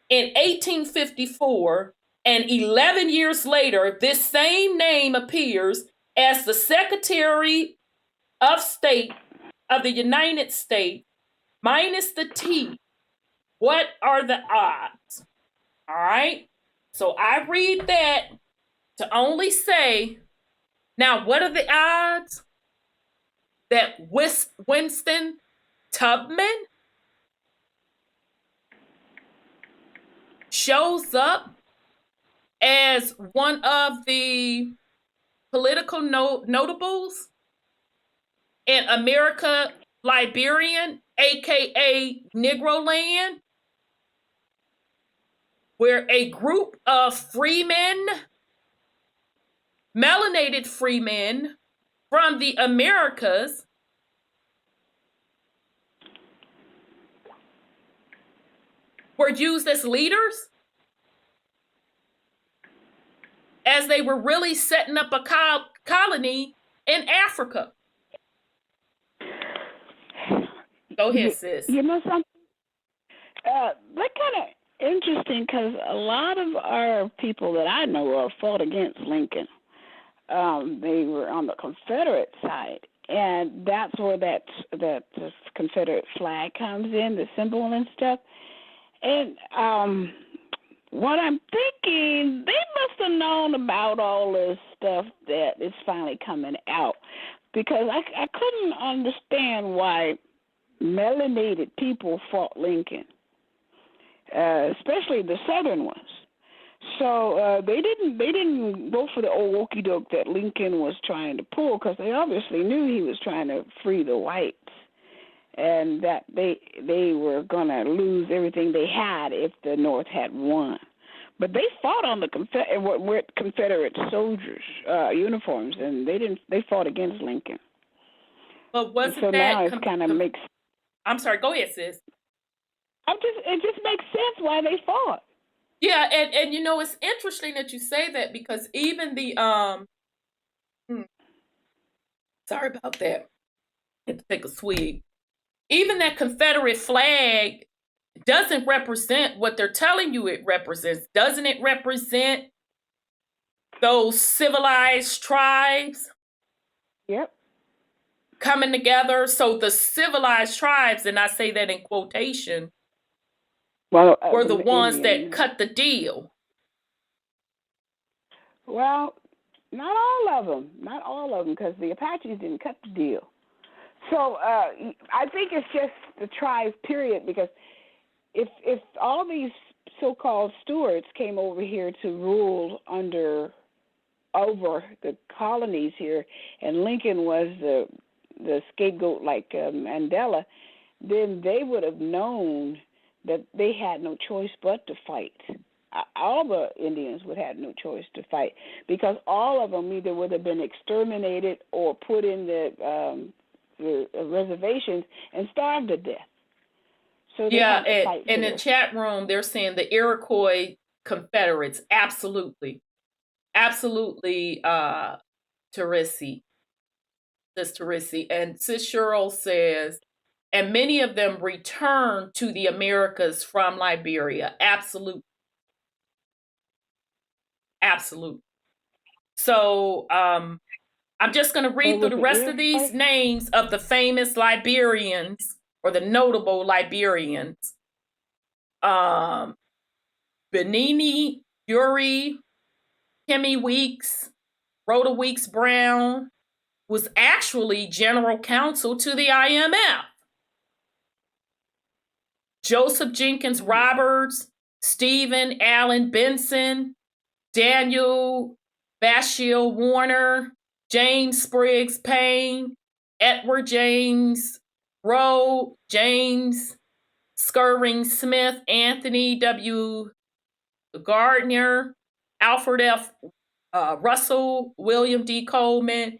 S1: in 1854, and 11 years later, this same name appears as the Secretary of State of the United States, minus the T. What are the odds? All right. So I read that to only say, now what are the odds that Winston Tubman shows up as one of the political notables in America Liberian, aka Negro Land, where a group of freemen, melanated freemen from the Americas, were used as leaders as they were really setting up a colony in Africa. Go ahead, sis.
S3: You know something? That kind of interesting, because a lot of our people that I know of fought against Lincoln. They were on the Confederate side, and that's where that Confederate flag comes in, the symbol and stuff. And what I'm thinking, they must have known about all this stuff that is finally coming out, because I couldn't understand why melanated people fought Lincoln, especially the Southern ones. So they didn't go for the old okey doke that Lincoln was trying to pull, because they obviously knew he was trying to free the whites, and that they were going to lose everything they had if the North had won. But they fought on the Confederate soldiers' uniforms, and they fought against Lincoln.
S1: But wasn't
S3: so
S1: that
S3: now it kind of makes?
S1: I'm sorry. Go ahead, sis.
S3: It just makes sense why they fought.
S1: Yeah, and you know, it's interesting that you say that because even the sorry about that. I had to take a swig. Even that Confederate flag doesn't represent what they're telling you it represents. Doesn't it represent those civilized tribes
S3: Yep.
S1: coming together? So the civilized tribes, and I say that in quotation,
S3: Well,
S1: were the ones
S3: Indian.
S1: that cut the deal.
S3: Well, not all of them. Not all of them, because the Apaches didn't cut the deal. So I think it's just the tribes, period, because if all these so-called stewards came over here to rule over the colonies here, and Lincoln was the scapegoat like Mandela, then they would have known that they had no choice but to fight. All the Indians would have no choice to fight because all of them either would have been exterminated or put in the reservations and starved to death. So they had to fight
S1: in the
S3: this.
S1: chat room, they're saying the Iroquois Confederates. Absolutely. Absolutely, Teresi. Sis Teresi. And Sis Cheryl says, and many of them returned to the Americas from Liberia. Absolutely. Absolutely. So I'm just going to read through the rest of these names of the famous Liberians or the notable Liberians. Benini, Yuri, Kimmy Weeks, Rhoda Weeks Brown was actually general counsel to the IMF. Joseph Jenkins Roberts, Stephen Allen Benson, Daniel Bashiel Warner, James Spriggs Payne, Edward James Rowe, James Skirring Smith, Anthony W. Gardner, Alfred F. Russell, William D. Coleman,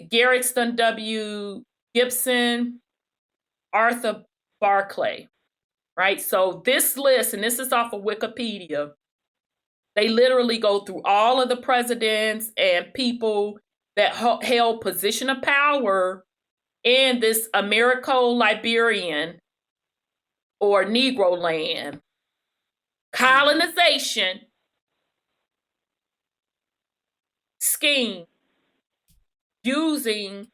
S1: Garrison W. Gibson, Arthur Barclay, right? So this list, and this is off of Wikipedia, they literally go through all of the presidents and people that held position of power in this Americo-Liberian or Negro land colonization scheme using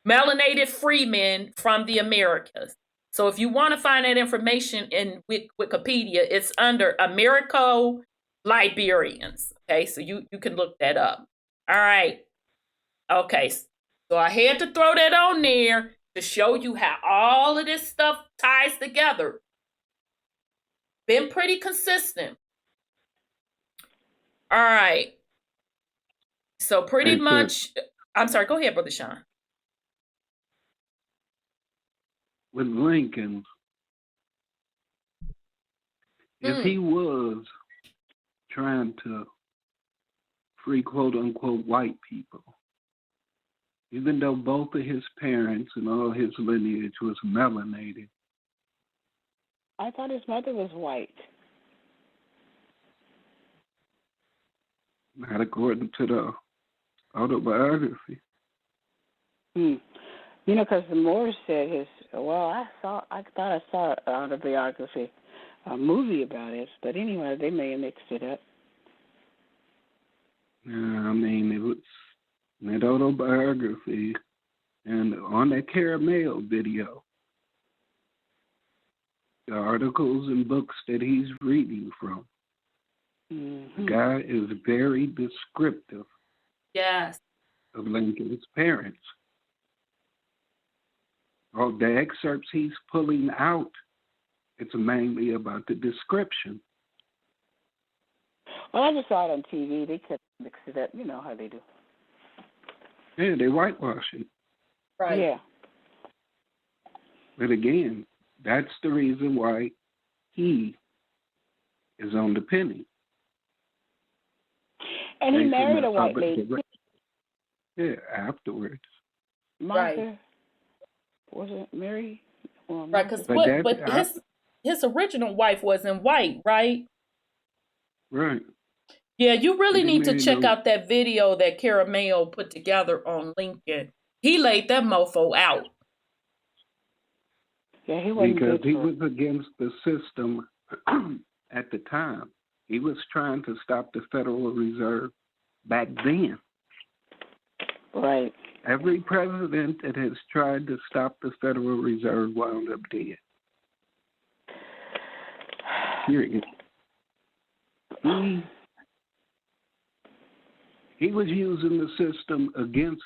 S1: melanated freemen from the Americas. So if you want to find that information in Wikipedia, it's under Americo-Liberians. Okay, so you can look that up. All right. Okay, so I had to throw that on there to show you how all of this stuff ties together. Been pretty consistent. All right. So pretty much, I'm sorry, go ahead, Brother Sean.
S4: With Lincoln, if he was trying to free quote unquote white people, even though both of his parents and all his lineage was melanated.
S3: I thought his mother was white.
S4: Not according to the autobiography.
S3: You know, because the Moore said I thought I saw an autobiography, a movie about it, but anyway, they may have mixed it up.
S4: I mean, it was that autobiography and on that Caramel video, the articles and books that he's reading from. The guy is very descriptive.
S1: Yes.
S4: Of Lincoln's parents. All the excerpts he's pulling out, it's mainly about the description.
S3: Well, I just saw it on TV. They kept mixing it up. You know how they do.
S4: Yeah, they whitewash it.
S1: Right.
S3: Yeah.
S4: But again, that's the reason why he is on the penny.
S3: And he married a white lady.
S4: Yeah, afterwards.
S3: Martha,
S1: right.
S3: Was it Mary?
S1: Right, because his original wife wasn't white, right?
S4: Right.
S1: Yeah, you really
S4: They
S1: need to
S4: made
S1: check
S4: no.
S1: out that video that Caramel put together on LinkedIn. He laid that mofo out.
S3: Yeah, he wasn't
S4: Because
S3: good
S4: he
S3: for
S4: was against the system at the time. He was trying to stop the Federal Reserve back then.
S3: Right.
S4: Every president that has tried to stop the Federal Reserve wound up dead. Period. He was using the system against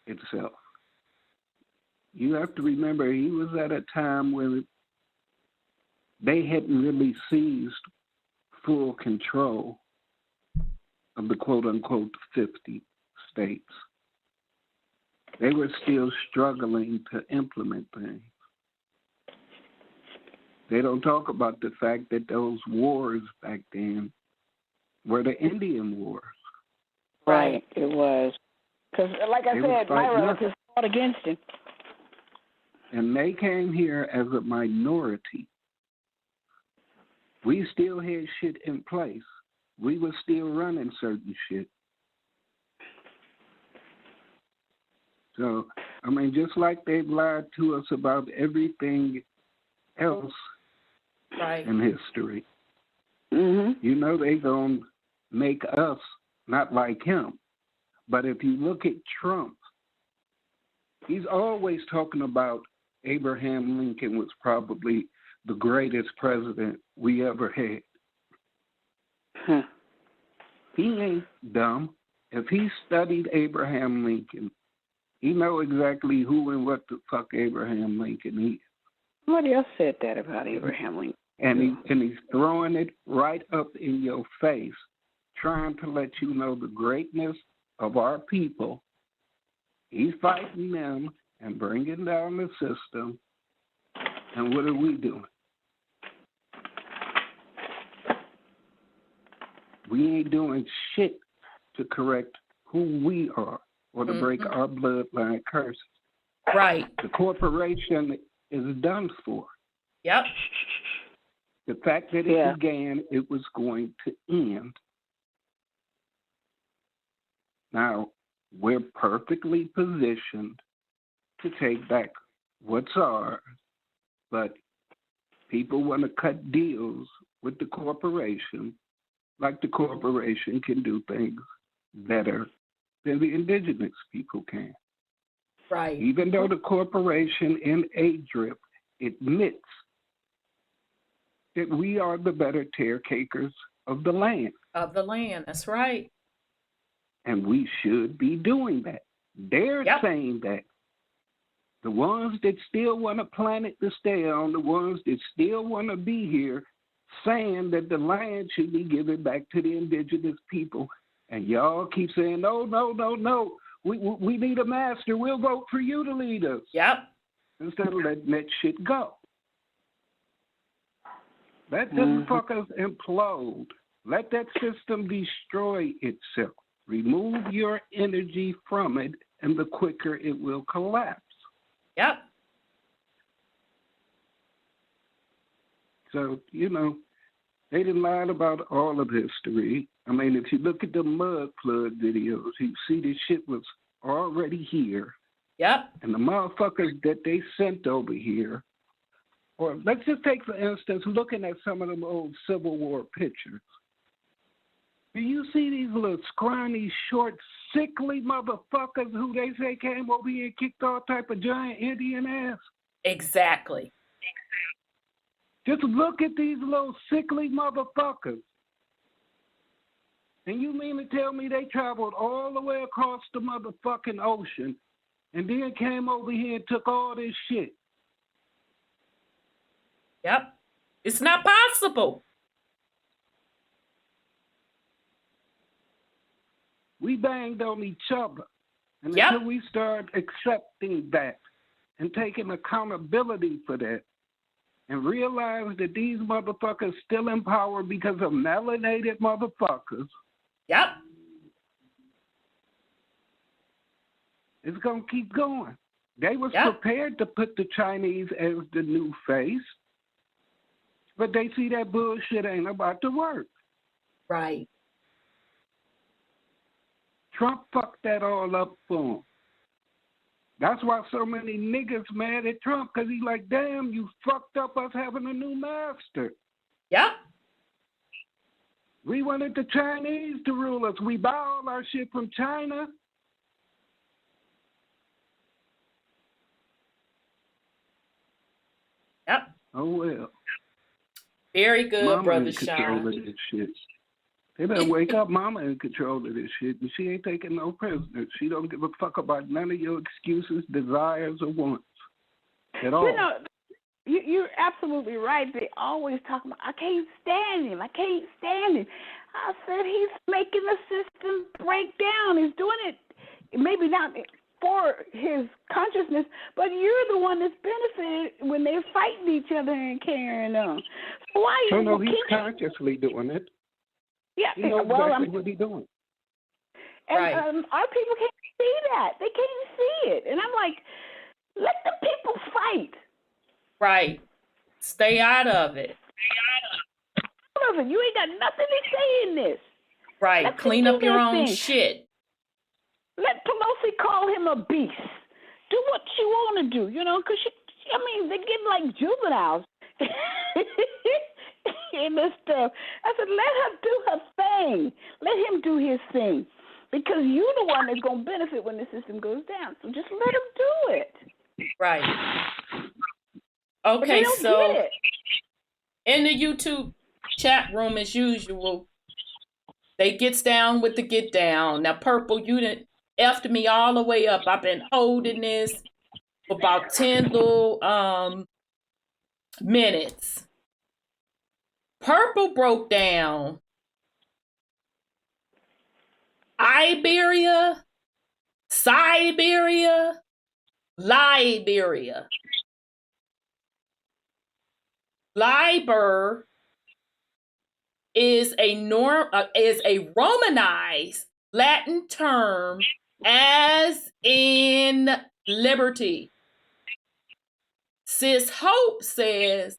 S4: itself. You have to remember, he was at a time when they hadn't really seized full control of the quote-unquote 50 states. They were still struggling to implement things. They don't talk about the fact that those wars back then were the Indian Wars.
S3: Right, it was. Because, like I said, my relatives fought against him.
S4: And they came here as a minority. We still had shit in place. We were still running certain shit. So, I mean, just like they've lied to us about everything else in history, you know they gonna make us not like him. But if you look at Trump, he's always talking about Abraham Lincoln was probably the greatest president we ever had. He ain't dumb. If he studied Abraham Lincoln, he know exactly who and what the fuck Abraham Lincoln is.
S3: Somebody else said that about Abraham Lincoln.
S4: And he's throwing it right up in your face, trying to let you know the greatness of our people. He's fighting them and bringing down the system. And what are we doing? We ain't doing shit to correct who we are or to break our bloodline curses.
S1: Right.
S4: The corporation is done for.
S1: Yep.
S4: The fact that it began, it was going to end. Now, we're perfectly positioned to take back what's ours, but people want to cut deals with the corporation like the corporation can do things better than the indigenous people can.
S1: Right.
S4: Even though the corporation in ADRIP admits that we are the better caretakers of the land.
S1: Of the land, that's right.
S4: And we should be doing that. They're saying that. The ones that still want a planet to stay on, the ones that still want to be here, saying that the land should be given back to the indigenous people. And y'all keep saying, no, no, no, no. We need a master. We'll vote for you to lead us.
S1: Yep.
S4: Instead of letting that shit go. Let them fuckers implode. Let that system destroy itself. Remove your energy from it, and the quicker it will collapse.
S1: Yep.
S4: So, you know, they done lied about all of history. I mean, if you look at the mud flood videos, you see this shit was already here.
S1: Yep.
S4: And the motherfuckers that they sent over here, or let's just take, for instance, looking at some of them old Civil War pictures. Do you see these little scrawny, short, sickly motherfuckers who they say came over here and kicked all type of giant Indian ass?
S1: Exactly.
S4: Just look at these little sickly motherfuckers. And you mean to tell me they traveled all the way across the motherfucking ocean and then came over here and took all this shit?
S1: Yep. It's not possible.
S4: We banged on each other. And until we start accepting that and taking accountability for that and realize that these motherfuckers still in power because of melanated motherfuckers.
S1: Yep.
S4: It's going to keep going. They was prepared to put the Chinese as the new face, but they see that bullshit ain't about to work.
S1: Right.
S4: Trump fucked that all up for him. That's why so many niggas mad at Trump, because he's like, damn, you fucked up us having a new master.
S1: Yep.
S4: We wanted the Chinese to rule us. We buy all our shit from China.
S1: Yep.
S4: Oh, well.
S1: Very good,
S4: Mama
S1: Brother
S4: in control
S1: Sean.
S4: of this shit. They better wake up. Mama in control of this shit, and she ain't taking no prisoners. She don't give a fuck about none of your excuses, desires, or wants at all.
S3: You know, you're absolutely right. They always talk about, I can't stand him. I can't stand him. I said, he's making the system break down. He's doing it, maybe not for his consciousness, but you're the one that's benefited when they're fighting each other and carrying on. So why
S4: Oh,
S3: you
S4: no, he's consciously doing it.
S3: Yeah,
S4: He knows
S3: well,
S4: exactly what he's doing.
S3: And
S1: Right.
S3: Our people can't see that. They can't see it. And I'm like, let the people fight.
S1: Right. Stay out of it.
S3: Listen, you ain't got nothing to say in this.
S1: Right.
S3: Let them
S1: Clean
S3: do
S1: up your
S3: their
S1: own
S3: thing.
S1: shit.
S3: Let Pelosi call him a beast. Do what you want to do, because they're getting like juveniles in this stuff. I said, let her do her thing. Let him do his thing. Because you're the one that's going to benefit when the system goes down. So just let him do it.
S1: Right.
S3: But they
S1: Okay,
S3: don't
S1: so
S3: get it.
S1: in the YouTube chat room, as usual, they gets down with the get down. Now, Purple, you done effed me all the way up. I've been holding this for about 10 little minutes. Purple broke down Iberia, Siberia, Liberia. Liber is a Romanized Latin term, as in liberty. Sis Hope says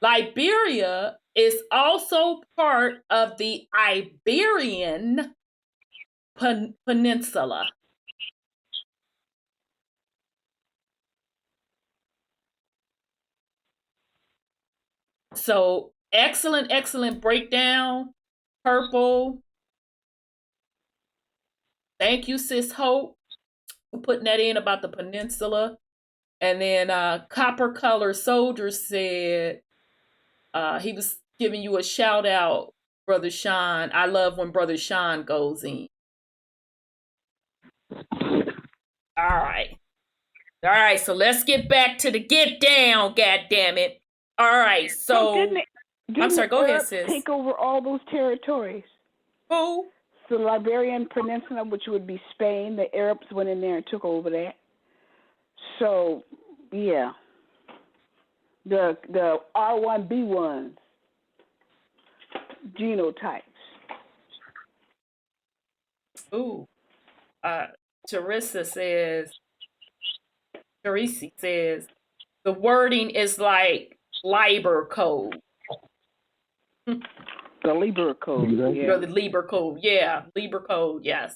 S1: Liberia is also part of the Iberian Peninsula. So excellent breakdown, Purple. Thank you, Sis Hope, for putting that in about the peninsula. And then Copper Color Soldier said he was giving you a shout out, Brother Sean. I love when Brother Sean goes in. All right, so let's get back to the get down, goddammit. All right, so
S3: didn't
S1: I'm sorry, go ahead,
S3: Arabs
S1: sis.
S3: take over all those territories?
S1: Who?
S3: The Liberian Peninsula, which would be Spain, the Arabs went in there and took over that. So, yeah. The R1B1s, genotypes.
S1: Ooh. Teresa says, the wording is like Liber code.
S3: The Liber code, yeah.
S1: The Liber code, yeah. Liber code, yes.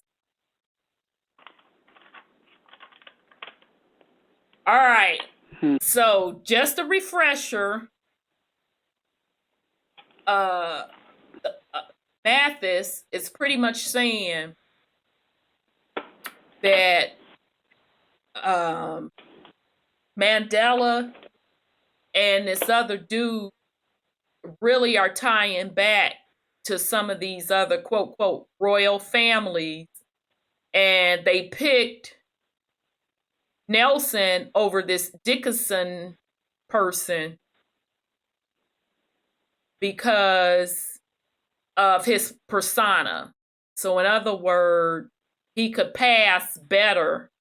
S1: All right. So just a refresher. Mathis is pretty much saying that Mandela and this other dude really are tying back to some of these other quote royal families, and they picked Nelson over this Dickinson person because of his persona. So in other words, he could pass better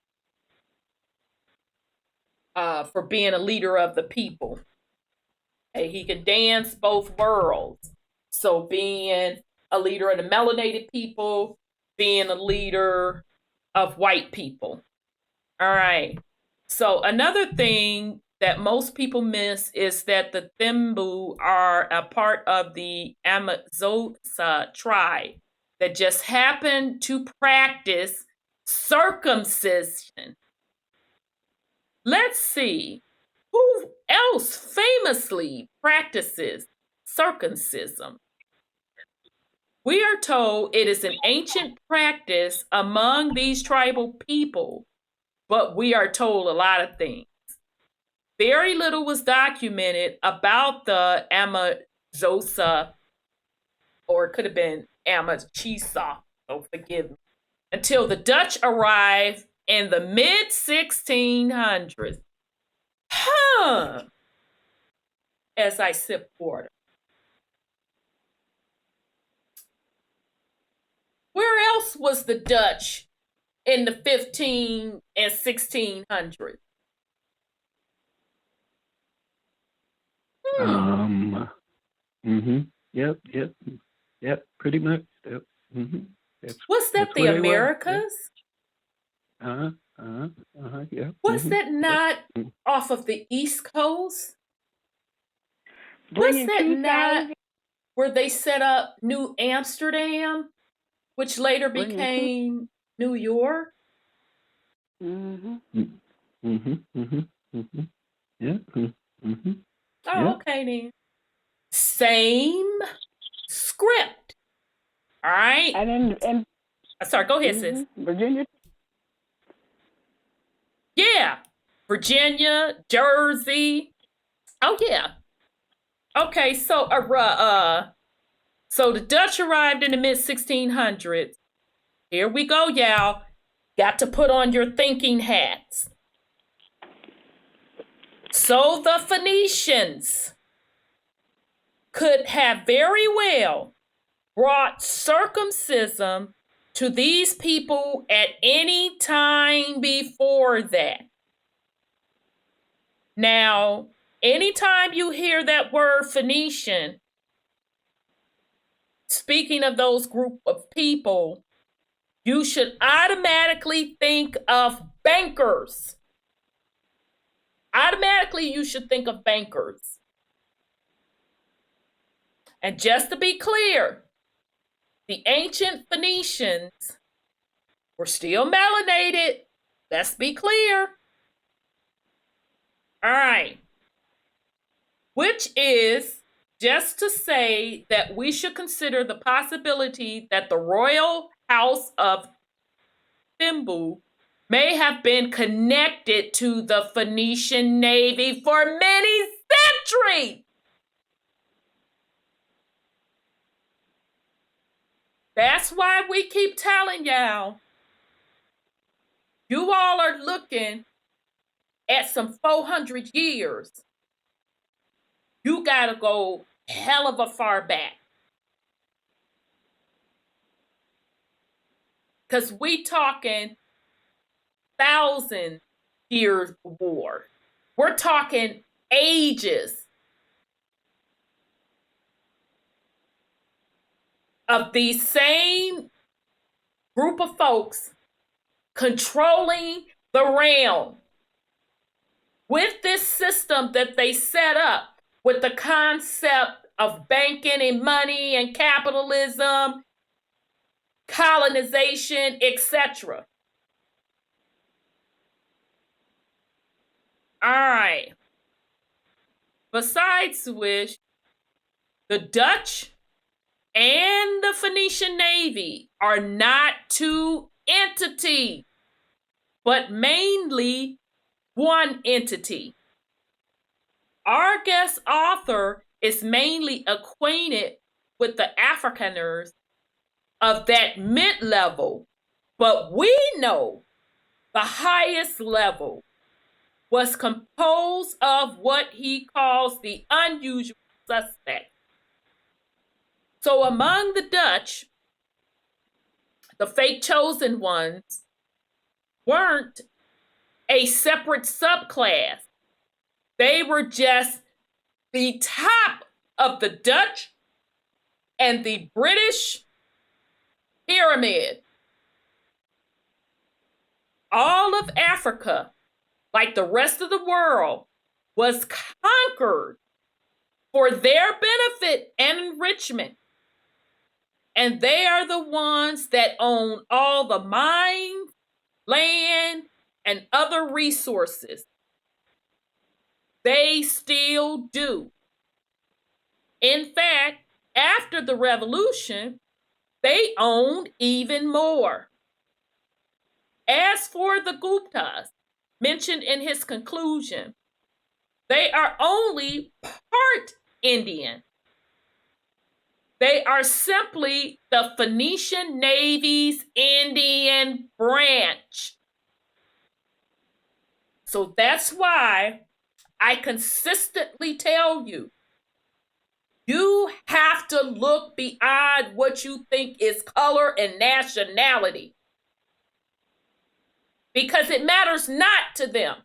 S1: for being a leader of the people. Okay, he could dance both worlds. So being a leader of the melanated people, being a leader of white people. All right. So another thing that most people miss is that the Thimbu are a part of the Amazosa tribe that just happened to practice circumcision. Let's see, who else famously practices circumcision? We are told it is an ancient practice among these tribal people, but we are told a lot of things. Very little was documented about the Amazosa, or it could have been Amachisa, so forgive me, until the Dutch arrived in the mid-1600s. As I sip water. Where else was the Dutch in the 15 and 1600s?
S4: Yep, pretty much. Yep.
S1: Was that the Americas?
S4: Yeah.
S1: Was that not off of the East Coast? Was that not where they set up New Amsterdam, which later became New York?
S4: Yeah.
S1: Oh, okay then. Same script. All right.
S3: And
S1: sorry, go ahead, sis.
S3: Virginia.
S1: Yeah. Virginia, Jersey. Oh yeah. Okay, so so the Dutch arrived in the mid-1600s. Here we go, y'all. Got to put on your thinking hats. So the Phoenicians could have very well brought circumcision to these people at any time before that. Now, anytime you hear that word Phoenician, speaking of those group of people, you should automatically think of bankers. Automatically, you should think of bankers. And just to be clear, the ancient Phoenicians were still melanated. Let's be clear. All right. Which is just to say that we should consider the possibility that the royal house of Thimbu may have been connected to the Phoenician navy for many centuries. That's why we keep telling y'all, you all are looking at some 400 years. You got to go hell of a far back. Because we talking 1,000 years war. We're talking ages of these same group of folks controlling the realm with this system that they set up with the concept of banking and money and capitalism, colonization, etc. All right. Besides which, the Dutch and the Phoenician Navy are not two entities, but mainly one entity. Our guest author is mainly acquainted with the Afrikaners of that mid-level, but we know the highest level was composed of what he calls the unusual suspect. So among the Dutch, the fake chosen ones weren't a separate subclass. They were just the top of the Dutch and the British pyramid. All of Africa, like the rest of the world, was conquered for their benefit and enrichment. And they are the ones that own all the mines, land, and other resources. They still do. In fact, after the revolution, they owned even more. As for the Guptas, mentioned in his conclusion, they are only part Indian. They are simply the Phoenician Navy's Indian branch. So that's why I consistently tell you, you have to look beyond what you think is color and nationality, because it matters not to them.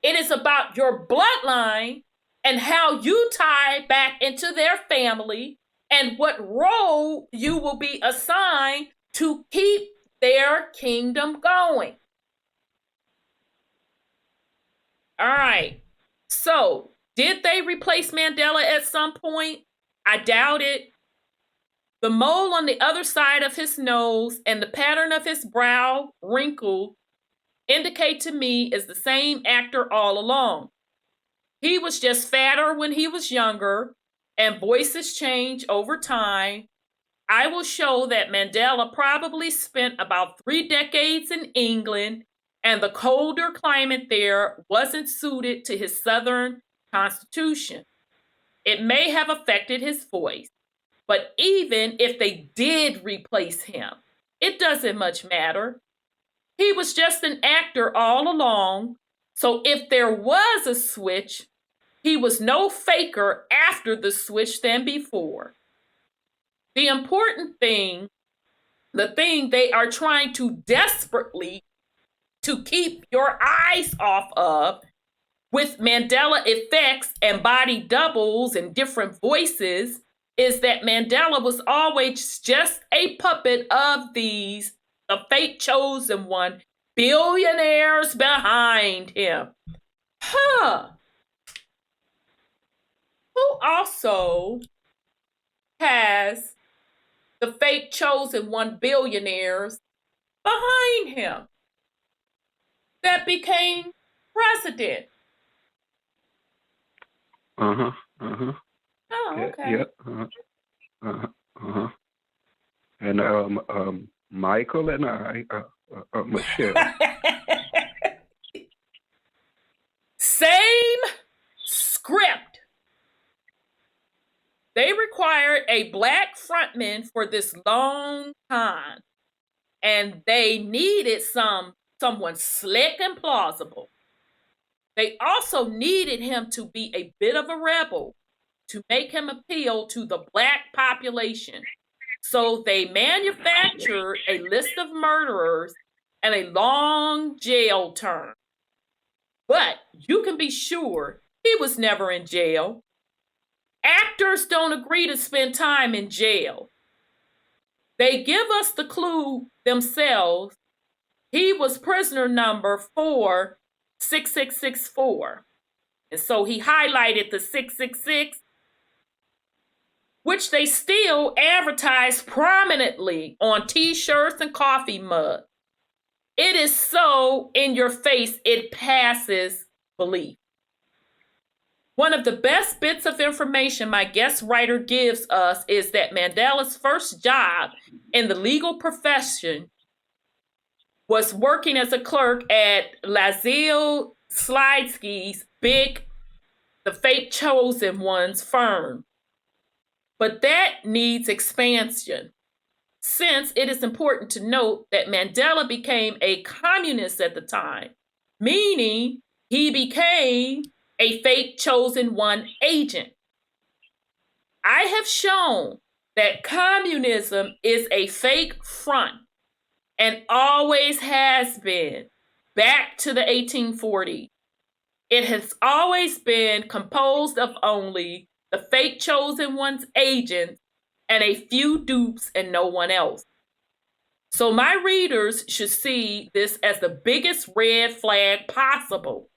S1: It is about your bloodline and how you tie back into their family and what role you will be assigned to keep their kingdom going. All right. So, did they replace Mandela at some point? I doubt it. The mole on the other side of his nose and the pattern of his brow wrinkle indicate to me is the same actor all along. He was just fatter when he was younger, and voices change over time. I will show that Mandela probably spent about 3 decades in England, and the colder climate there wasn't suited to his Southern constitution. It may have affected his voice, but even if they did replace him, it doesn't much matter. He was just an actor all along, so if there was a switch, he was no faker after the switch than before. The important thing, the thing they are trying to desperately to keep your eyes off of, with Mandela effects and body doubles and different voices, is that Mandela was always just a puppet of these, the fake chosen one, billionaires behind him. Who also has the fake chosen one billionaires behind him that became president?
S4: Uh-huh.
S1: Oh, okay.
S4: Yeah. And Michael and I, Michelle.
S1: Same script. They required a black frontman for this long time, and they needed someone slick and plausible. They also needed him to be a bit of a rebel to make him appeal to the black population. So they manufactured a list of murderers and a long jail term. But you can be sure he was never in jail. Actors don't agree to spend time in jail. They give us the clue themselves. He was prisoner number 46664. And so he highlighted the 666, which they still advertise prominently on t-shirts and coffee mugs. It is so in your face, it passes belief. One of the best bits of information my guest writer gives us is that Mandela's first job in the legal profession was working as a clerk at Lazille Slidesky's the fake chosen one's firm. But that needs expansion, since it is important to note that Mandela became a communist at the time, meaning he became a fake chosen one agent. I have shown that communism is a fake front and always has been back to the 1840s. It has always been composed of only the fake chosen one's agents and a few dupes and no one else. So my readers should see this as the biggest red flag possible.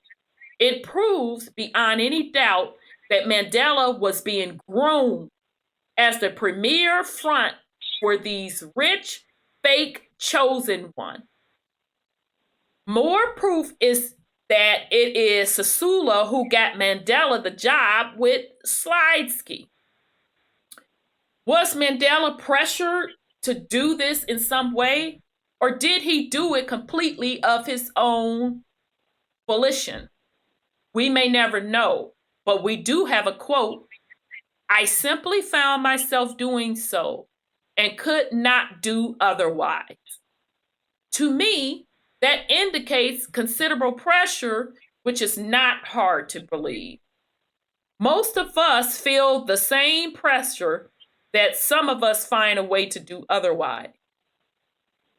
S1: It proves beyond any doubt that Mandela was being groomed as the premier front for these rich, fake chosen one. More proof is that it is Sisulu who got Mandela the job with Slidesky. Was Mandela pressured to do this in some way, or did he do it completely of his own volition? We may never know, but we do have a quote. I simply found myself doing so and could not do otherwise. To me, that indicates considerable pressure, which is not hard to believe. Most of us feel the same pressure that some of us find a way to do otherwise.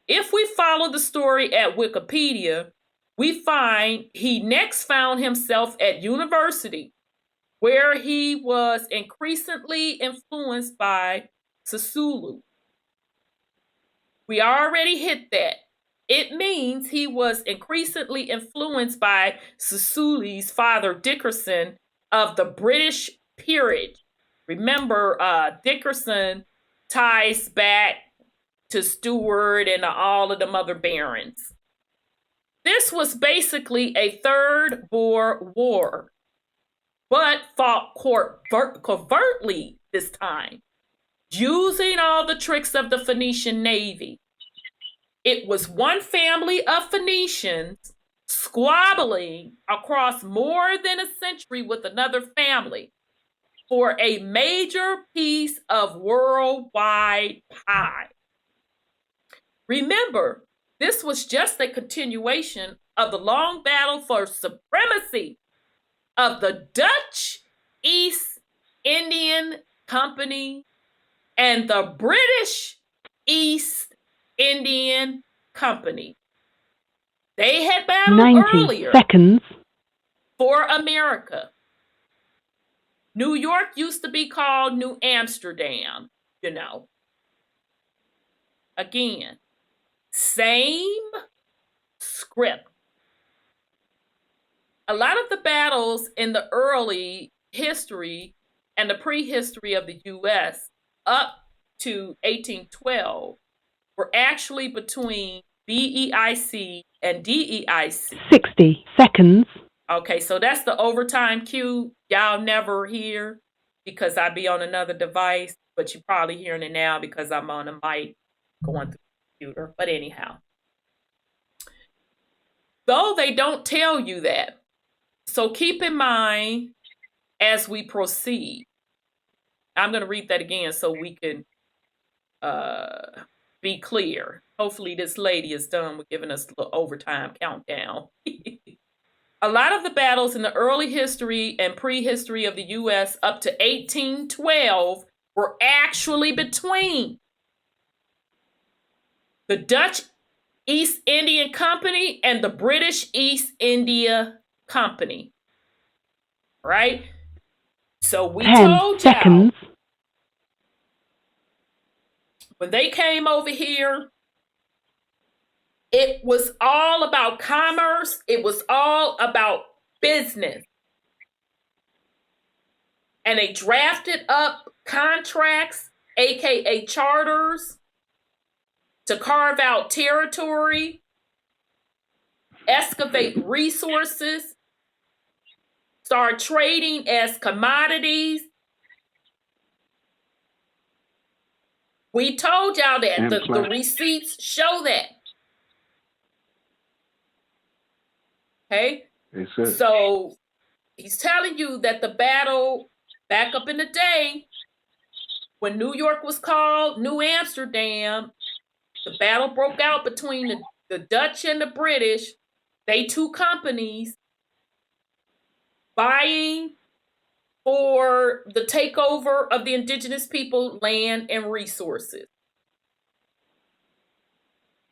S1: If we follow the story at Wikipedia, we find he next found himself at university, where he was increasingly influenced by Sisulu. We already hit that. It means he was increasingly influenced by Sisulu's father, Dickerson, of the British peerage. Remember, Dickerson ties back to Stuart and all of the other barons. This was basically a third Boer War, but fought covertly this time, using all the tricks of the Phoenician Navy. It was one family of Phoenicians squabbling across more than a century with another family for a major piece of worldwide pie. Remember, this was just a continuation of the long battle for supremacy of the Dutch East Indian Company and the British East Indian Company. They had battled
S5: 90
S1: earlier
S5: seconds.
S1: for America. New York used to be called New Amsterdam, you know. Again, same script. A lot of the battles in the early history and the prehistory of the U.S. up to 1812 were actually between BEIC and DEIC.
S5: 60 seconds.
S1: Okay, so that's the overtime cue. Y'all never hear because I be on another device, but you're probably hearing it now because I'm on a mic going through the computer. But anyhow, though they don't tell you that, so keep in mind as we proceed. I'm going to read that again so we can be clear. Hopefully this lady is done with giving us a little overtime countdown. A lot of the battles in the early history and prehistory of the U.S. up to 1812 were actually between the Dutch East Indian Company and the British East India Company. Right? So we
S5: 10
S1: told
S5: seconds.
S1: y'all when they came over here, it was all about commerce. It was all about business. And they drafted up contracts, aka charters, to carve out territory, excavate resources, start trading as commodities. We told y'all that. The receipts show that. Okay? So he's telling you that the battle back up in the day, when New York was called New Amsterdam, the battle broke out between the Dutch and the British. They two companies vying for the takeover of the indigenous people, land, and resources.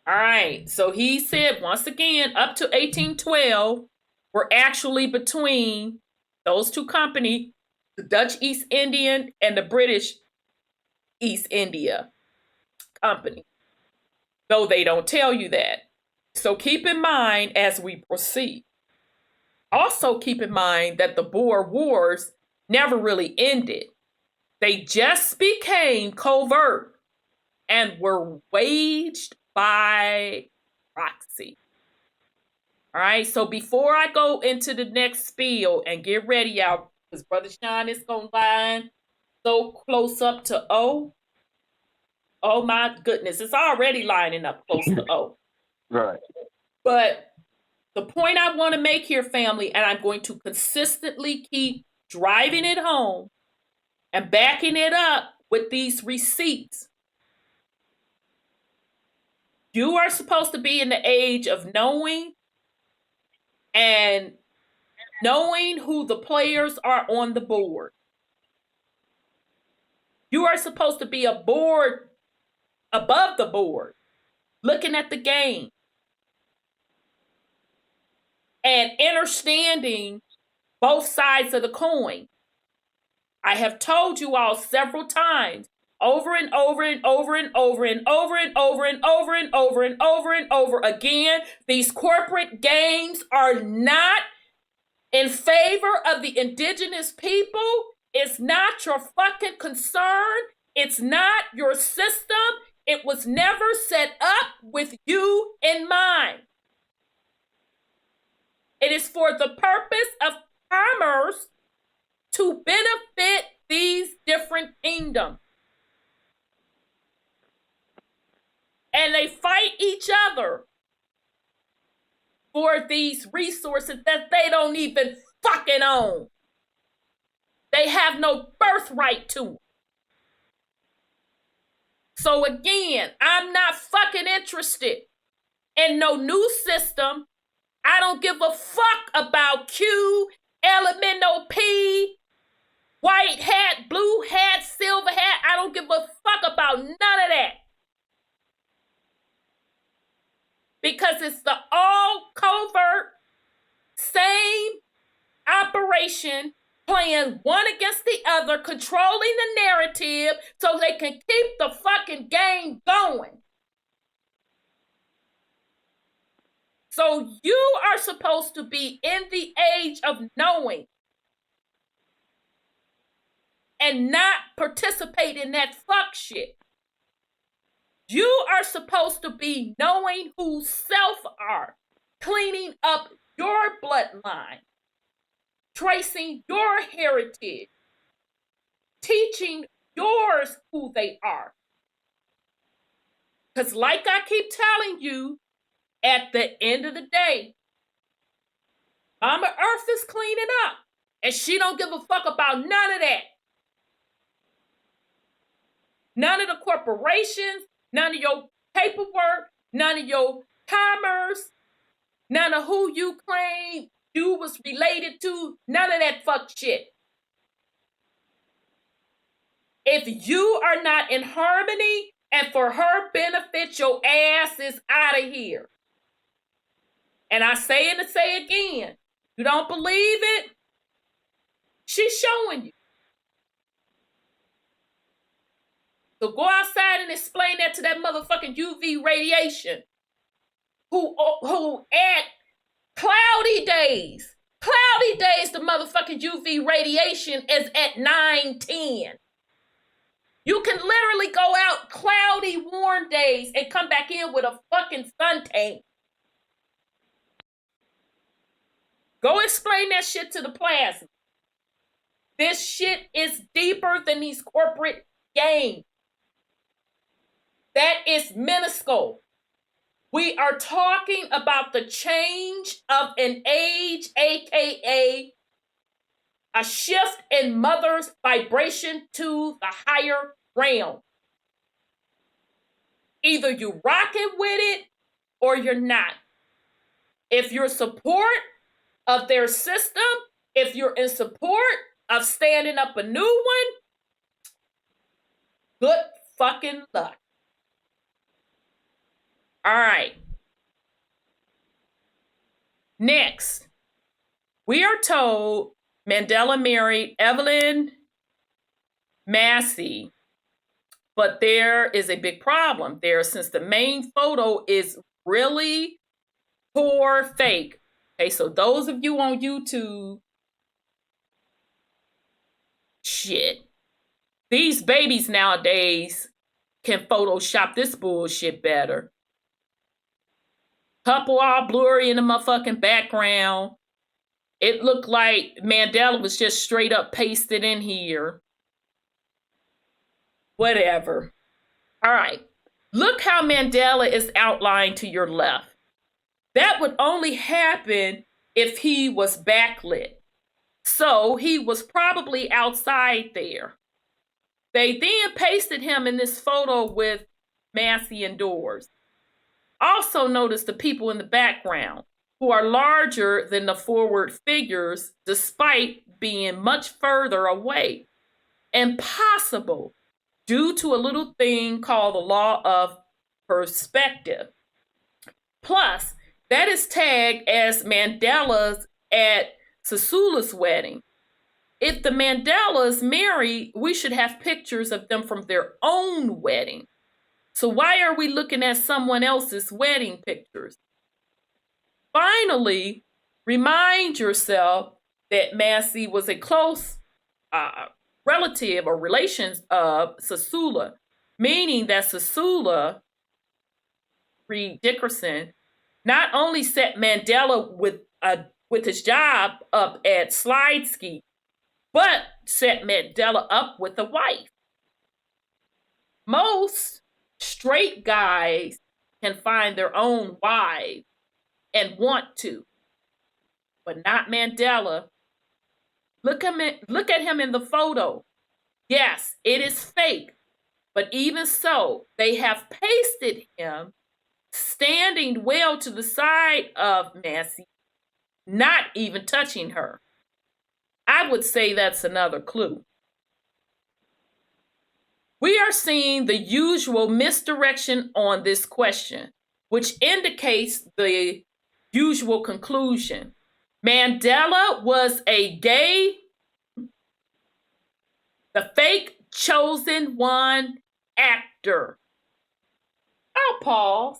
S1: All right, so he said, once again, up to 1812, were actually between those two companies, the Dutch East Indian and the British East India Company, though they don't tell you that. So keep in mind as we proceed. Also keep in mind that the Boer Wars never really ended. They just became covert and were waged by proxy. All right, so before I go into the next spiel, and get ready, y'all, because Brother Sean is going to line so close up to O. Oh my goodness, it's already lining up close to O.
S4: Right.
S1: But the point I want to make here, family, and I'm going to consistently keep driving it home and backing it up with these receipts. You are supposed to be in the age of knowing and knowing who the players are on the board. You are supposed to be above the board, looking at the game and understanding both sides of the coin. I have told you all several times, over and over and over and over and over and over and over and over and over and over again, these corporate games are not in favor of the indigenous people. It's not your fucking concern. It's not your system. It was never set up with you in mind. It is for the purpose of commerce to benefit these different kingdoms. And they fight each other for these resources that they don't even fucking own. They have no birthright to them. So again, I'm not fucking interested in no new system. I don't give a fuck about Q, elemental P, white hat, blue hat, silver hat. I don't give a fuck about none of that. Because it's the all covert, same operation, playing one against the other, controlling the narrative so they can keep the fucking game going. So you are supposed to be in the age of knowing and not participate in that fuck shit. You are supposed to be knowing who self are, cleaning up your bloodline, tracing your heritage, teaching yours who they are. Because like I keep telling you, at the end of the day, Mama Earth is cleaning up, and she don't give a fuck about none of that. None of the corporations, none of your paperwork, none of your commerce, none of who you claim you was related to, none of that fuck shit. If you are not in harmony and for her benefit, your ass is out of here. And I say it and say again, you don't believe it? She's showing you. So go outside and explain that to that motherfucking UV radiation. Who at cloudy days, the motherfucking UV radiation is at 9-10. You can literally go out cloudy, warm days and come back in with a fucking suntan. Go explain that shit to the plasma. This shit is deeper than these corporate games. That is minuscule. We are talking about the change of an age, aka a shift in mother's vibration to the higher realm. Either you rocking with it or you're not. If you're support of their system, if you're in support of standing up a new one, good fucking luck. All right. Next, we are told Mandela married Evelyn Massey, but there is a big problem there since the main photo is really poor fake. Okay, so those of you on YouTube, shit. These babies nowadays can Photoshop this bullshit better. Couple all blurry in the motherfucking background. It looked like Mandela was just straight up pasted in here. Whatever. All right. Look how Mandela is outlined to your left. That would only happen if he was backlit. So he was probably outside there. They then pasted him in this photo with Massey indoors. Also notice the people in the background who are larger than the forward figures despite being much further away. Impossible due to a little thing called the law of perspective. Plus, that is tagged as Mandela's at Sisulu's wedding. If the Mandelas marry, we should have pictures of them from their own wedding. So why are we looking at someone else's wedding pictures? Finally, remind yourself that Massey was a close relative or relations of Sisulu, meaning that Sisulu, Reed Dickerson, not only set Mandela with his job up at Slide Ski, but set Mandela up with a wife. Most straight guys can find their own wives and want to, but not Mandela. Look at him in the photo. Yes, it is fake, but even so, they have pasted him standing well to the side of Massey, not even touching her. I would say that's another clue. We are seeing the usual misdirection on this question, which indicates the usual conclusion. Mandela was a gay, the fake chosen one actor. I'll pause.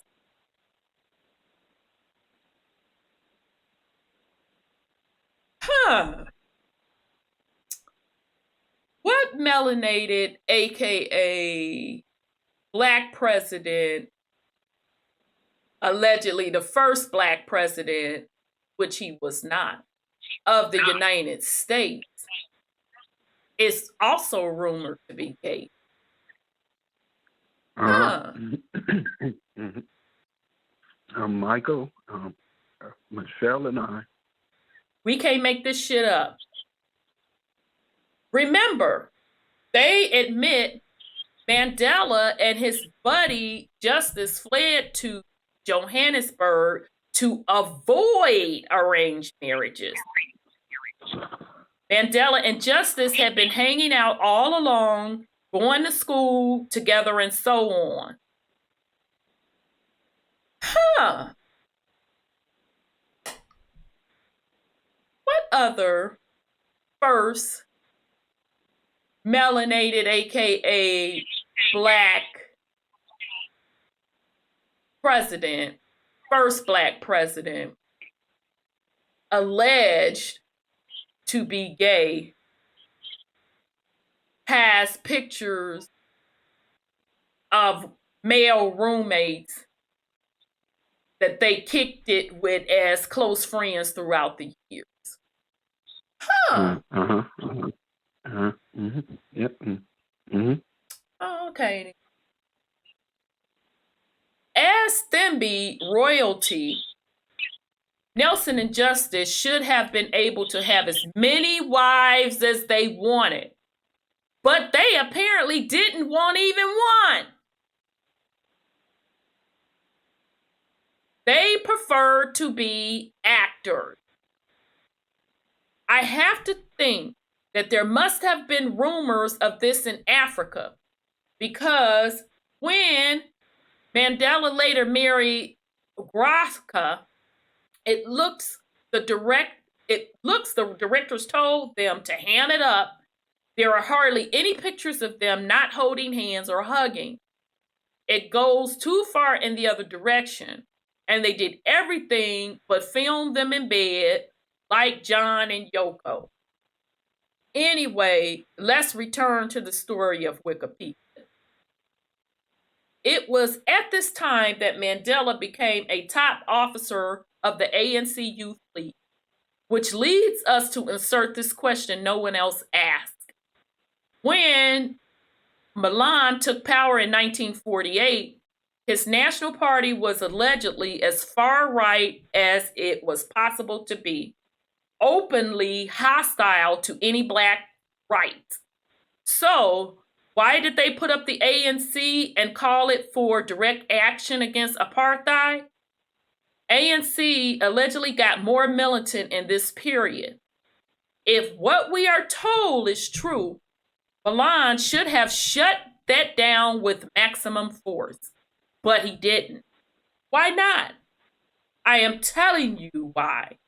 S1: What melanated, aka Black president, allegedly the first Black president, which he was not, of the United States, is also rumored to be gay?
S4: Michael, Michelle, and I.
S1: We can't make this shit up. Remember, they admit Mandela and his buddy Justice fled to Johannesburg to avoid arranged marriages. Mandela and Justice had been hanging out all along, going to school together, and so on. What other first melanated, aka Black president, first Black president, alleged to be gay, has pictures of male roommates that they kicked it with as close friends throughout the years?
S4: Yep.
S1: Oh, okay. As Thembi royalty, Nelson and Justice should have been able to have as many wives as they wanted, but they apparently didn't want even one. They preferred to be actors. I have to think that there must have been rumors of this in Africa, because when Mandela later married Graska, the directors told them to ham it up. There are hardly any pictures of them not holding hands or hugging. It goes too far in the other direction. and they did everything but film them in bed like John and Yoko. Anyway, let's return to the story of Wikipedia. It was at this time that Mandela became a top officer of the ANC Youth League, which leads us to insert this question no one else asked. When Milan took power in 1948, his national party was allegedly as far right as it was possible to be, openly hostile to any black rights. So, why did they put up the ANC and call it for direct action against apartheid? ANC allegedly got more militant in this period. If what we are told is true, Milan should have shut that down with maximum force, but he didn't. Why not? I am telling you why.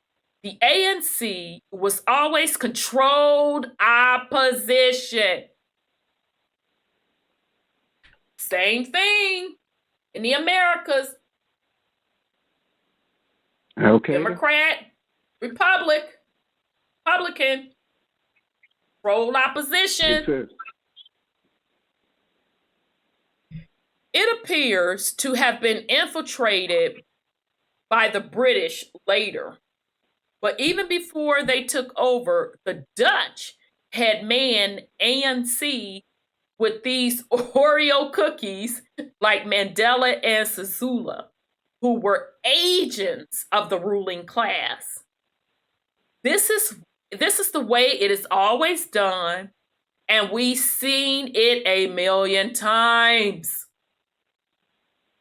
S1: The ANC was always controlled opposition. Same thing in the Americas.
S4: Okay.
S1: Democrat, Republican, controlled opposition. It appears to have been infiltrated by the British later. But even before they took over, the Dutch had manned ANC with these Oreo cookies like Mandela and Sisulu, who were agents of the ruling class. This is the way it is always done, and we've seen it a million times.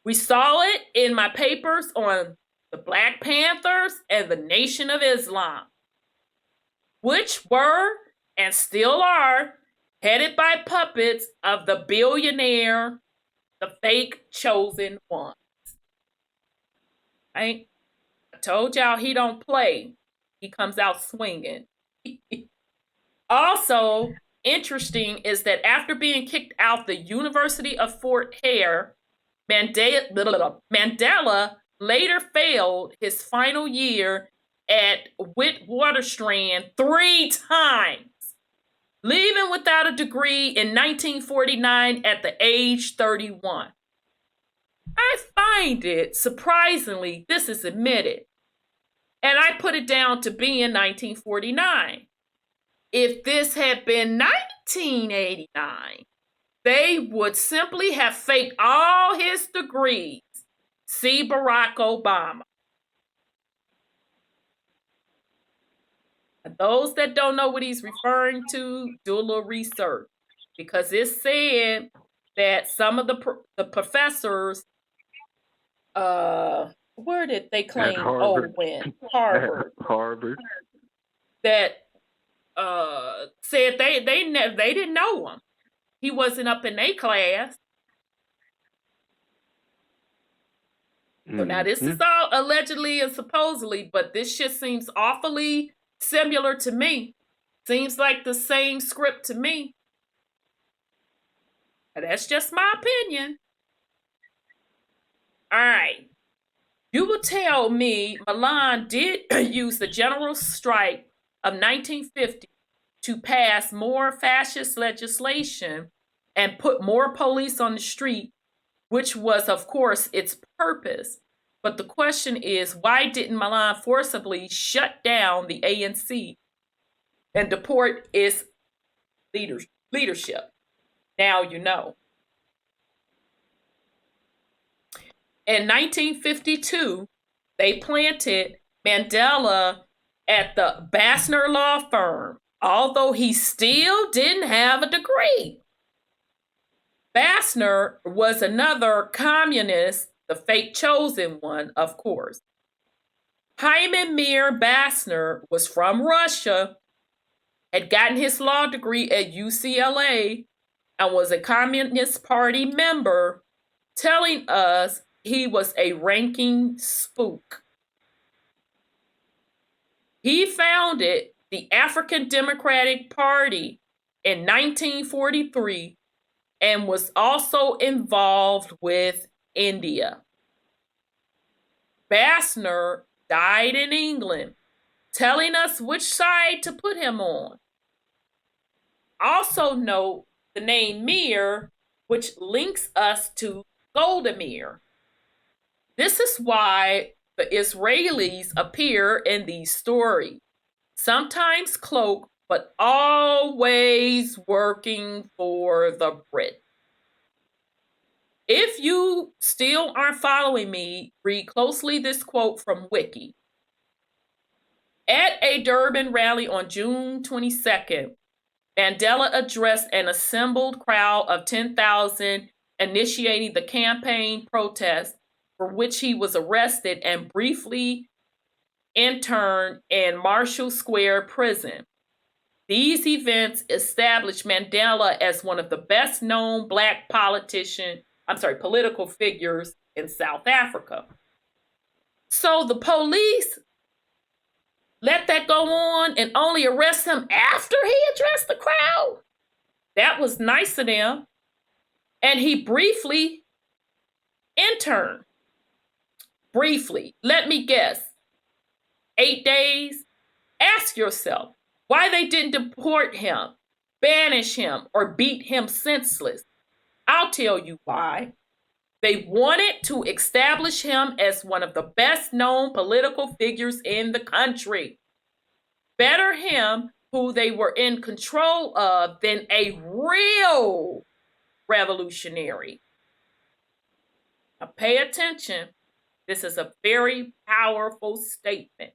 S1: We saw it in my papers on the Black Panthers and the Nation of Islam, which were and still are headed by puppets of the billionaire, the fake chosen one. Right? I told y'all he don't play. He comes out swinging. Also, interesting is that after being kicked out the University of Fort Hare, Mandela later failed his final year at Witwatersrand 3 times, leaving without a degree in 1949 at the age 31. I find it, surprisingly, this is admitted, and I put it down to being 1949. If this had been 1989, they would simply have faked all his degrees. See Barack Obama. And those that don't know what he's referring to, do a little research, because it said that some of the professors, where did they claim?
S4: Harvard.
S1: Harvard. That said they didn't know him. He wasn't up in their class. So now this is all allegedly and supposedly, but this shit seems awfully similar to me. Seems like the same script to me. And that's just my opinion. All right. You will tell me Milan did use the general strike of 1950 to pass more fascist legislation and put more police on the street, which was, of course, its purpose. But the question is, why didn't Milan forcibly shut down the ANC and deport its leadership? Now you know. In 1952, they planted Mandela at the Bassner law firm, although he still didn't have a degree. Bassner was another communist, the fake chosen one, of course. Hyman Mir Bassner was from Russia, had gotten his law degree at UCLA, and was a Communist Party member, telling us he was a ranking spook. He founded the African Democratic Party in 1943 and was also involved with India. Bassner died in England, telling us which side to put him on. Also note the name Mir, which links us to Golda Meir. This is why the Israelis appear in these stories, sometimes cloaked, but always working for the Brit. If you still aren't following me, read closely this quote from Wiki. At a Durban rally on June 22nd, Mandela addressed an assembled crowd of 10,000, initiating the campaign protest for which he was arrested and briefly interned in Marshall Square Prison. These events established Mandela as one of the best-known Black political figures in South Africa. So the police let that go on and only arrest him after he addressed the crowd? That was nice of them. And he briefly interned. Briefly. Let me guess. 8 days? Ask yourself why they didn't deport him, banish him, or beat him senseless. I'll tell you why. They wanted to establish him as one of the best-known political figures in the country. Better him, who they were in control of, than a real revolutionary. Now pay attention. This is a very powerful statement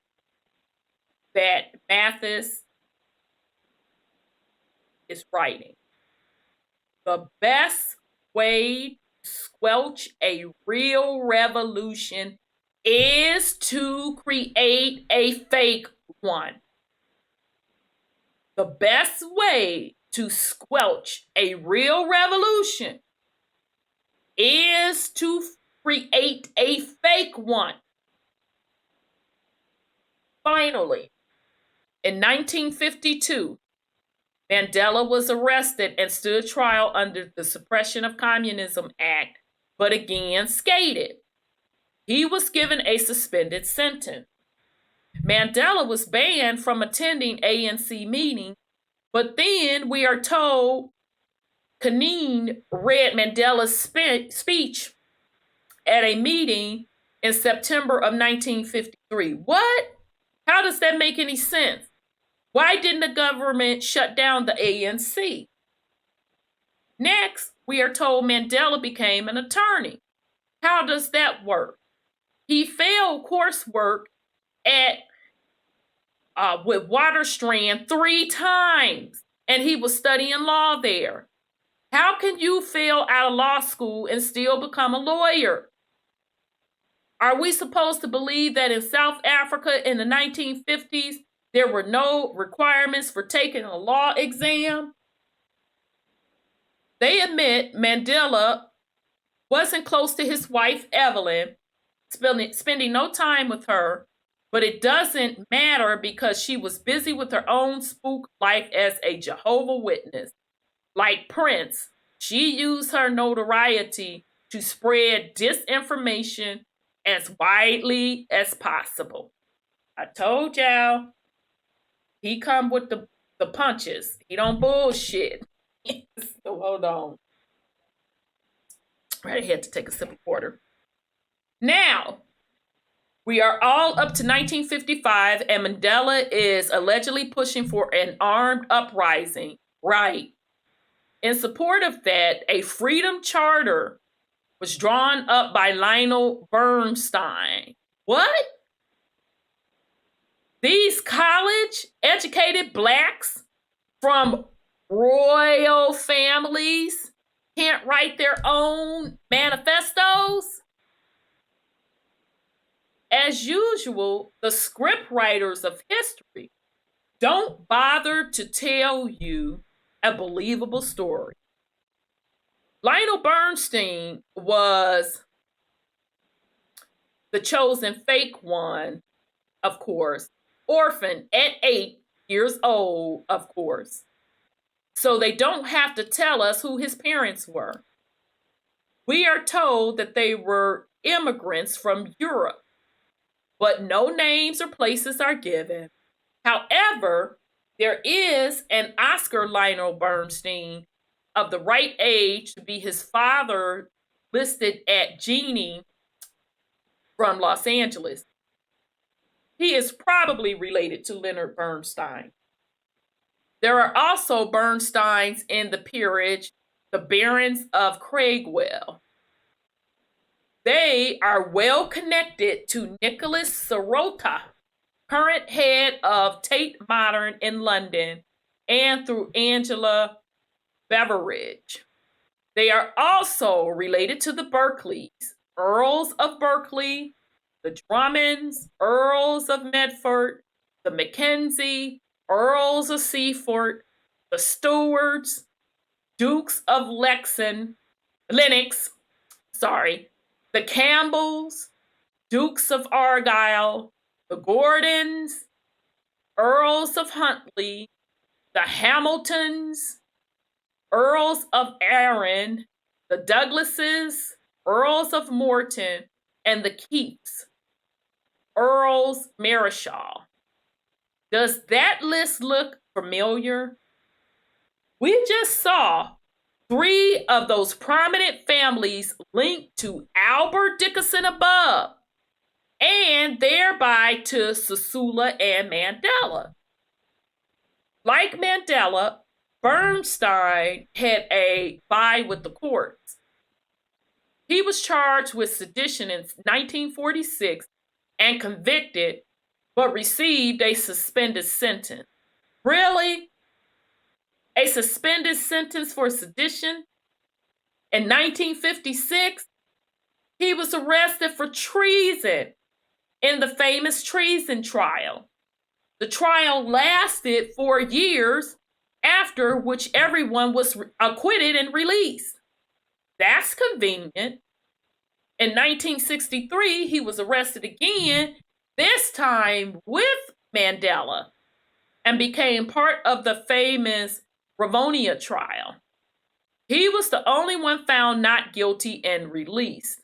S1: that Mathis is writing. The best way to squelch a real revolution is to create a fake one. The best way to squelch a real revolution is to create a fake one. Finally, in 1952, Mandela was arrested and stood trial under the Suppression of Communism Act, but again skated. He was given a suspended sentence. Mandela was banned from attending ANC meetings, but then we are told Kanine read Mandela's speech at a meeting in September of 1953. What? How does that make any sense? Why didn't the government shut down the ANC? Next, we are told Mandela became an attorney. How does that work? He failed coursework with Waterstrand 3 times, and he was studying law there. How can you fail out of law school and still become a lawyer? Are we supposed to believe that in South Africa in the 1950s, there were no requirements for taking a law exam? They admit Mandela wasn't close to his wife, Evelyn, spending no time with her, but it doesn't matter because she was busy with her own spook life as a Jehovah's Witness. Like Prince, she used her notoriety to spread disinformation as widely as possible. I told y'all, he come with the punches. He don't bullshit. So hold on. I had to take a sip of water. Now, we are all up to 1955, and Mandela is allegedly pushing for an armed uprising. Right. In support of that, a freedom charter was drawn up by Lionel Bernstein. What? These college-educated Blacks from royal families can't write their own manifestos? As usual, the script writers of history don't bother to tell you a believable story. Lionel Bernstein was the chosen fake one, of course, orphaned at 8 years old, of course. So they don't have to tell us who his parents were. We are told that they were immigrants from Europe. but no names or places are given. However, there is an Oscar Lionel Bernstein of the right age to be his father listed at Genie from Los Angeles. He is probably related to Leonard Bernstein. There are also Bernsteins in the peerage, the Barons of Craigswell. They are well connected to Nicholas Sirota, current head of Tate Modern in London, and through Angela Beveridge. They are also related to the Berkeleys, Earls of Berkeley, the Drummonds, Earls of Medford, the Mackenzie, Earls of Seaford, the Stewarts, Dukes of Lennox, the Campbells, Dukes of Argyll, the Gordons, Earls of Huntley, the Hamiltons, Earls of Arran, the Douglases, Earls of Morton, and the Keeps, Earls Marischal. Does that list look familiar? We just saw 3 of those prominent families linked to Albert Dickinson above, and thereby to Sisula and Mandela. Like Mandela, Bernstein had a bye with the courts. He was charged with sedition in 1946 and convicted, but received a suspended sentence. Really? A suspended sentence for sedition? In 1956, he was arrested for treason in the famous treason trial. The trial lasted 4 years, after which everyone was acquitted and released. That's convenient. In 1963, he was arrested again, this time with Mandela, and became part of the famous Ravonia trial. He was the only one found not guilty and released.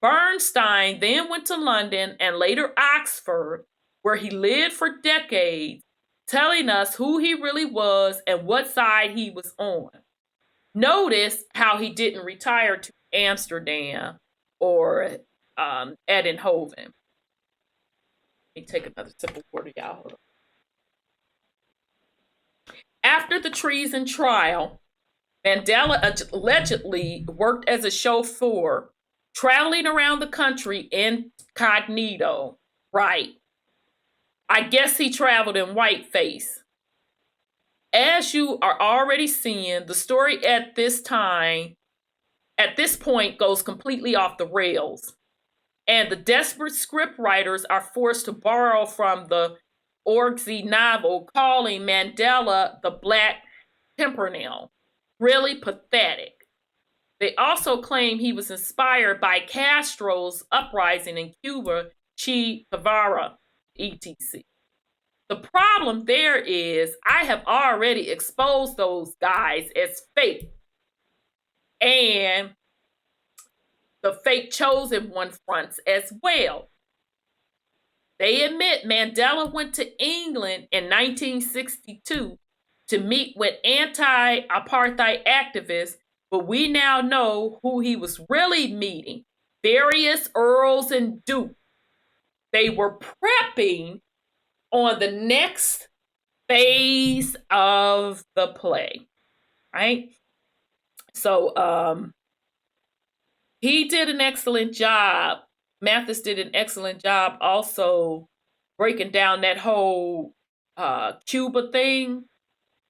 S1: Bernstein then went to London and later Oxford, where he lived for decades, telling us who he really was and what side he was on. Notice how he didn't retire to Amsterdam or Eindhoven. Let me take another sip of water, y'all. After the treason trial, Mandela allegedly worked as a chauffeur, traveling around the country incognito. Right. I guess he traveled in whiteface. As you are already seeing, the story at this point goes completely off the rails. And the desperate script writers are forced to borrow from the Orgsy novel, calling Mandela the Black Pimpernel. Really pathetic. They also claim he was inspired by Castro's uprising in Cuba, Che Guevara, etc. The problem there is I have already exposed those guys as fake. And the fake chosen one fronts as well. They admit Mandela went to England in 1962 to meet with anti-apartheid activists, but we now know who he was really meeting. Various earls and dukes. They were prepping on the next phase of the play, right? So he did an excellent job. Mathis did an excellent job also breaking down that whole Cuba thing.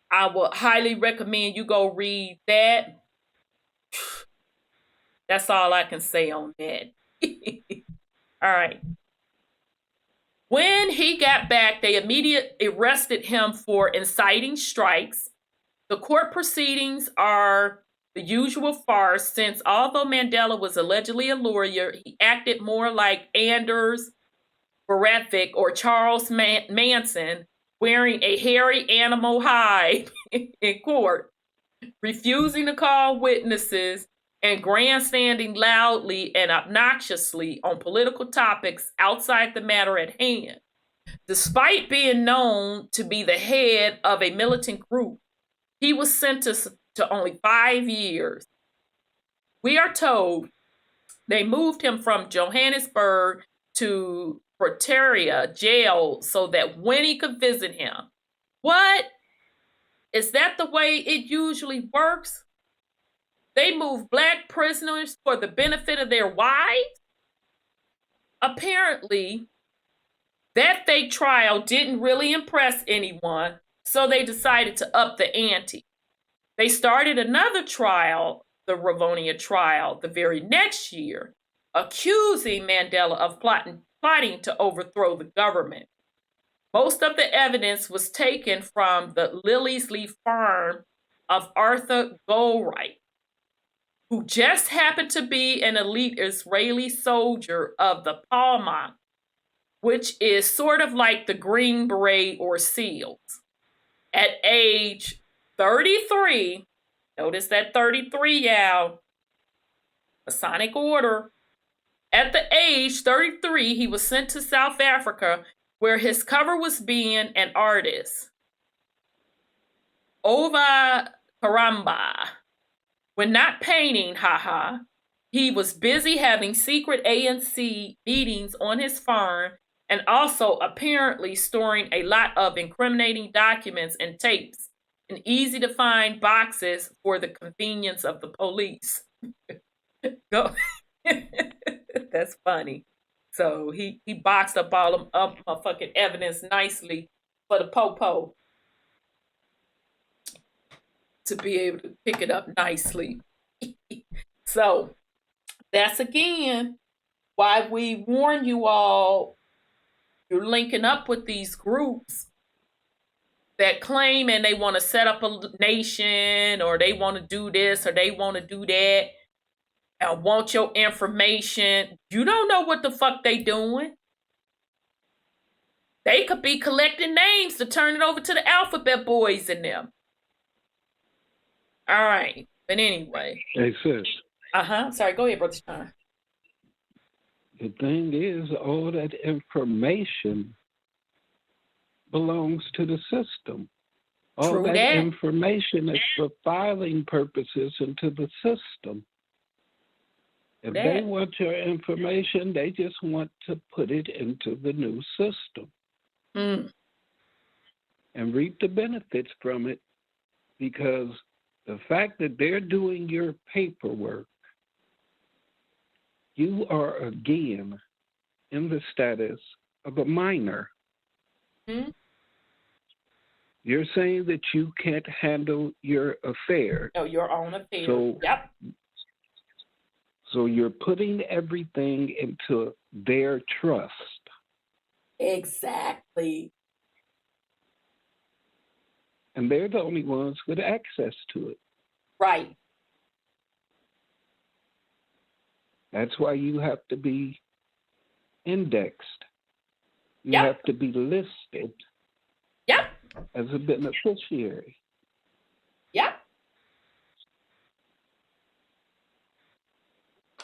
S1: I would highly recommend you go read that. That's all I can say on that. All right. When he got back, they immediately arrested him for inciting strikes. The court proceedings are the usual farce, since although Mandela was allegedly a lawyer, he acted more like Anders Breivik or Charles Manson, wearing a hairy animal hide in court, refusing to call witnesses, and grandstanding loudly and obnoxiously on political topics outside the matter at hand. Despite being known to be the head of a militant group, he was sentenced to only 5 years. We are told they moved him from Johannesburg to Pretoria jail so that when he could visit him. What? Is that the way it usually works? They move black prisoners for the benefit of their wives? Apparently, that fake trial didn't really impress anyone, so they decided to up the ante. They started another trial, the Rivonia trial, the very next year, accusing Mandela of plotting to overthrow the government. Most of the evidence was taken from the Lilies Leaf farm of Arthur Goldwright, who just happened to be an elite Israeli soldier of the Palmach, which is sort of like the Green Beret or SEALs. At age 33, notice that 33, y'all, Masonic order. At the age 33, he was sent to South Africa, where his cover was being an artist. Ova Karamba. When not painting, haha, he was busy having secret ANC meetings on his farm and also apparently storing a lot of incriminating documents and tapes in easy to find boxes for the convenience of the police. Go. That's funny. So he boxed up all of motherfucking evidence nicely for the popo to be able to pick it up nicely. So that's again why we warn you all, you're linking up with these groups that claim and they want to set up a nation or they want to do this or they want to do that and want your information. You don't know what the fuck they doing. They could be collecting names to turn it over to the alphabet boys in them. All right. But anyway.
S4: Hey, sis.
S1: Sorry, go ahead, Brother Sean.
S4: The thing is, all that information belongs to the system. All that information is for filing purposes into the system. If they want your information, they just want to put it into the new system and reap the benefits from it, because the fact that they're doing your paperwork, you are again in the status of a minor. You're saying that you can't handle your affairs.
S1: No, your own affairs.
S4: So, so you're putting everything into their trust.
S1: Exactly.
S4: And they're the only ones with access to it.
S1: Right.
S4: That's why you have to be indexed. You have to be listed as a beneficiary.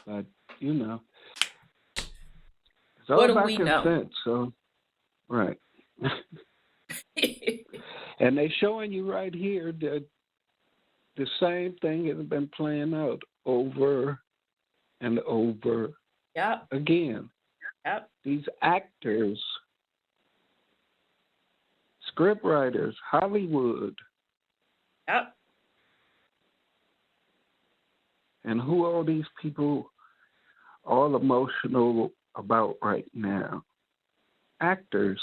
S4: But, you know, it's all about consent, so, right. And they're showing you right here that the same thing has been playing out over and over again. These actors, script writers, Hollywood. And who are these people all emotional about right now? Actors.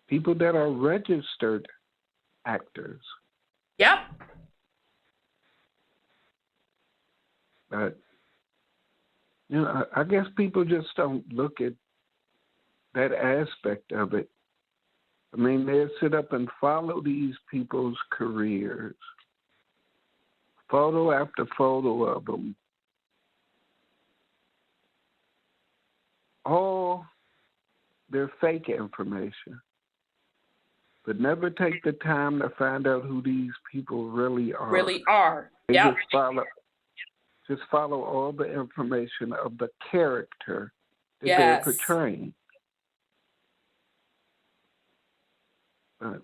S4: People that are registered actors. But, you know, I guess people just don't look at that aspect of it. I mean, they sit up and follow these people's careers, photo after photo of them. All their fake information. but never take the time to find out who these people really are.
S1: Really are.
S4: They
S1: Yep.
S4: just follow all the information of the character that
S1: Yes.
S4: they're portraying. But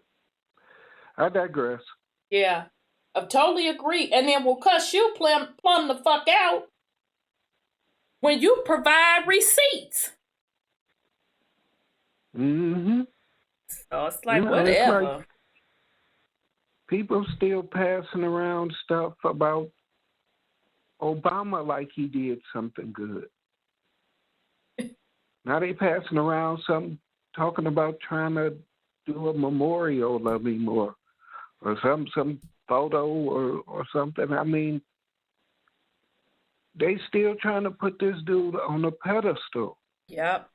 S4: I digress.
S1: Yeah. I totally agree. And then we'll cuss you plumb the fuck out when you provide receipts.
S4: Mm-hmm.
S1: So it's like,
S4: It's
S1: whatever.
S4: like people still passing around stuff about Obama like he did something good. Now they passing around something, talking about trying to do a memorial of him or some photo or something. I mean, they still trying to put this dude on a pedestal.
S1: Yep.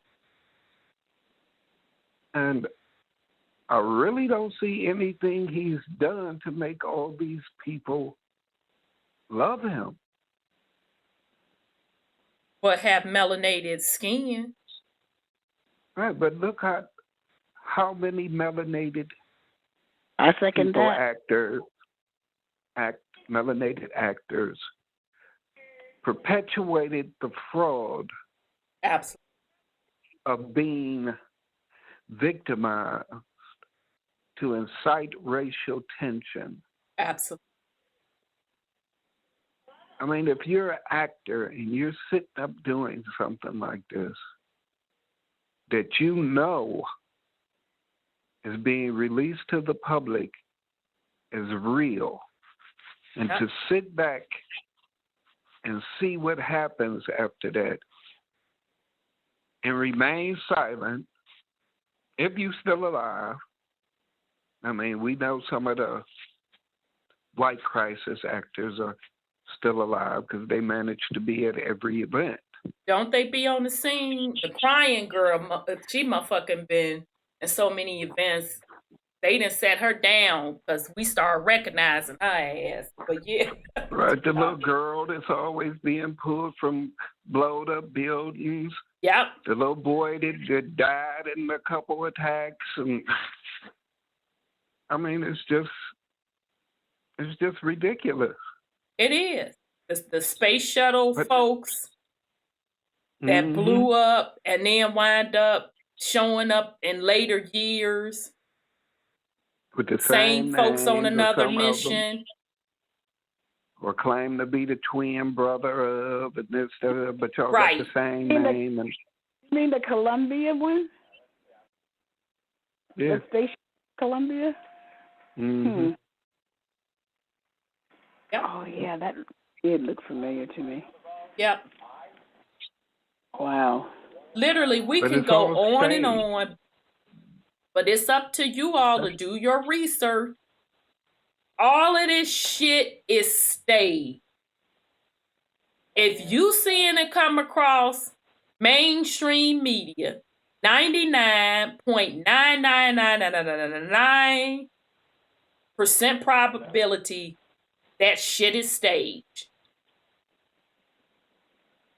S4: And I really don't see anything he's done to make all these people love him.
S1: But have melanated skin.
S4: Right, but look at how many melanated
S3: I second
S4: people,
S3: that.
S4: melanated actors perpetuated the fraud
S1: Absolutely.
S4: of being victimized to incite racial tension.
S1: Absolutely.
S4: I mean, if you're an actor and you're sitting up doing something like this that you know is being released to the public as real, and to sit back and see what happens after that and remain silent if you're still alive. I mean, we know some of the white crisis actors are still alive because they managed to be at every event.
S1: Don't they be on the scene? The crying girl, she motherfucking been in so many events. They done set her down because we started recognizing her ass. But yeah.
S4: Right, the little girl that's always being pulled from blowed up buildings.
S1: Yep.
S4: The little boy that died in a couple attacks, and I mean, it's just ridiculous.
S1: It is. It's the space shuttle folks that blew up and then wind up showing up in later years.
S4: With the
S1: same folks on another mission.
S4: Or claim to be the twin brother of, and this, but y'all got the same name. And
S3: you mean the Columbia one?
S4: Yeah.
S3: The station Columbia?
S4: Mm-hmm.
S1: Yep.
S3: Oh, yeah, that did look familiar to me.
S1: Yep.
S3: Wow.
S1: Literally, we can go on and on, but it's up to you all to do your research. All of this shit is staged. If you seeing it come across mainstream media, 99.99999% probability that shit is staged.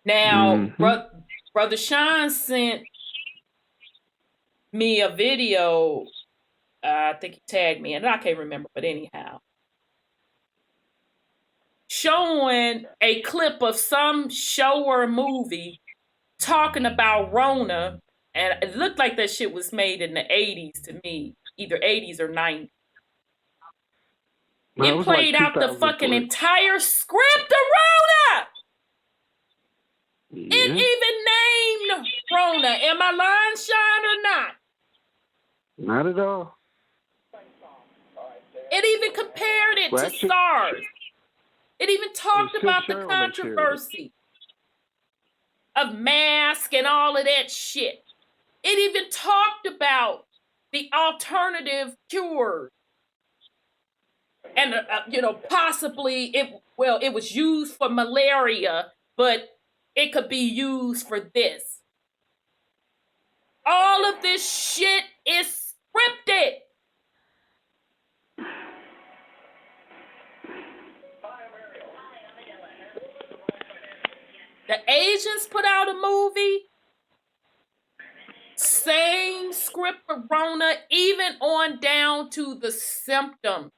S1: Now, Brother Sean sent me a video. I think he tagged me, and I can't remember, but anyhow, showing a clip of some show or movie talking about Rona, and it looked like that shit was made in the 80s to me, either 80s or 90s. It played
S4: like
S1: out the fucking entire script of Rona.
S4: Yeah.
S1: It even named Rona. Am I lying, Sean, or not?
S4: Not at all.
S1: It even compared it to SARS. It even talked about the controversy of masks and all of that shit. It even talked about the alternative cures. And, possibly it was used for malaria, but it could be used for this. All of this shit is scripted. The Asians put out a movie same script for Rona, even on down to the symptoms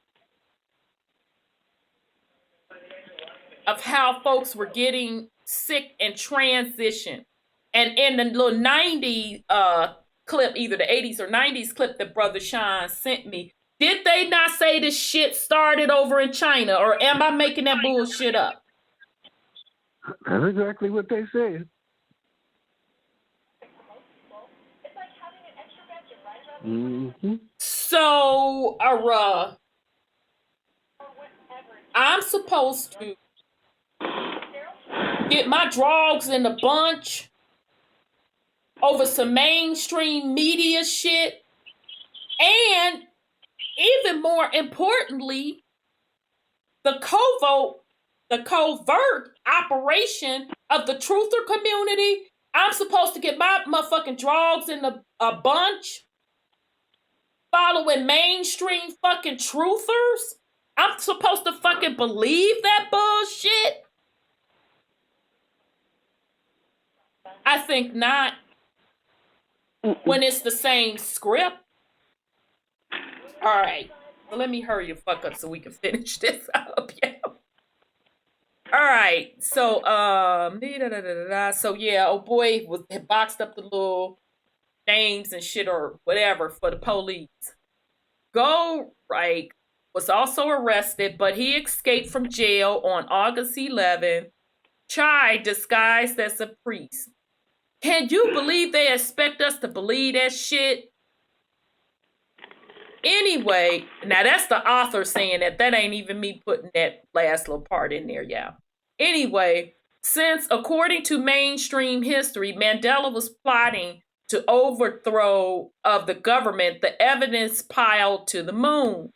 S1: of how folks were getting sick and transition. And in the little 90s clip, either the 80s or 90s clip that Brother Sean sent me, did they not say this shit started over in China? Or am I making that bullshit up?
S4: That's exactly what they said. Mm-hmm.
S1: So, I'm supposed to get my drugs in a bunch over some mainstream media shit, and even more importantly, the covert operation of the truther community. I'm supposed to get my motherfucking drugs in a bunch following mainstream fucking truthers. I'm supposed to fucking believe that bullshit? I think not. When it's the same script. All right. Well, let me hurry the fuck up so we can finish this up. Yeah. All right. So, so yeah, oh boy had boxed up the little names and shit or whatever for the police. Go right was also arrested, but he escaped from jail on August 11th. Chai disguised as a priest. Can you believe they expect us to believe that shit? Anyway, now that's the author saying that. That ain't even me putting that last little part in there, yeah. Anyway, since according to mainstream history, Mandela was plotting to overthrow of the government, the evidence piled to the moon.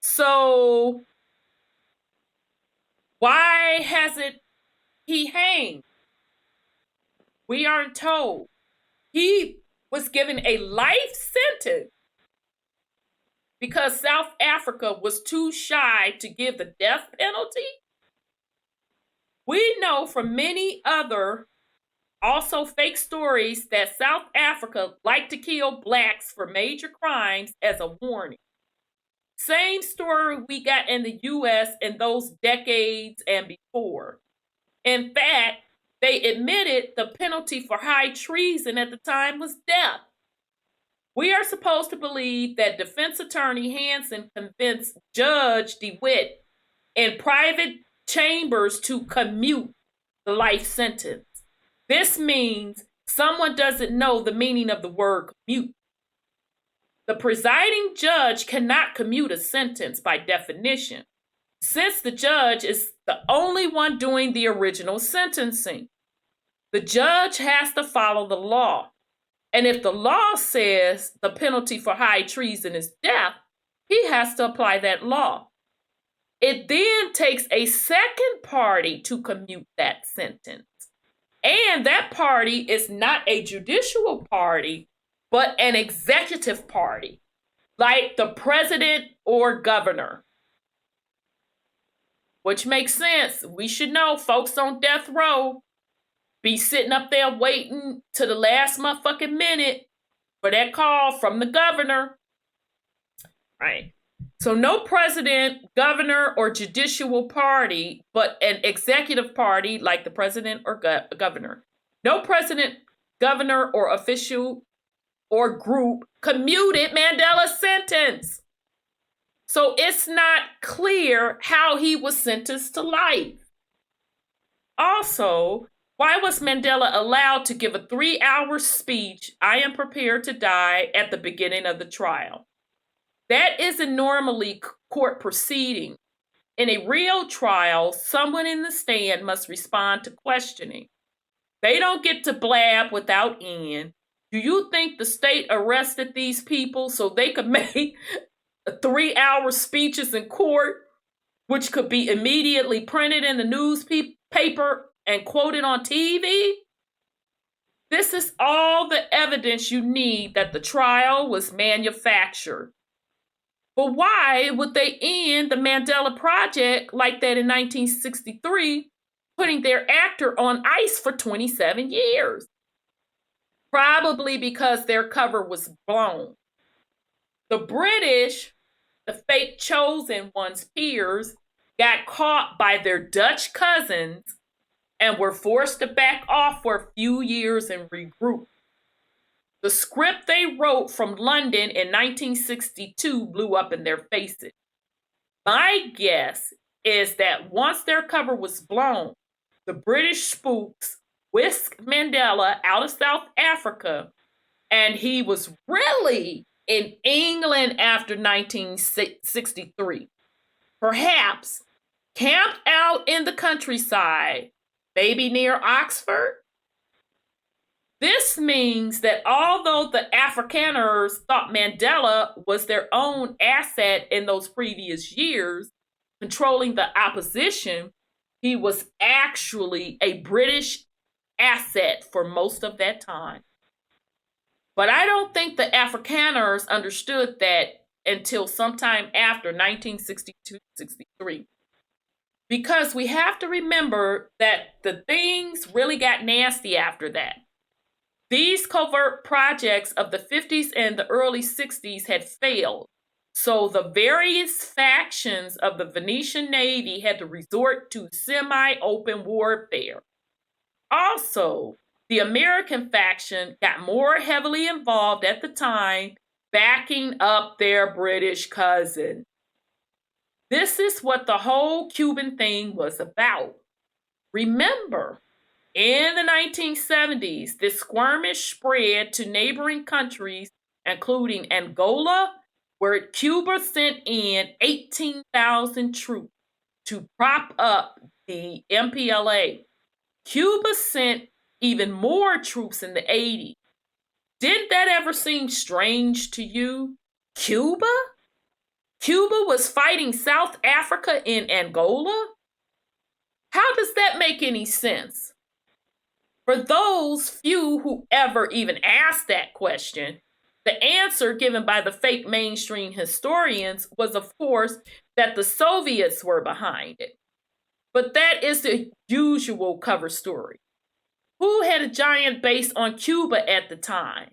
S1: So why hasn't he hanged? We aren't told. He was given a life sentence because South Africa was too shy to give the death penalty. We know from many other also fake stories that South Africa liked to kill blacks for major crimes as a warning. Same story we got in the US in those decades and before. In fact, they admitted the penalty for high treason at the time was death. We are supposed to believe that defense attorney Hansen convinced Judge DeWitt in private chambers to commute the life sentence. This means someone doesn't know the meaning of the word commute. The presiding judge cannot commute a sentence by definition, since the judge is the only one doing the original sentencing. The judge has to follow the law. And if the law says the penalty for high treason is death, he has to apply that law. It then takes a second party to commute that sentence. And that party is not a judicial party, but an executive party, like the president or governor. Which makes sense. We should know folks on death row be sitting up there waiting to the last motherfucking minute for that call from the governor. Right. So no president, governor, or judicial party, but an executive party like the president or governor. No president, governor, or official or group commuted Mandela's sentence. So it's not clear how he was sentenced to life. Also, why was Mandela allowed to give a 3-hour speech, "I am prepared to die," at the beginning of the trial? That isn't normally court proceeding. In a real trial, someone in the stand must respond to questioning. They don't get to blab without end. Do you think the state arrested these people so they could make 3-hour speeches in court, which could be immediately printed in the newspaper and quoted on TV? This is all the evidence you need that the trial was manufactured. But why would they end the Mandela Project like that in 1963, putting their actor on ice for 27 years? probably because their cover was blown. The British, the fake chosen ones' peers, got caught by their Dutch cousins and were forced to back off for a few years and regroup. The script they wrote from London in 1962 blew up in their faces. My guess is that once their cover was blown, the British spooks whisked Mandela out of South Africa, and he was really in England after 1963. Perhaps camped out in the countryside, maybe near Oxford. This means that although the Afrikaners thought Mandela was their own asset in those previous years, controlling the opposition, he was actually a British asset for most of that time. But I don't think the Afrikaners understood that until sometime after 1962-63. Because we have to remember that the things really got nasty after that. These covert projects of the 50s and the early 60s had failed, so the various factions of the Venetian Navy had to resort to semi-open warfare. Also, the American faction got more heavily involved at the time, backing up their British cousin. This is what the whole Cuban thing was about. Remember, in the 1970s, this skirmish spread to neighboring countries, including Angola, where Cuba sent in 18,000 troops to prop up the MPLA. Cuba sent even more troops in the 80s. Didn't that ever seem strange to you? Cuba? Cuba was fighting South Africa in Angola? How does that make any sense? For those few who ever even asked that question, the answer given by the fake mainstream historians was, of course, that the Soviets were behind it. But that is the usual cover story. Who had a giant base on Cuba at the time?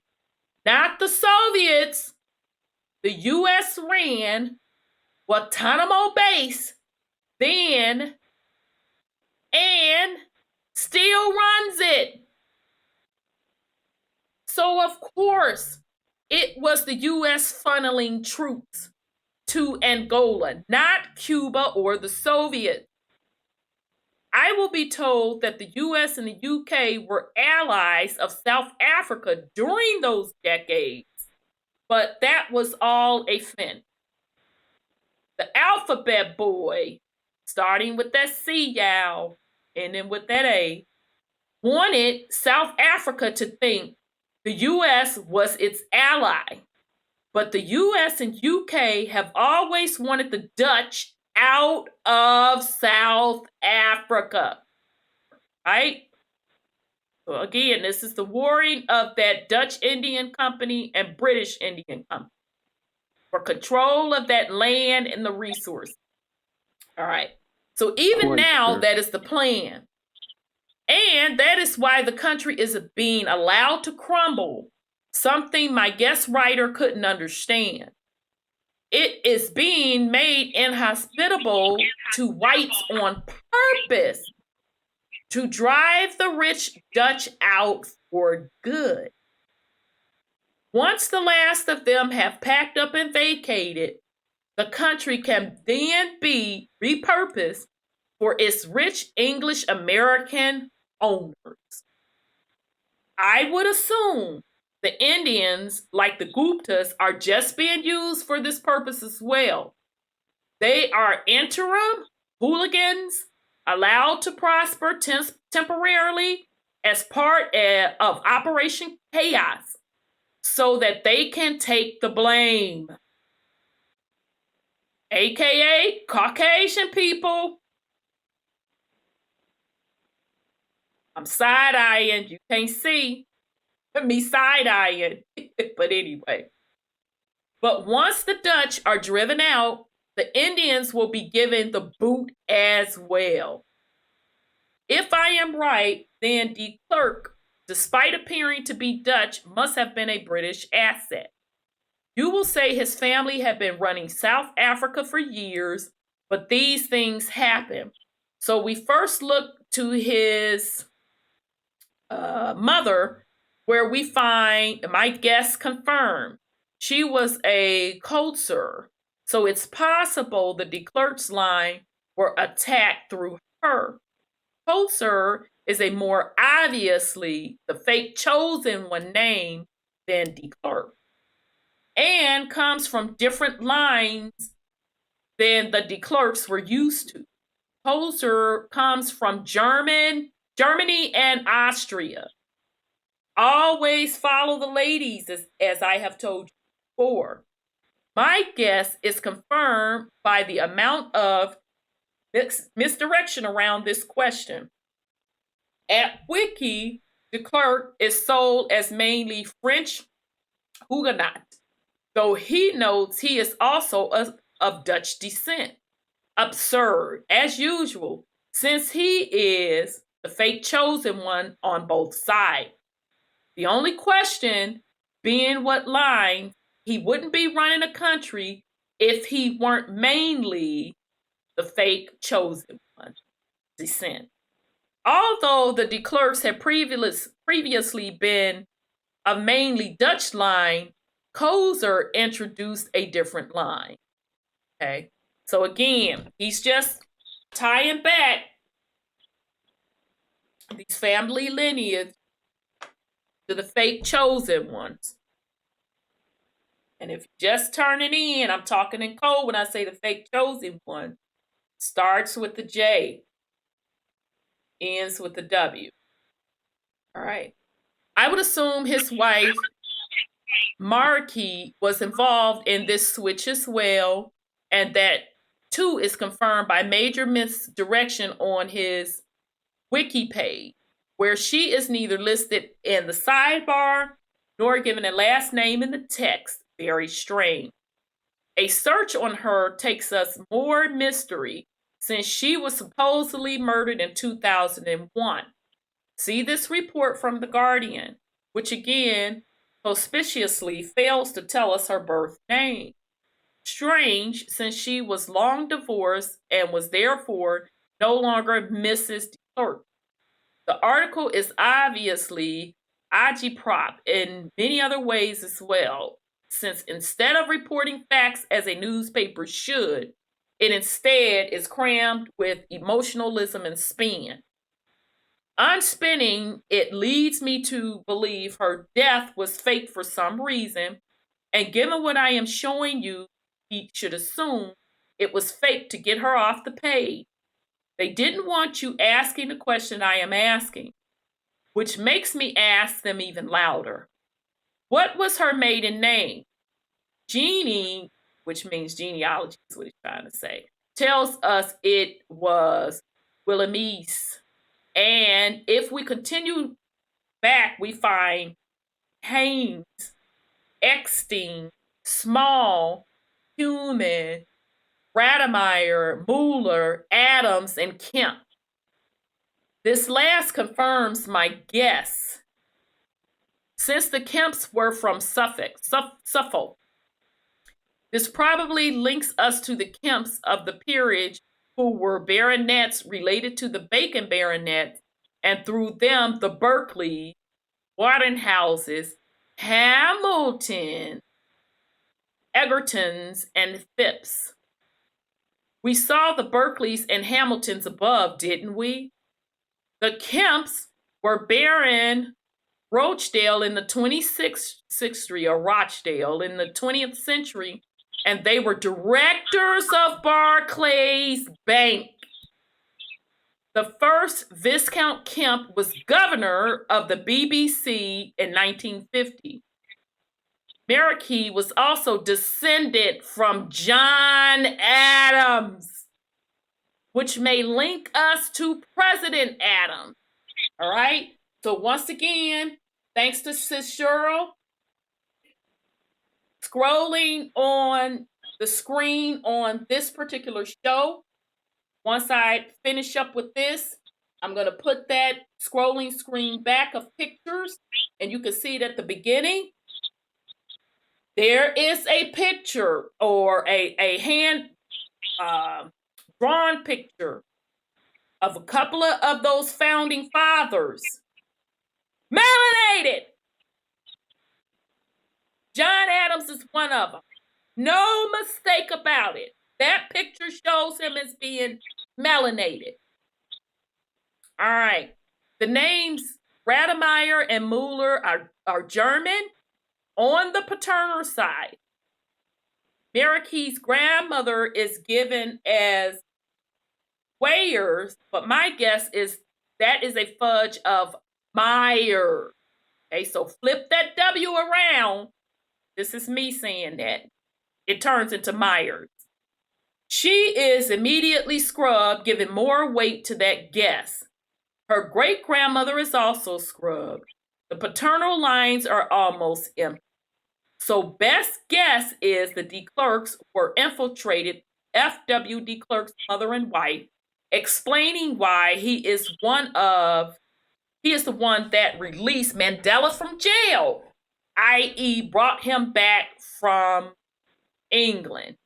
S1: Not the Soviets. The U.S. ran Guantanamo Base then and still runs it. So, of course, it was the U.S. funneling troops to Angola, not Cuba or the Soviets. I will be told that the U.S. and the U.K. were allies of South Africa during those decades, but that was all a fence. The alphabet boy, starting with that C, y'all, and then with that A, wanted South Africa to think the U.S. was its ally. But the U.S. and U.K. have always wanted the Dutch out of South Africa, right? So again, this is the warring of that Dutch Indian Company and British Indian Company for control of that land and the resources. All right. So even now, that is the plan. And that is why the country is being allowed to crumble, something my guest writer couldn't understand. It is being made inhospitable to whites on purpose to drive the rich Dutch out for good. Once the last of them have packed up and vacated, the country can then be repurposed for its rich English American owners. I would assume the Indians, like the Guptas, are just being used for this purpose as well. They are interim hooligans allowed to prosper temporarily as part of Operation Chaos so that they can take the blame. AKA Caucasian people. I'm side-eyeing. You can't see me side-eyeing. But anyway. But once the Dutch are driven out, the Indians will be given the boot as well. If I am right, then de Klerk despite appearing to be Dutch, must have been a British asset. You will say his family had been running South Africa for years, but these things happen. So we first look to his mother, where we find, my guess confirmed, she was a Coulter. So it's possible the de Klerk's line were attacked through her. Coulter is a more obviously the fake chosen one name than de Klerk, and comes from different lines than the de Klerks were used to. Coulter comes from Germany and Austria. Always follow the ladies, as I have told you before. My guess is confirmed by the amount of misdirection around this question. At Wiki, de Klerk is sold as mainly French Huguenot, though he notes he is also of Dutch descent. Absurd, as usual, since he is the fake chosen one on both sides. The only question being what line. He wouldn't be running a country if he weren't mainly the fake chosen one descent. Although the de Klerks had previously been a mainly Dutch line, Coulter introduced a different line. Okay, so again, he's just tying back these family lineage to the fake chosen ones. And if you're just turning in, I'm talking in code when I say the fake chosen one. Starts with the J, ends with the W. All right. I would assume his wife, Marquis, was involved in this switch as well, and that too is confirmed by major misdirection on his wiki page, where she is neither listed in the sidebar nor given a last name in the text. Very strange. A search on her takes us more mystery, since she was supposedly murdered in 2001. See this report from The Guardian, which again suspiciously fails to tell us her birth name. Strange, since she was long divorced and was therefore no longer Mrs. de Klerk. The article is obviously agitprop in many other ways as well, since instead of reporting facts as a newspaper should, it instead is crammed with emotionalism and spin. Unspinning, it leads me to believe her death was fake for some reason, and given what I am showing you, he should assume it was fake to get her off the page. They didn't want you asking the question I am asking, which makes me ask them even louder. What was her maiden name? Jeannie, which means genealogy is what he's trying to say, tells us it was Wilhelmese. And if we continue back, we find Haynes, Eckstein, Small, Human, Rademeyer, Mueller, Adams, and Kemp. This last confirms my guess, since the Kemps were from Suffolk. This probably links us to the Kemps of the peerage, who were baronets related to the Bacon baronets, and through them the Berkeley, Waterhouses, Hamilton, Egertons, and Phipps. We saw the Berkeleys and Hamiltons above, didn't we? The Kemps were Baron Rochdale in the 26th century, or Rochdale in the 20th century, and they were directors of Barclays Bank. The first Viscount Kemp was governor of the BBC in 1950. Marquis was also descended from John Adams, which may link us to President Adams. All right? So once again, thanks to Sis Cheryl, scrolling on the screen on this particular show, once I finish up with this, I'm going to put that scrolling screen back of pictures, and you can see it at the beginning. There is a picture or a hand drawn picture of a couple of those founding fathers. Melanated! John Adams is one of them. No mistake about it. That picture shows him as being melanated. All right. The names Rademeyer and Mueller are German on the paternal side. Marique's grandmother is given as Wayers, but my guess is that is a fudge of Meyer. Okay, so flip that W around. This is me saying that. It turns into Myers. She is immediately scrubbed, giving more weight to that guess. Her great-grandmother is also scrubbed. The paternal lines are almost empty. So best guess is the de Klerks were infiltrated, F.W. de Klerk's mother and wife, explaining why he is the one that released Mandela from jail, i.e. brought him back from England.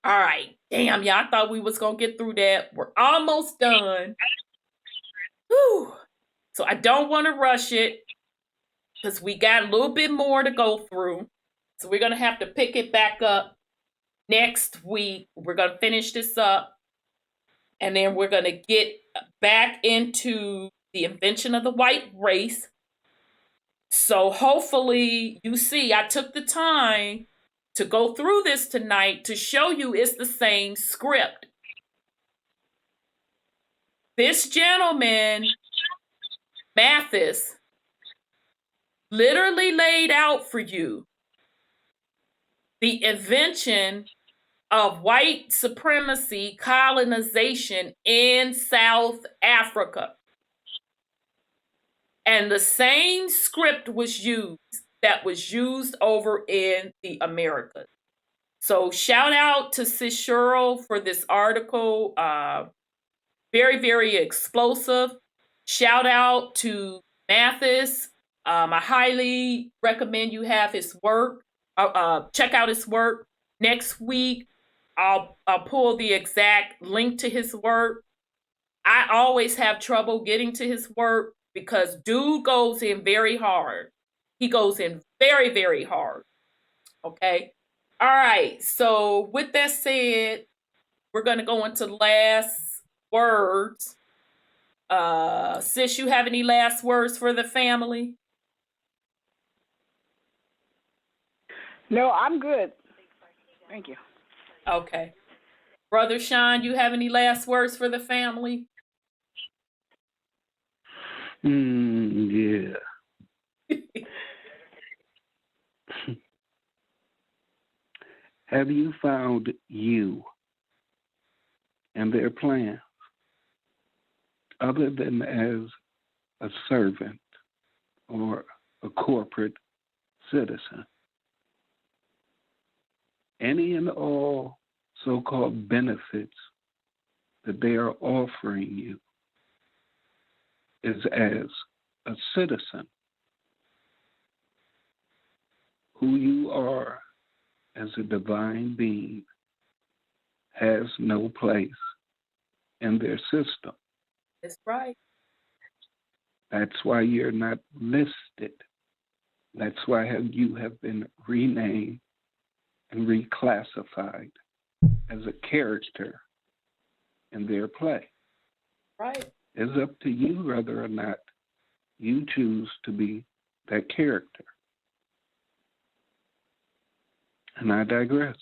S1: All right. Damn, y'all, I thought we was going to get through that. We're almost done. Whew. So I don't want to rush it because we got a little bit more to go through. So we're going to have to pick it back up next week. We're going to finish this up. And then we're going to get back into the invention of the white race. So hopefully you see I took the time to go through this tonight to show you it's the same script. This gentleman, Mathis, literally laid out for you the invention of white supremacy colonization in South Africa. And the same script was used that was used over in the Americas. So shout out to Sis Cheryl for this article. Very, very explosive. Shout out to Mathis. I highly recommend you have his work. Check out his work. Next week, I'll pull the exact link to his work. I always have trouble getting to his work because dude goes in very hard. He goes in very, very hard. Okay. All right. So with that said, we're going to go into last words. Sis, you have any last words for the family?
S3: No, I'm good. Thank you.
S1: Okay. Brother Sean, you have any last words for the family?
S4: Yeah. Have you found you and their plans other than as a servant or a corporate citizen? Any and all so-called benefits that they are offering you is as a citizen. Who you are as a divine being has no place in their system.
S1: That's right.
S4: That's why you're not listed. That's why you have been renamed and reclassified as a character in their play.
S1: Right.
S4: It's up to you whether or not you choose to be that character. And I digress.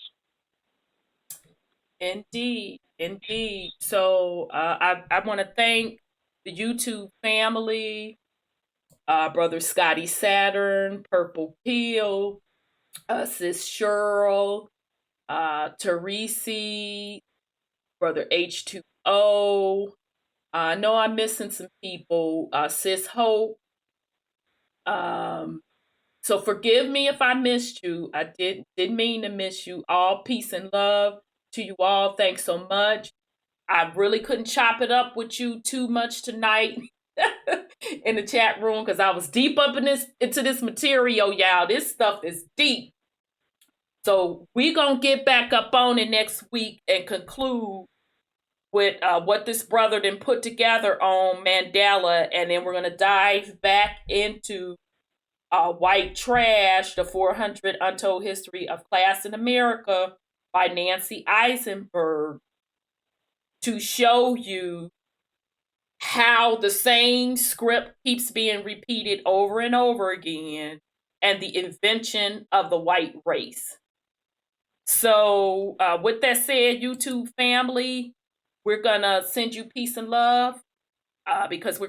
S1: Indeed. Indeed. So I want to thank the YouTube family, Brother Scotty Saturn, Purple Peel, Sis Cheryl, Teresi, Brother H2O. I know I'm missing some people. Sis Hope. So forgive me if I missed you. I didn't mean to miss you. All peace and love to you all. Thanks so much. I really couldn't chop it up with you too much tonight in the chat room because I was deep up into this material, y'all. This stuff is deep. So we're going to get back up on it next week and conclude with what this brother then put together on Mandela. And then we're going to dive back into White Trash, the 400 Untold History of Class in America by Nancy Eisenberg, to show you how the same script keeps being repeated over and over again, and the invention of the white race. So with that said, YouTube family, we're going to send you peace and love because we're